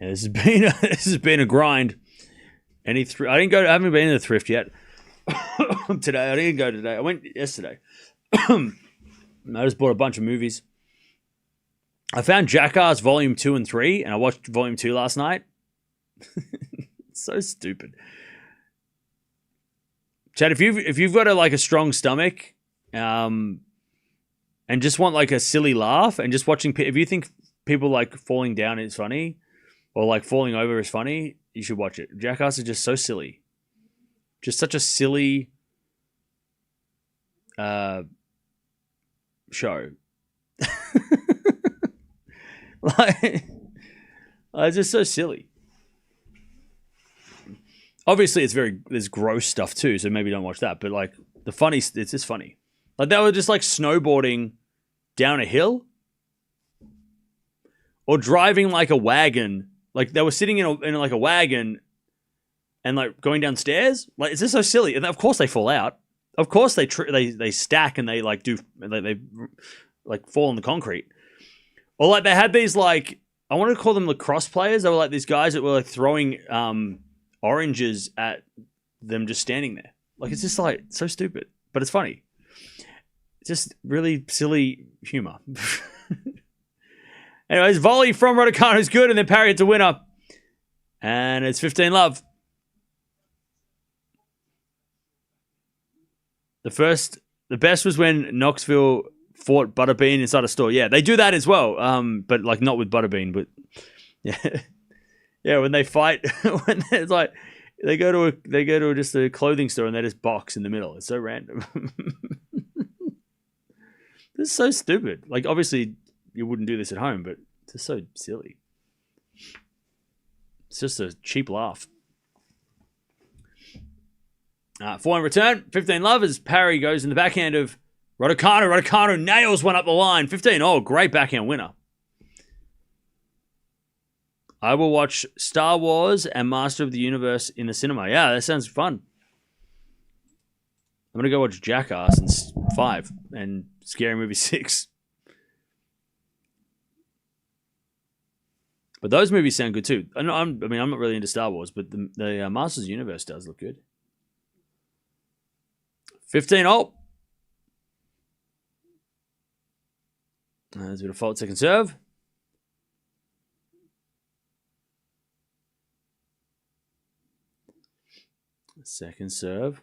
Speaker 1: Yeah, this has been a grind. I haven't been in the thrift yet. Today, I didn't go today. I went yesterday. I just bought a bunch of movies. I found Jackass Volume 2 and 3, and I watched Volume 2 last night. It's so stupid. Chad, if you've got a strong stomach, and just want like a silly laugh, and just watching, if you think people like falling down is funny, or like falling over is funny, you should watch it. Jackass is just so silly. Just such a silly show. It's just so silly. Obviously, there's gross stuff too, so maybe don't watch that. But like it's just funny. Like they were just like snowboarding down a hill, or driving like a wagon. Like they were sitting in like a wagon, and like going downstairs. Like it's just so silly. And of course they fall out. Of course they stack and they like they fall on the concrete. Or like they had these like, I want to call them lacrosse players. They were like these guys that were like throwing oranges at them just standing there. Like it's just like so stupid, but it's funny. It's just really silly humor. Anyways, volley from Raducanu is good, and then Parry hits a winner. And it's 15-love. The best was when Knoxville fought Butterbean inside a store. Yeah, they do that as well. But like not with Butterbean, but yeah. Yeah, when they fight, when it's like they go to just a clothing store and they just box in the middle. It's so random. This is so stupid. Like obviously you wouldn't do this at home, but it's just so silly. It's just a cheap laugh. Forehand return, 15 love as Parry goes in the backhand of Raducanu. Raducanu nails one up the line. 15. Oh, great backhand winner. I will watch Star Wars and Master of the Universe in the cinema. Yeah, that sounds fun. I'm going to go watch Jackass and 5 and Scary Movie 6. But those movies sound good too. I'm not really into Star Wars, but the Masters of the Universe does look good. 15 all. There's a bit of fault second serve. Second serve.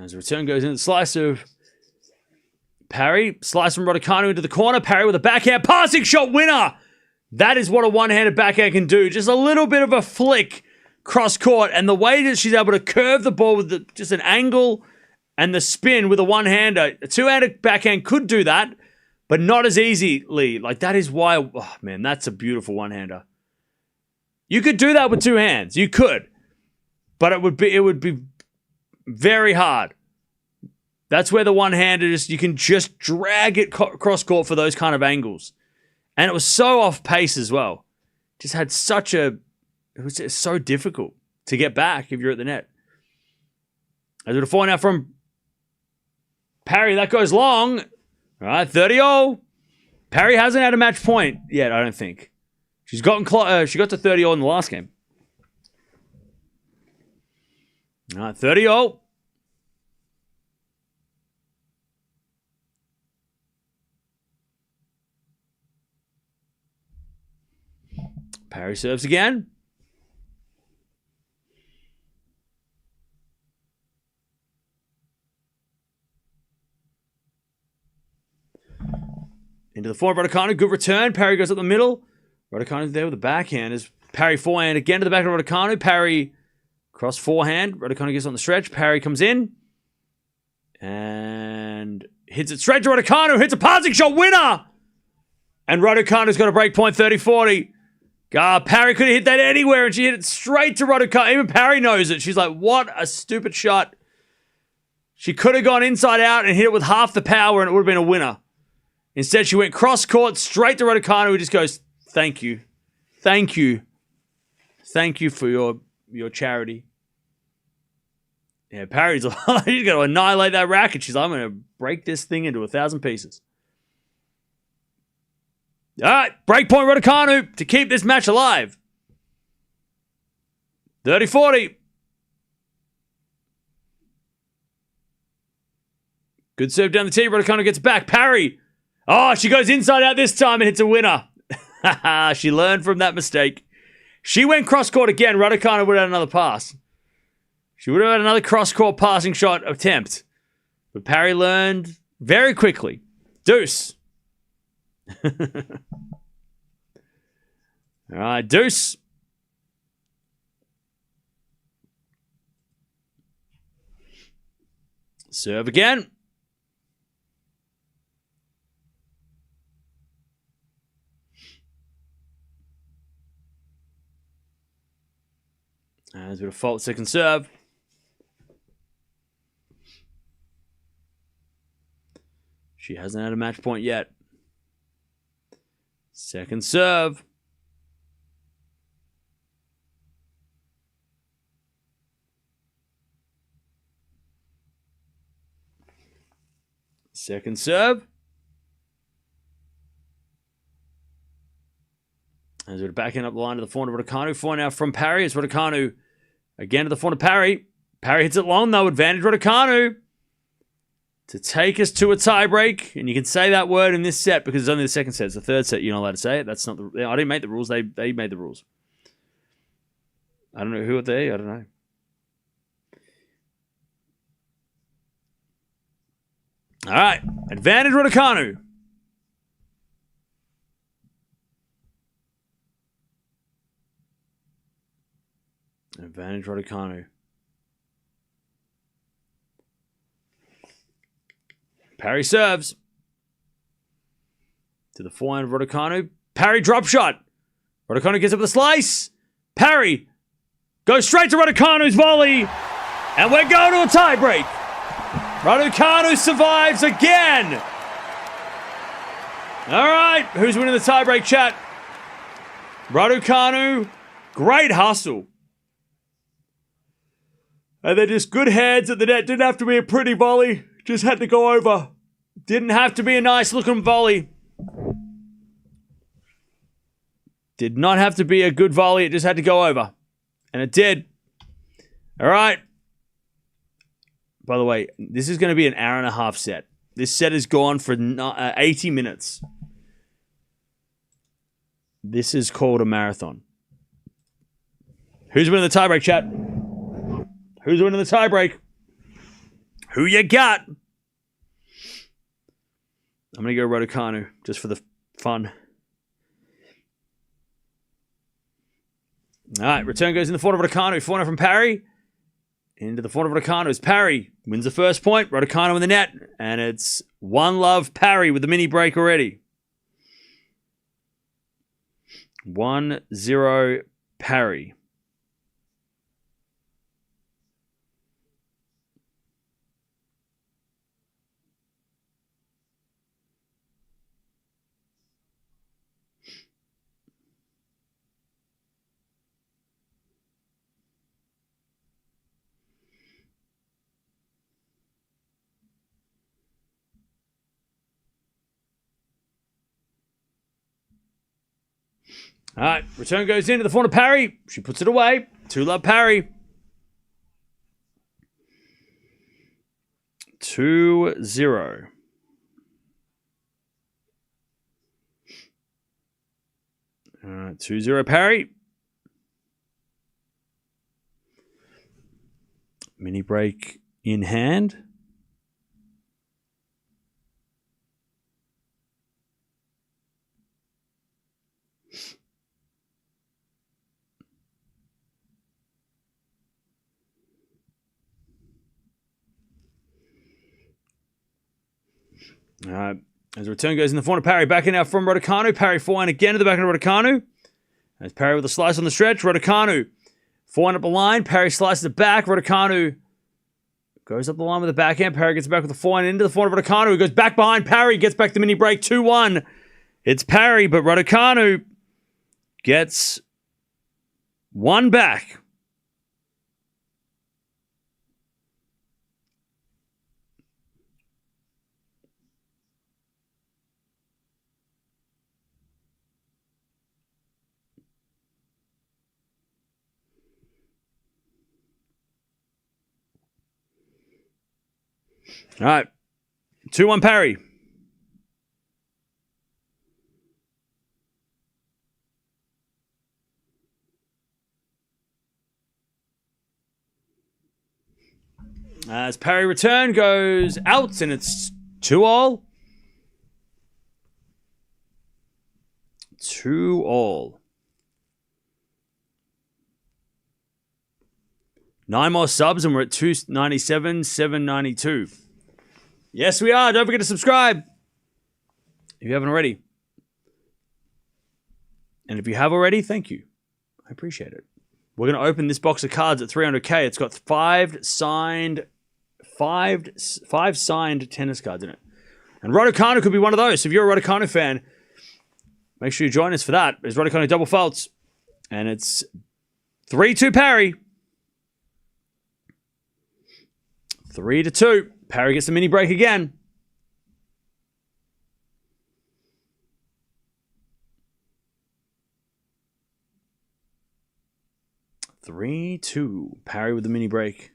Speaker 1: As the return goes in, the slice of Parry. Slice from Raducanu into the corner. Parry with a backhand passing shot winner. That is what a one-handed backhand can do. Just a little bit of a flick cross court. And the way that she's able to curve the ball with just an angle and the spin with a one-hander. A two-handed backhand could do that, but not as easily. Like, that is why... Oh, man, that's a beautiful one-hander. You could do that with two hands. You could. But it would be very hard. That's where the one-hander you can just drag it cross court for those kind of angles. And it was so off pace as well. Just had it was just so difficult to get back if you're at the net. As we fall now from Parry, that goes long. All right, 30-all. Parry hasn't had a match point yet, I don't think. She got to 30-all in the last game. All right, 30-all. Parry serves again. Into the forehand, Raducanu. Good return. Parry goes up the middle. Raducanu's there with the backhand. As Parry forehand again to the back of Raducanu. Parry cross forehand. Raducanu gets on the stretch. Parry comes in. And hits it straight to Raducanu. Hits a passing shot winner. And Raducanu's got a break point 30-40. Parry could have hit that anywhere, and she hit it straight to Raducanu. Even Parry knows it. She's like, what a stupid shot. She could have gone inside out and hit it with half the power, and it would have been a winner. Instead, she went cross-court straight to Raducanu, who just goes, thank you. Thank you. Thank you for your charity. Yeah, Parry's like, she's going to annihilate that racket. She's like, I'm going to break this thing into 1,000 pieces. All right, breakpoint Raducanu to keep this match alive. 30-40. Good serve down the tee. Raducanu gets back. Parry. Oh, she goes inside out this time and hits a winner. She learned from that mistake. She went cross-court again. Raducanu would have had another pass. She would have had another cross-court passing shot attempt. But Parry learned very quickly. Deuce. All right, deuce. Serve again. There's a bit of fault second serve. She hasn't had a match point yet. Second serve. Second serve. As we're backing up the line to the forehand of Raducanu. Forehand now from Parry. It's Raducanu again to the forehand of Parry. Parry hits it long though. Advantage Raducanu to take us to a tiebreak. And you can say that word in this set because it's only the second set. It's the third set. You're not allowed to say it. That's not the... I didn't make the rules. They made the rules. I don't know who are they. I don't know. All right. Advantage Raducanu. Advantage Raducanu. Parry serves. To the forehand of Raducanu. Parry drop shot. Raducanu gets up with a slice. Parry goes straight to Raducanu's volley. And we're going to a tiebreak. Raducanu survives again. All right, who's winning the tiebreak, chat? Raducanu, great hustle. And then just good hands at the net. Didn't have to be a pretty volley. Just had to go over. Didn't have to be a nice looking volley. Did not have to be a good volley. It just had to go over. And it did. All right. By the way, this is going to be an hour and a half set. This set is gone for 80 minutes. This is called a marathon. Who's winning the tiebreak, chat? Who's winning the tiebreak? Who you got? I'm going to go Raducanu just for the fun. All right, return goes in the forehand of Raducanu. Forehand from Parry. Into the forehand of Raducanu as Parry wins the first point. Raducanu in the net. And it's 1-love Parry with the mini break already. 1-0 Parry. All right, return goes into the forehand of Parry. She puts it away. 2-love Parry. 2-0. All right, 2-0 Parry. Mini break in hand. As the return goes in the forehand of Parry, back in now from Raducanu. Parry forehand again to the back of Raducanu. As Parry with a slice on the stretch. Raducanu forehand up the line. Parry slices it back. Raducanu goes up the line with the backhand. Parry gets back with the forehand into the forehand of Raducanu. He goes back behind Parry. Gets back the mini break. 2-1. It's Parry, but Raducanu gets one back. All right. 2-1 Parry. As Parry return goes out, and it's 2-all. 2-all. 9 more subs, and we're at 297, 792. Yes, we are. Don't forget to subscribe if you haven't already. And if you have already, thank you. I appreciate it. We're going to open this box of cards at 300k. It's got five signed tennis cards in it. And Raducanu could be one of those. So if you're a Raducanu fan, make sure you join us for that. There's Raducanu double faults. And it's 3-2 Parry. 3-2. Parry gets the mini break again. Three, 2. Parry with the mini break.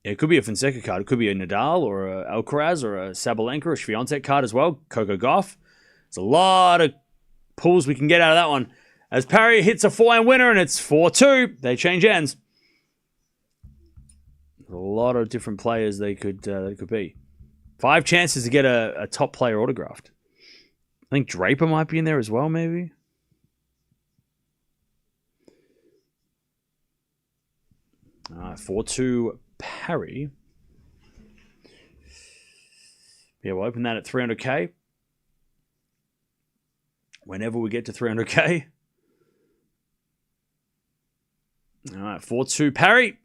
Speaker 1: It could be a Fonseca card. It could be a Nadal or a Alcaraz or a Sabalenka or a Swiatek card as well. Coco Gauff. There's a lot of pulls we can get out of that one. As Parry hits a forehand winner and it's 4-2. They change ends. A lot of different players they could be. 5 chances to get a top player autographed. I think Draper might be in there as well, maybe. All right, 4-2 Parry. Yeah, we'll open that at 300k. Whenever we get to 300k. All right, 4-2 Parry.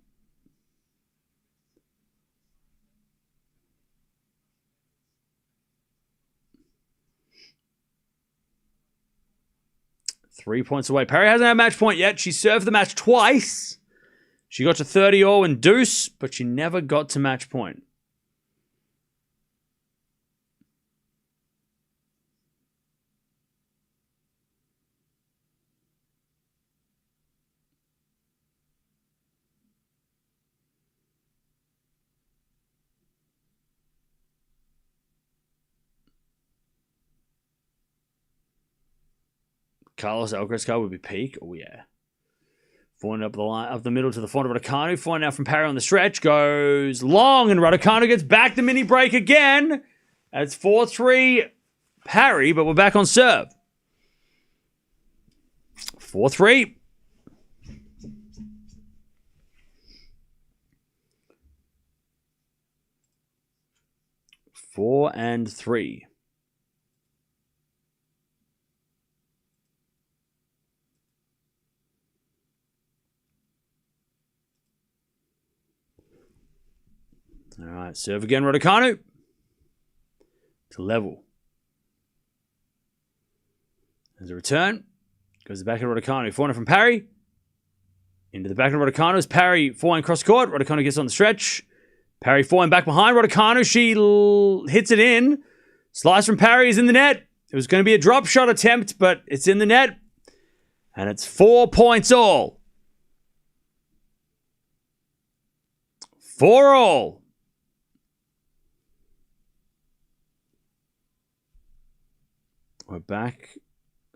Speaker 1: Three points away. Parry hasn't had a match point yet. She served the match twice. She got to 30-all and deuce, but she never got to match point. Carlos Alcaraz card would be peak. Oh, yeah. Falling up the line, up the middle to the front of Raducanu. Flying out from Parry on the stretch. Goes long, and Raducanu gets back the mini break again. That's 4-3 Parry, but we're back on serve. 4-3. Four and three. All right, serve again, Raducanu. To level. There's a return. Goes to the back of Raducanu. Forehand from Parry. Into the back of Raducanu. As Parry forehand cross court. Raducanu gets on the stretch. Parry forehand back behind Raducanu. She hits it in. Slice from Parry is in the net. It was going to be a drop shot attempt, but it's in the net. And it's 4 points all. 4 all. We're back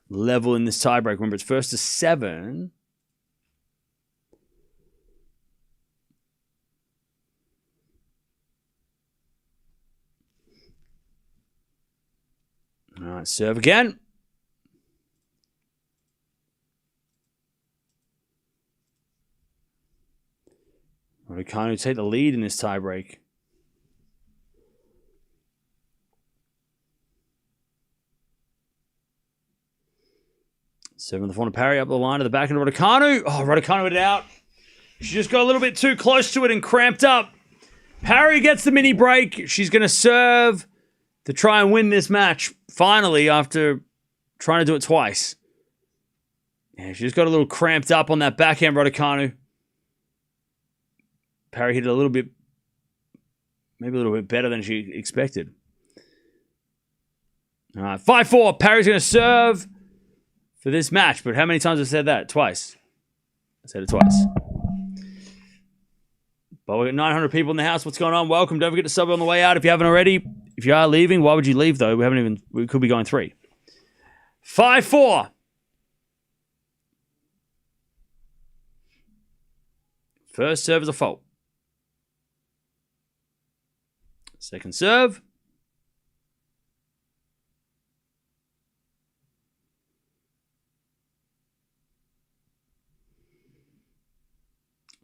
Speaker 1: level in this tiebreak. Remember, it's first to 7. All right, serve again. Raducanu take the lead in this tiebreak. Seven the front of Parry up the line to the back end of Raducanu. Oh, Raducanu it out. She just got a little bit too close to it and cramped up. Parry gets the mini break. She's going to serve to try and win this match. Finally, after trying to do it twice. Yeah, she just got a little cramped up on that backhand, Raducanu. Parry hit it a little bit, maybe a little bit better than she expected. All right, 5-4. Parry's going to serve for this match. But how many times have I said that? Twice. I said it twice. But we've got 900 people in the house. What's going on? Welcome. Don't forget to sub on the way out if you haven't already. If you are leaving, why would you leave, though? We could be going 3. 5-4. First serve is a fault. Second serve.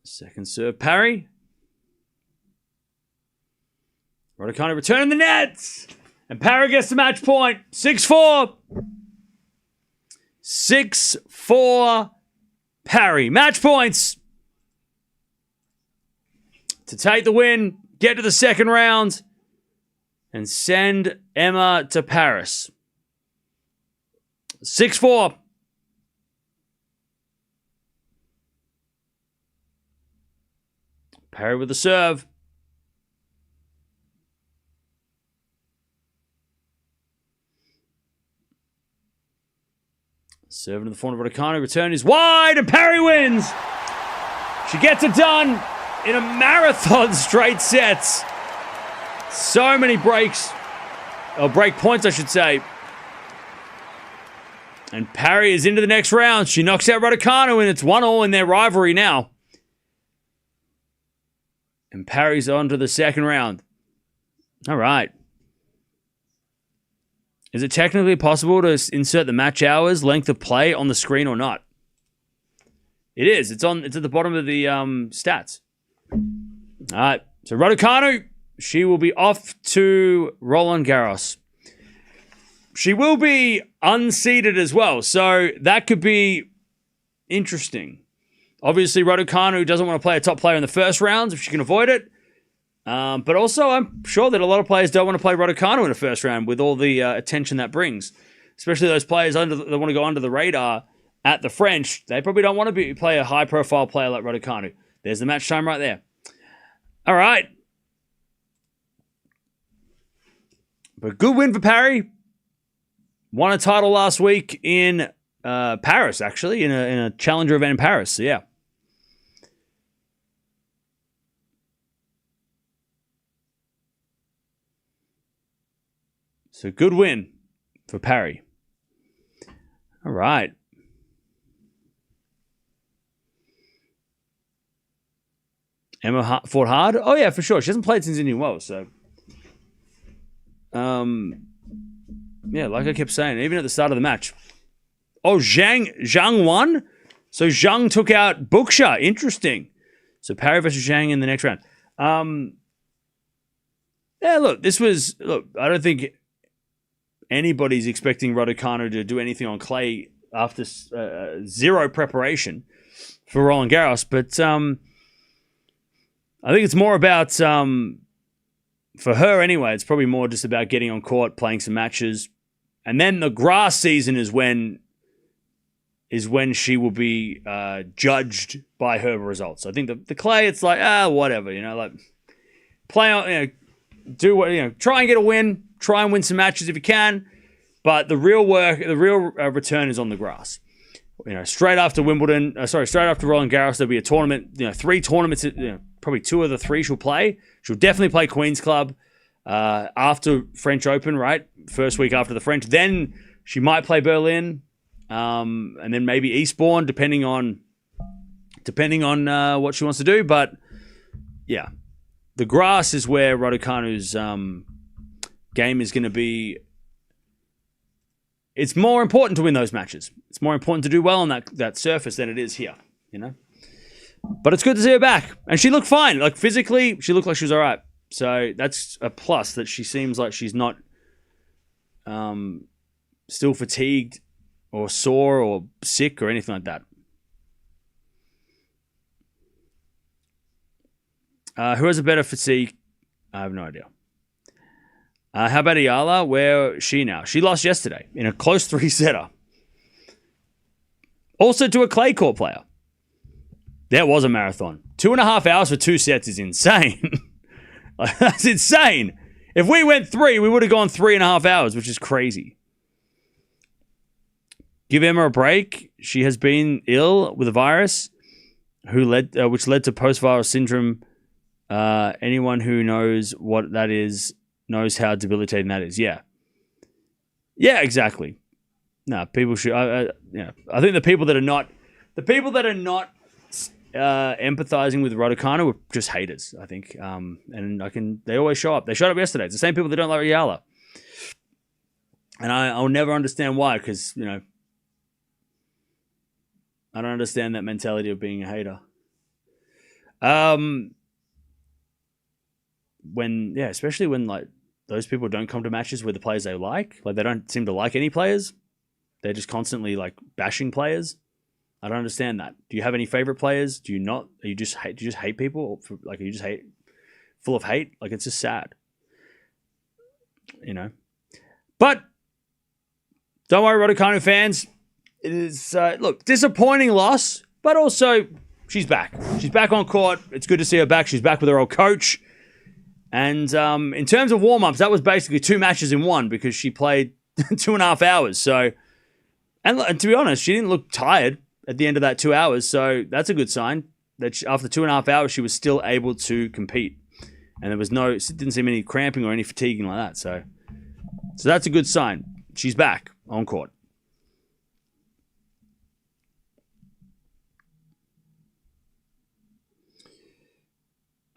Speaker 1: Second serve, Parry. Raducanu returning the nets. And Parry gets the match point. 6-4. 6-4 Parry. Match points. To take the win, get to the second round, and send Emma to Paris. 6-4. Parry with the serve. Serve to the front of Raducanu. Return is wide, and Parry wins. She gets it done in a marathon straight sets. So many breaks. Or break points, I should say. And Parry is into the next round. She knocks out Raducanu, and it's 1-1 in their rivalry now. And Parry's on to the second round. All right. Is it technically possible to insert the match hours, length of play on the screen or not? It is. It's at the bottom of the stats. All right. So Raducanu, she will be off to Roland Garros. She will be unseeded as well, so that could be interesting. Obviously, Raducanu doesn't want to play a top player in the first rounds if she can avoid it. But also, I'm sure that a lot of players don't want to play Raducanu in the first round with all the attention that brings. Especially those players that want to go under the radar at the French. They probably don't want to play a high-profile player like Raducanu. There's the match time right there. All right. But good win for Parry. Won a title last week in Paris, actually, in a challenger event in Paris. So, yeah. So, good win for Parry. All right. Emma fought hard? Oh, yeah, for sure. She hasn't played since Indian Wells, so... Yeah, like I kept saying, even at the start of the match. Oh, Zhang won? So Zhang took out Buksha. Interesting. So Parry versus Zhang in the next round. Yeah, look, I don't think anybody's expecting Raducanu to do anything on clay after zero preparation for Roland Garros, but I think it's more about, for her anyway, it's probably more just about getting on court, playing some matches. And then the grass season is when she will be judged by her results. I think the clay, it's like, whatever, like play on, do what, try and get a win, try and win some matches if you can. But the real work, the real return is on the grass. Straight after Wimbledon, straight after Roland Garros, there'll be a tournament, 3 tournaments, probably 2 of the 3 she'll play. She'll definitely play Queen's Club after French Open, right? First week after the French. Then she might play Berlin, and then maybe Eastbourne, depending on what she wants to do. But yeah, the grass is where Raducanu's game is going to be. It's more important to win those matches. It's more important to do well on that surface than it is here, But it's good to see her back. And she looked fine. Like, physically, she looked like she was all right. So that's a plus, that she seems like she's not still fatigued or sore or sick or anything like that. Who has a better physique? I have no idea. How about Eala? Where is she now? She lost yesterday in a close 3-setter. Also to a clay court player. That was a marathon. 2.5 hours for 2 sets is insane. That's insane. If we went 3, we would have gone 3.5 hours, which is crazy. Give Emma a break. She has been ill with a virus which led to post-viral syndrome. Anyone who knows what that is knows how debilitating that is. Yeah. Yeah, exactly. No, people should. I think the people that are not empathizing with Raducanu are just haters, I think. They always show up. They showed up yesterday. It's the same people that don't like Eala. And I'll never understand why, because, I don't understand that mentality of being a hater. Especially when, like, those people don't come to matches with the players they like they don't seem to like any players. They're just constantly, like, bashing players. I don't understand that. Do you have any favorite players? Do you not? Do you just hate people? Are you just full of hate? Like, it's just sad. But don't worry, Raducanu fans. It is, disappointing loss, but also she's back. She's back on court. It's good to see her back. She's back with her old coach. And in terms of warm-ups, that was basically 2 matches in one, because she played 2.5 hours. So, and to be honest, she didn't look tired at the end of that 2 hours. So that's a good sign that after 2.5 hours, she was still able to compete. And didn't seem any cramping or any fatiguing like that. So that's a good sign. She's back on court.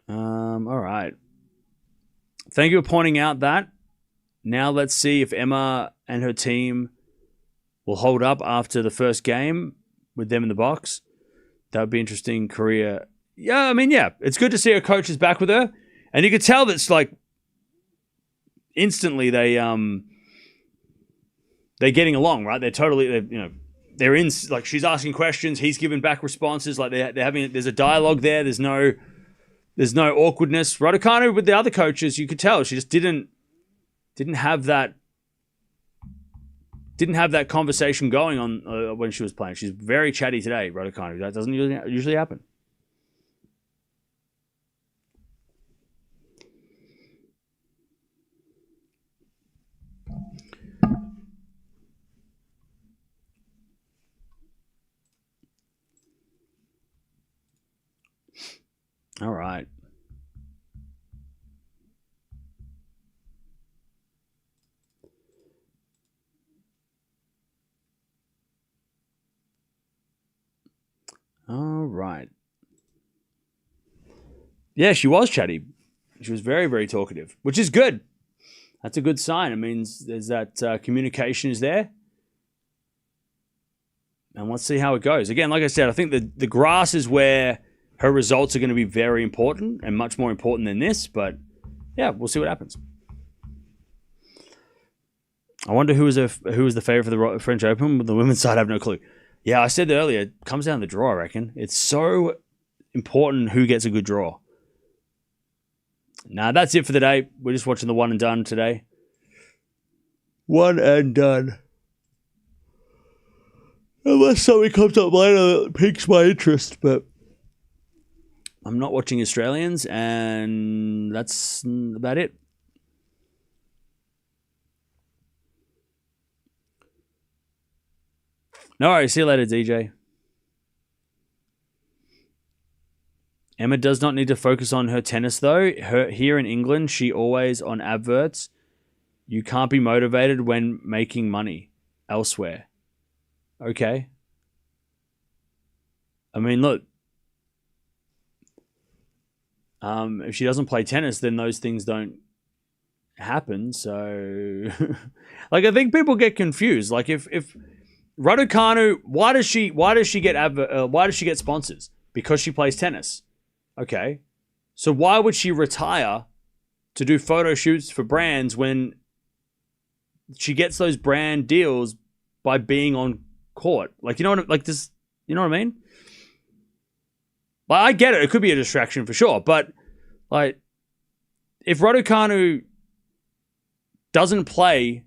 Speaker 1: All right. Thank you for pointing out that. now let's see if Emma and her team will hold up after the first game with them in the box. That would be interesting career. Yeah, I mean, yeah, it's good to see her coach is back with her. And you could tell that's like instantly they're getting along, right? They're in, like, she's asking questions, he's giving back responses, like there's a dialogue there, there's no awkwardness. Raducanu with the other coaches, you could tell she just didn't have that conversation going on when she was playing. She's very chatty today, Raducanu. That doesn't usually happen. All right. All right. Yeah, she was chatty. She was very, very talkative, which is good. That's a good sign. It means there's that communication is there. And let's see how it goes. Again, like I said, I think the grass is where her results are going to be very important and much more important than this. But yeah, we'll see what happens. I wonder who was the favorite for the French Open. With the women's side, I have no clue. Yeah, I said earlier, it comes down to the draw, I reckon. It's so important who gets a good draw. Nah, that's it for the day. We're just watching the one and done today. One and done. Unless something comes up later that piques my interest, but I'm not watching Australians, and that's about it. No worries. See you later, DJ. Emma does not need to focus on her tennis, though. Here in England, she always on adverts. You can't be motivated when making money elsewhere. Okay. I mean, look. If she doesn't play tennis, then those things don't happen. So, like, I think people get confused. Like, if Raducanu, why does she get sponsors? Because she plays tennis. Okay. So why would she retire to do photo shoots for brands when she gets those brand deals by being on court? Like, you know what, like this, you know what I mean? Like, I get it. It could be a distraction for sure. But, like, if Raducanu doesn't play,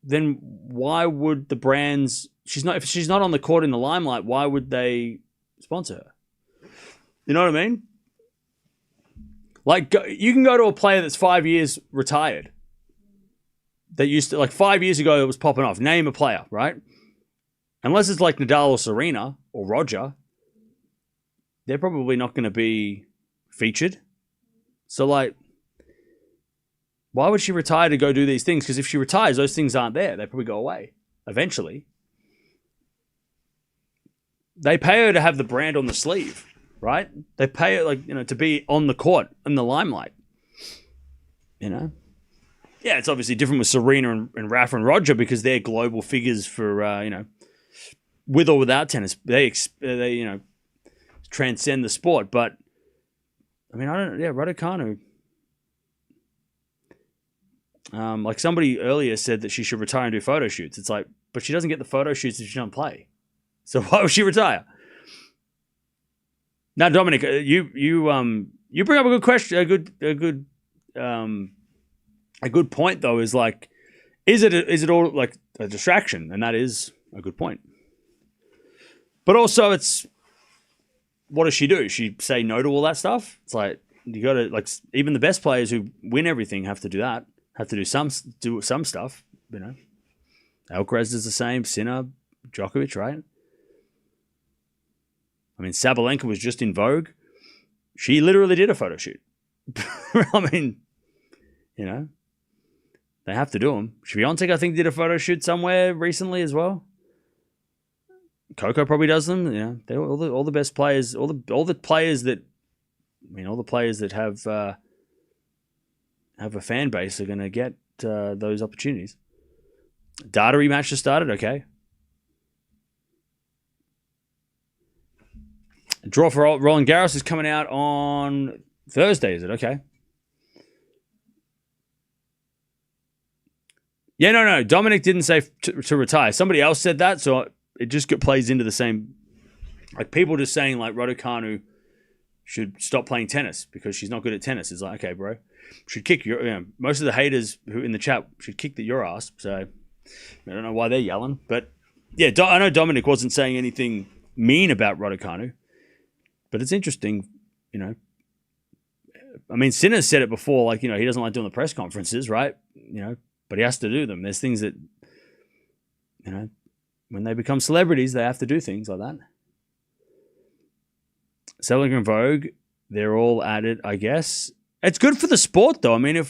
Speaker 1: then why would the brands... If she's not on the court in the limelight, why would they sponsor her? You know what I mean? Like, you can go to a player that's 5 years retired. That used to... Like, 5 years ago, it was popping off. Name a player, right? Unless it's like Nadal or Serena or Roger... They're probably not going to be featured. So, like, why would she retire to go do these things? Because if she retires, those things aren't there. They probably go away eventually. They pay her to have the brand on the sleeve, right? They pay her, like, to be on the court in the limelight. Yeah, it's obviously different with Serena and Rafa and Roger because they're global figures for, with or without tennis. They transcend the sport, but I mean, Raducanu. Like somebody earlier said that she should retire and do photo shoots. It's like, but she doesn't get the photo shoots if she don't play. So why would she retire? Now, Dominic, you bring up a good question, a good point though. Is like, is it all like a distraction? And that is a good point. But also, it's, what does she do? She say no to all that stuff? It's like, you got to, like, even the best players who win everything have to do that. Have to do some stuff, Alcaraz is the same. Sinner, Djokovic, right? I mean, Sabalenka was just in vogue. She literally did a photo shoot. I mean, they have to do them. Swiatek, I think, did a photo shoot somewhere recently as well. Coco probably does them. They're all the best players, all the players that have have a fan base are going to get those opportunities. Data rematch just started. Okay. Draw for Roland Garros is coming out on Thursday, is it? Okay. Yeah, no. Dominic didn't say to retire. Somebody else said that, so it just plays into the same. Like, people just saying, like, Raducanu should stop playing tennis because she's not good at tennis. It's like, okay, bro. Should kick your... most of the haters who in the chat should kick your ass, so I don't know why they're yelling. But, yeah, I know Dominic wasn't saying anything mean about Raducanu, but it's interesting, I mean, Sinner said it before, like, he doesn't like doing the press conferences, right? But he has to do them. There's things that, when they become celebrities, they have to do things like that. Sabalenka and Vogue, they're all at it, I guess. It's good for the sport, though. I mean,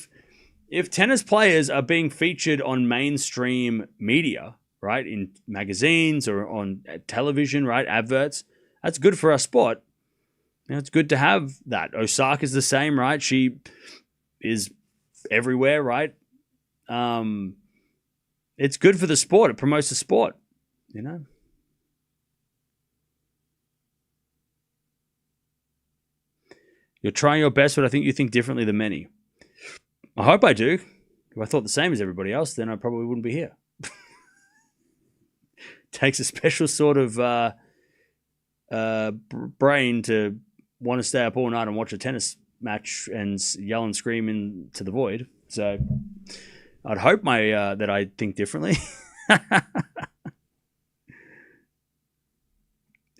Speaker 1: if tennis players are being featured on mainstream media, right, in magazines or on television, right, adverts, that's good for our sport. It's good to have that. Osaka's the same, right? She is everywhere, right? It's good for the sport. It promotes the sport, You're trying your best, but I think you think differently than many. I hope I do. If I thought the same as everybody else, then I probably wouldn't be here. Takes a special sort of brain to want to stay up all night and watch a tennis match and yell and scream into the void. So I'd hope that I think differently.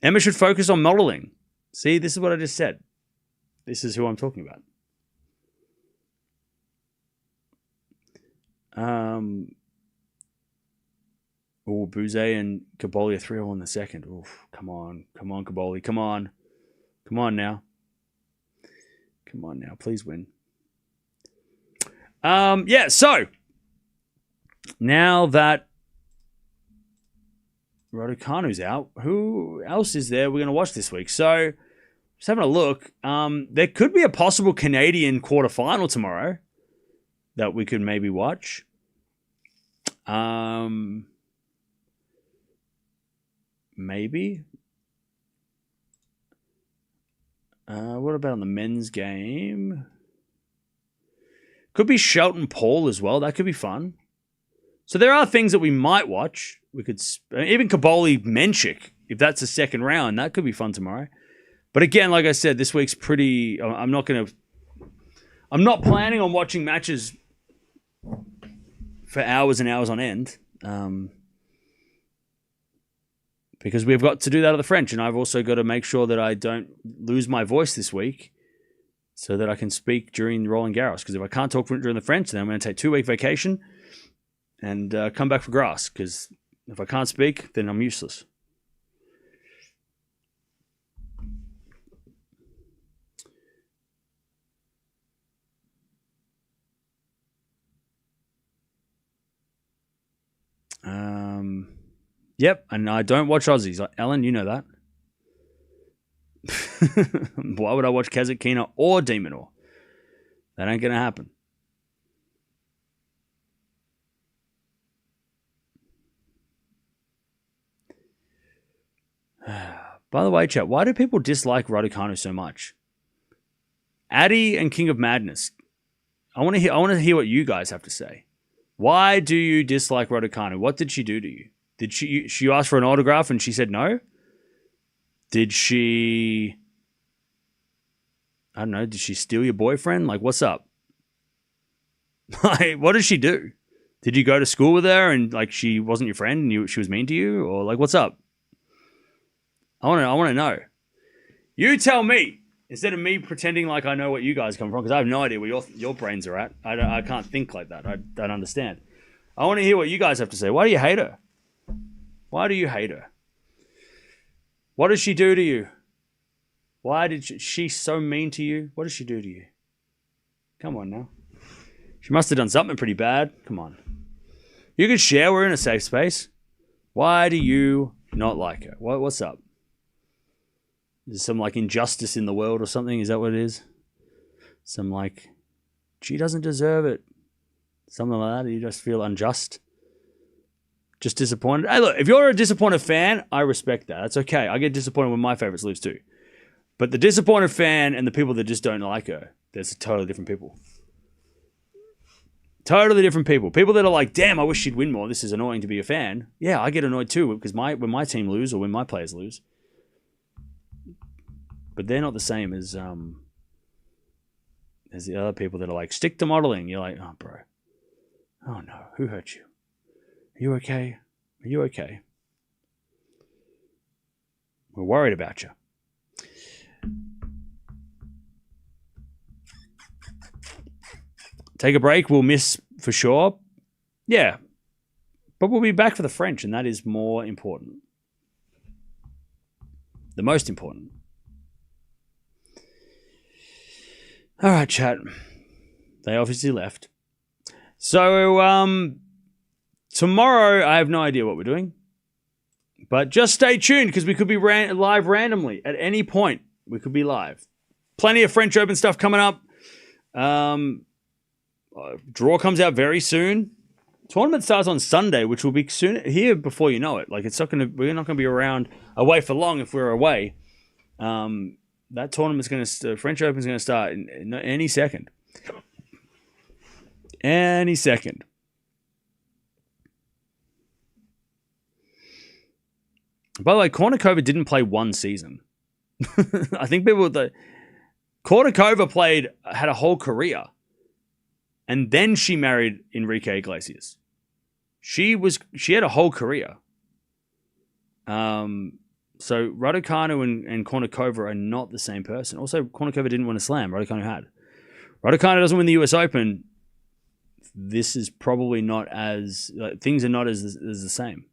Speaker 1: Emma should focus on modeling. See, this is what I just said. This is who I'm talking about. Bouze and Caboli are 3-0 in the second. Oof, come on, Caboli, come on now. Come on now, please win. So now that Raducanu's out, who else is there we're going to watch this week? So just having a look. There could be a possible Canadian quarterfinal tomorrow that we could maybe watch. Maybe. What about on the men's game? Could be Shelton Paul as well. That could be fun. So there are things that we might watch. We could even Caboli Menchik, if that's a second round, that could be fun tomorrow. But again, like I said, this week's pretty. I'm not planning on watching matches for hours and hours on end, because we've got to do that at the French, and I've also got to make sure that I don't lose my voice this week, so that I can speak during Roland Garros. Because if I can't talk during the French, then I'm going to take 2-week vacation and come back for grass. Because if I can't speak, then I'm useless. Yep, and I don't watch Aussies. Ellen, you know that. Why would I watch Kazakhina or Demonor? That ain't going to happen. By the way, chat, why do people dislike Raducanu so much? Addy and King of Madness. I want to hear what you guys have to say. Why do you dislike Raducanu? What did she do to you? Did she ask for an autograph and she said no? Did she... I don't know. Did she steal your boyfriend? Like, what's up? Like, what did she do? Did you go to school with her and like she wasn't your friend and she was mean to you? Or like, what's up? I want to know. You tell me instead of me pretending like I know what you guys come from, because I have no idea where your brains are at. I can't think like that. I don't understand. I want to hear what you guys have to say. Why do you hate her? Why do you hate her? What did she do to you? Why did she so mean to you? What did she do to you? Come on now. She must have done something pretty bad. Come on. You can share. We're in a safe space. Why do you not like her? What's up? Is there some like injustice in the world or something? Is that what it is? Some like she doesn't deserve it. Something like that. You just feel unjust. Just disappointed. Hey, look, if you're a disappointed fan, I respect that. That's okay. I get disappointed when my favorites lose too. But the disappointed fan and the people that just don't like her, there's totally different people. Totally different people. People that are like, damn, I wish she'd win more. This is annoying to be a fan. Yeah, I get annoyed too because when my team lose or when my players lose. But they're not the same as the other people that are like, stick to modeling. You're like, oh, bro. Oh, no. Who hurt you? Are you okay? Are you okay? We're worried about you. Take a break. We'll miss for sure. Yeah. But we'll be back for the French, and that is more important. The most important. All right, chat. They obviously left. So, tomorrow, I have no idea what we're doing. But just stay tuned, because we could be live randomly. At any point, we could be live. Plenty of French Open stuff coming up. Draw comes out very soon. Tournament starts on Sunday, which will be soon here before you know it. Like we're not gonna be around away for long if we're away. That tournament's French Open's gonna start in any second. Any second. By the way, Kornikova didn't play one season. I think Kornikova had a whole career. And then she married Enrique Iglesias. She had a whole career. So Raducanu and Kornikova are not the same person. Also, Kornikova didn't win a slam. Raducanu had. Raducanu doesn't win the US Open. This is probably not as... things are not as the same.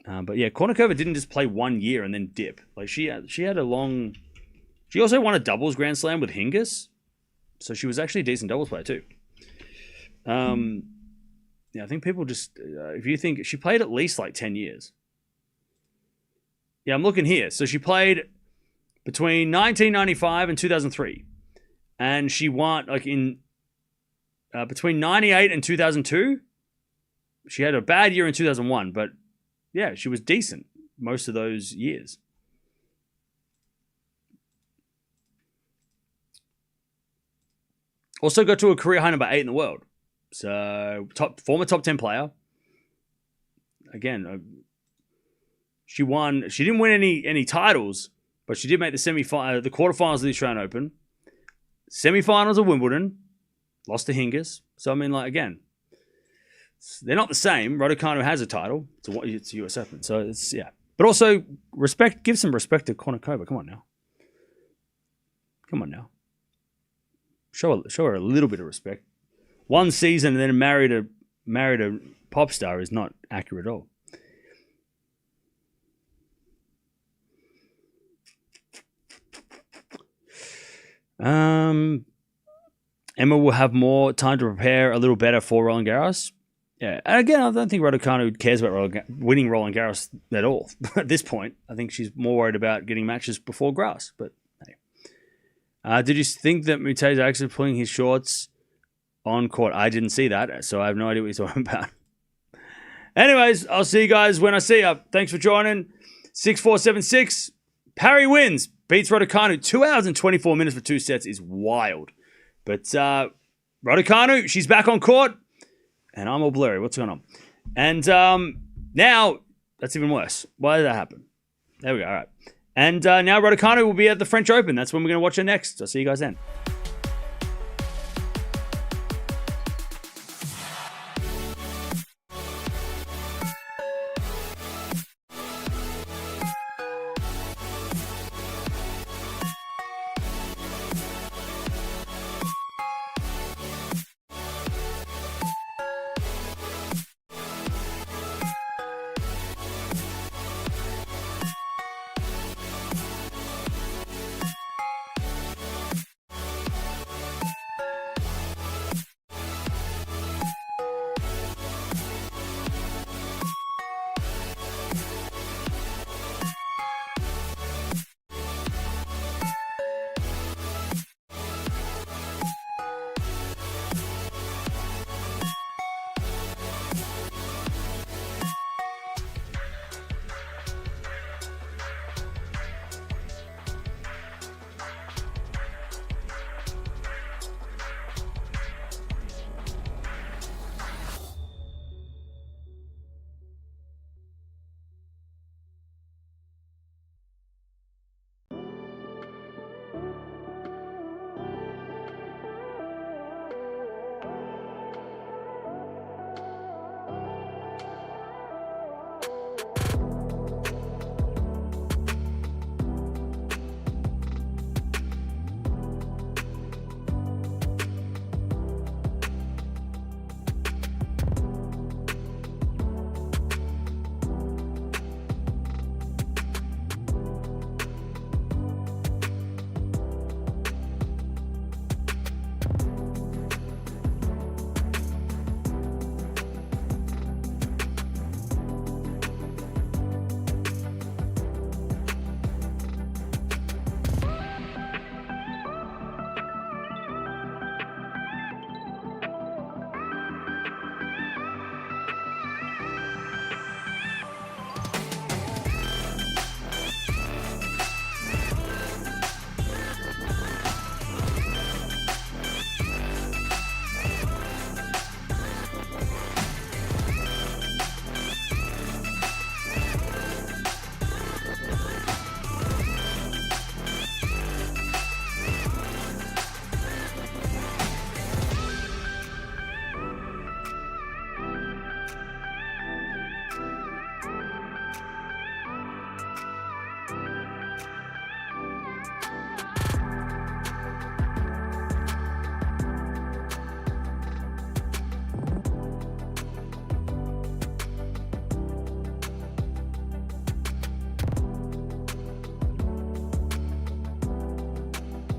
Speaker 1: But yeah, Kornikova didn't just play 1 year and then dip. Like she had a long... She also won a doubles Grand Slam with Hingis. So she was actually a decent doubles player too. Yeah, I think people just... if you think... She played at least like 10 years. Yeah, I'm looking here. So she played between 1995 and 2003. And she won like in... between 98 and 2002. She had a bad year in 2001. But yeah, she was decent most of those years. Also got to a career high number 8 in the world. So, former top 10 player. Again, she won. She didn't win any titles, but she did make the quarterfinals of the Australian Open, semifinals of Wimbledon, lost to Hingis. So I mean, like again, they're not the same. Raducanu has a title. It's US Open. So it's but also give some respect to Kornikova. Come on now. Show her a little bit of respect. 1 season and then married a pop star is not accurate at all. Emma will have more time to prepare a little better for Roland Garros. Yeah, and again, I don't think Raducanu cares about winning Roland Garros at all. At this point, I think she's more worried about getting matches before grass. But hey, did you think that Mutez actually pulling his shorts on court? I didn't see that, so I have no idea what you're talking about. Anyways, I'll see you guys when I see you. Thanks for joining. 6-4-7-6. Parry wins. Beats Raducanu. 2 hours and 24 minutes for 2 sets is wild. But Raducanu, she's back on court. And I'm all blurry. What's going on? And now, that's even worse. Why did that happen? There we go. All right. And now Raducanu will be at the French Open. That's when we're going to watch her next. I'll see you guys then.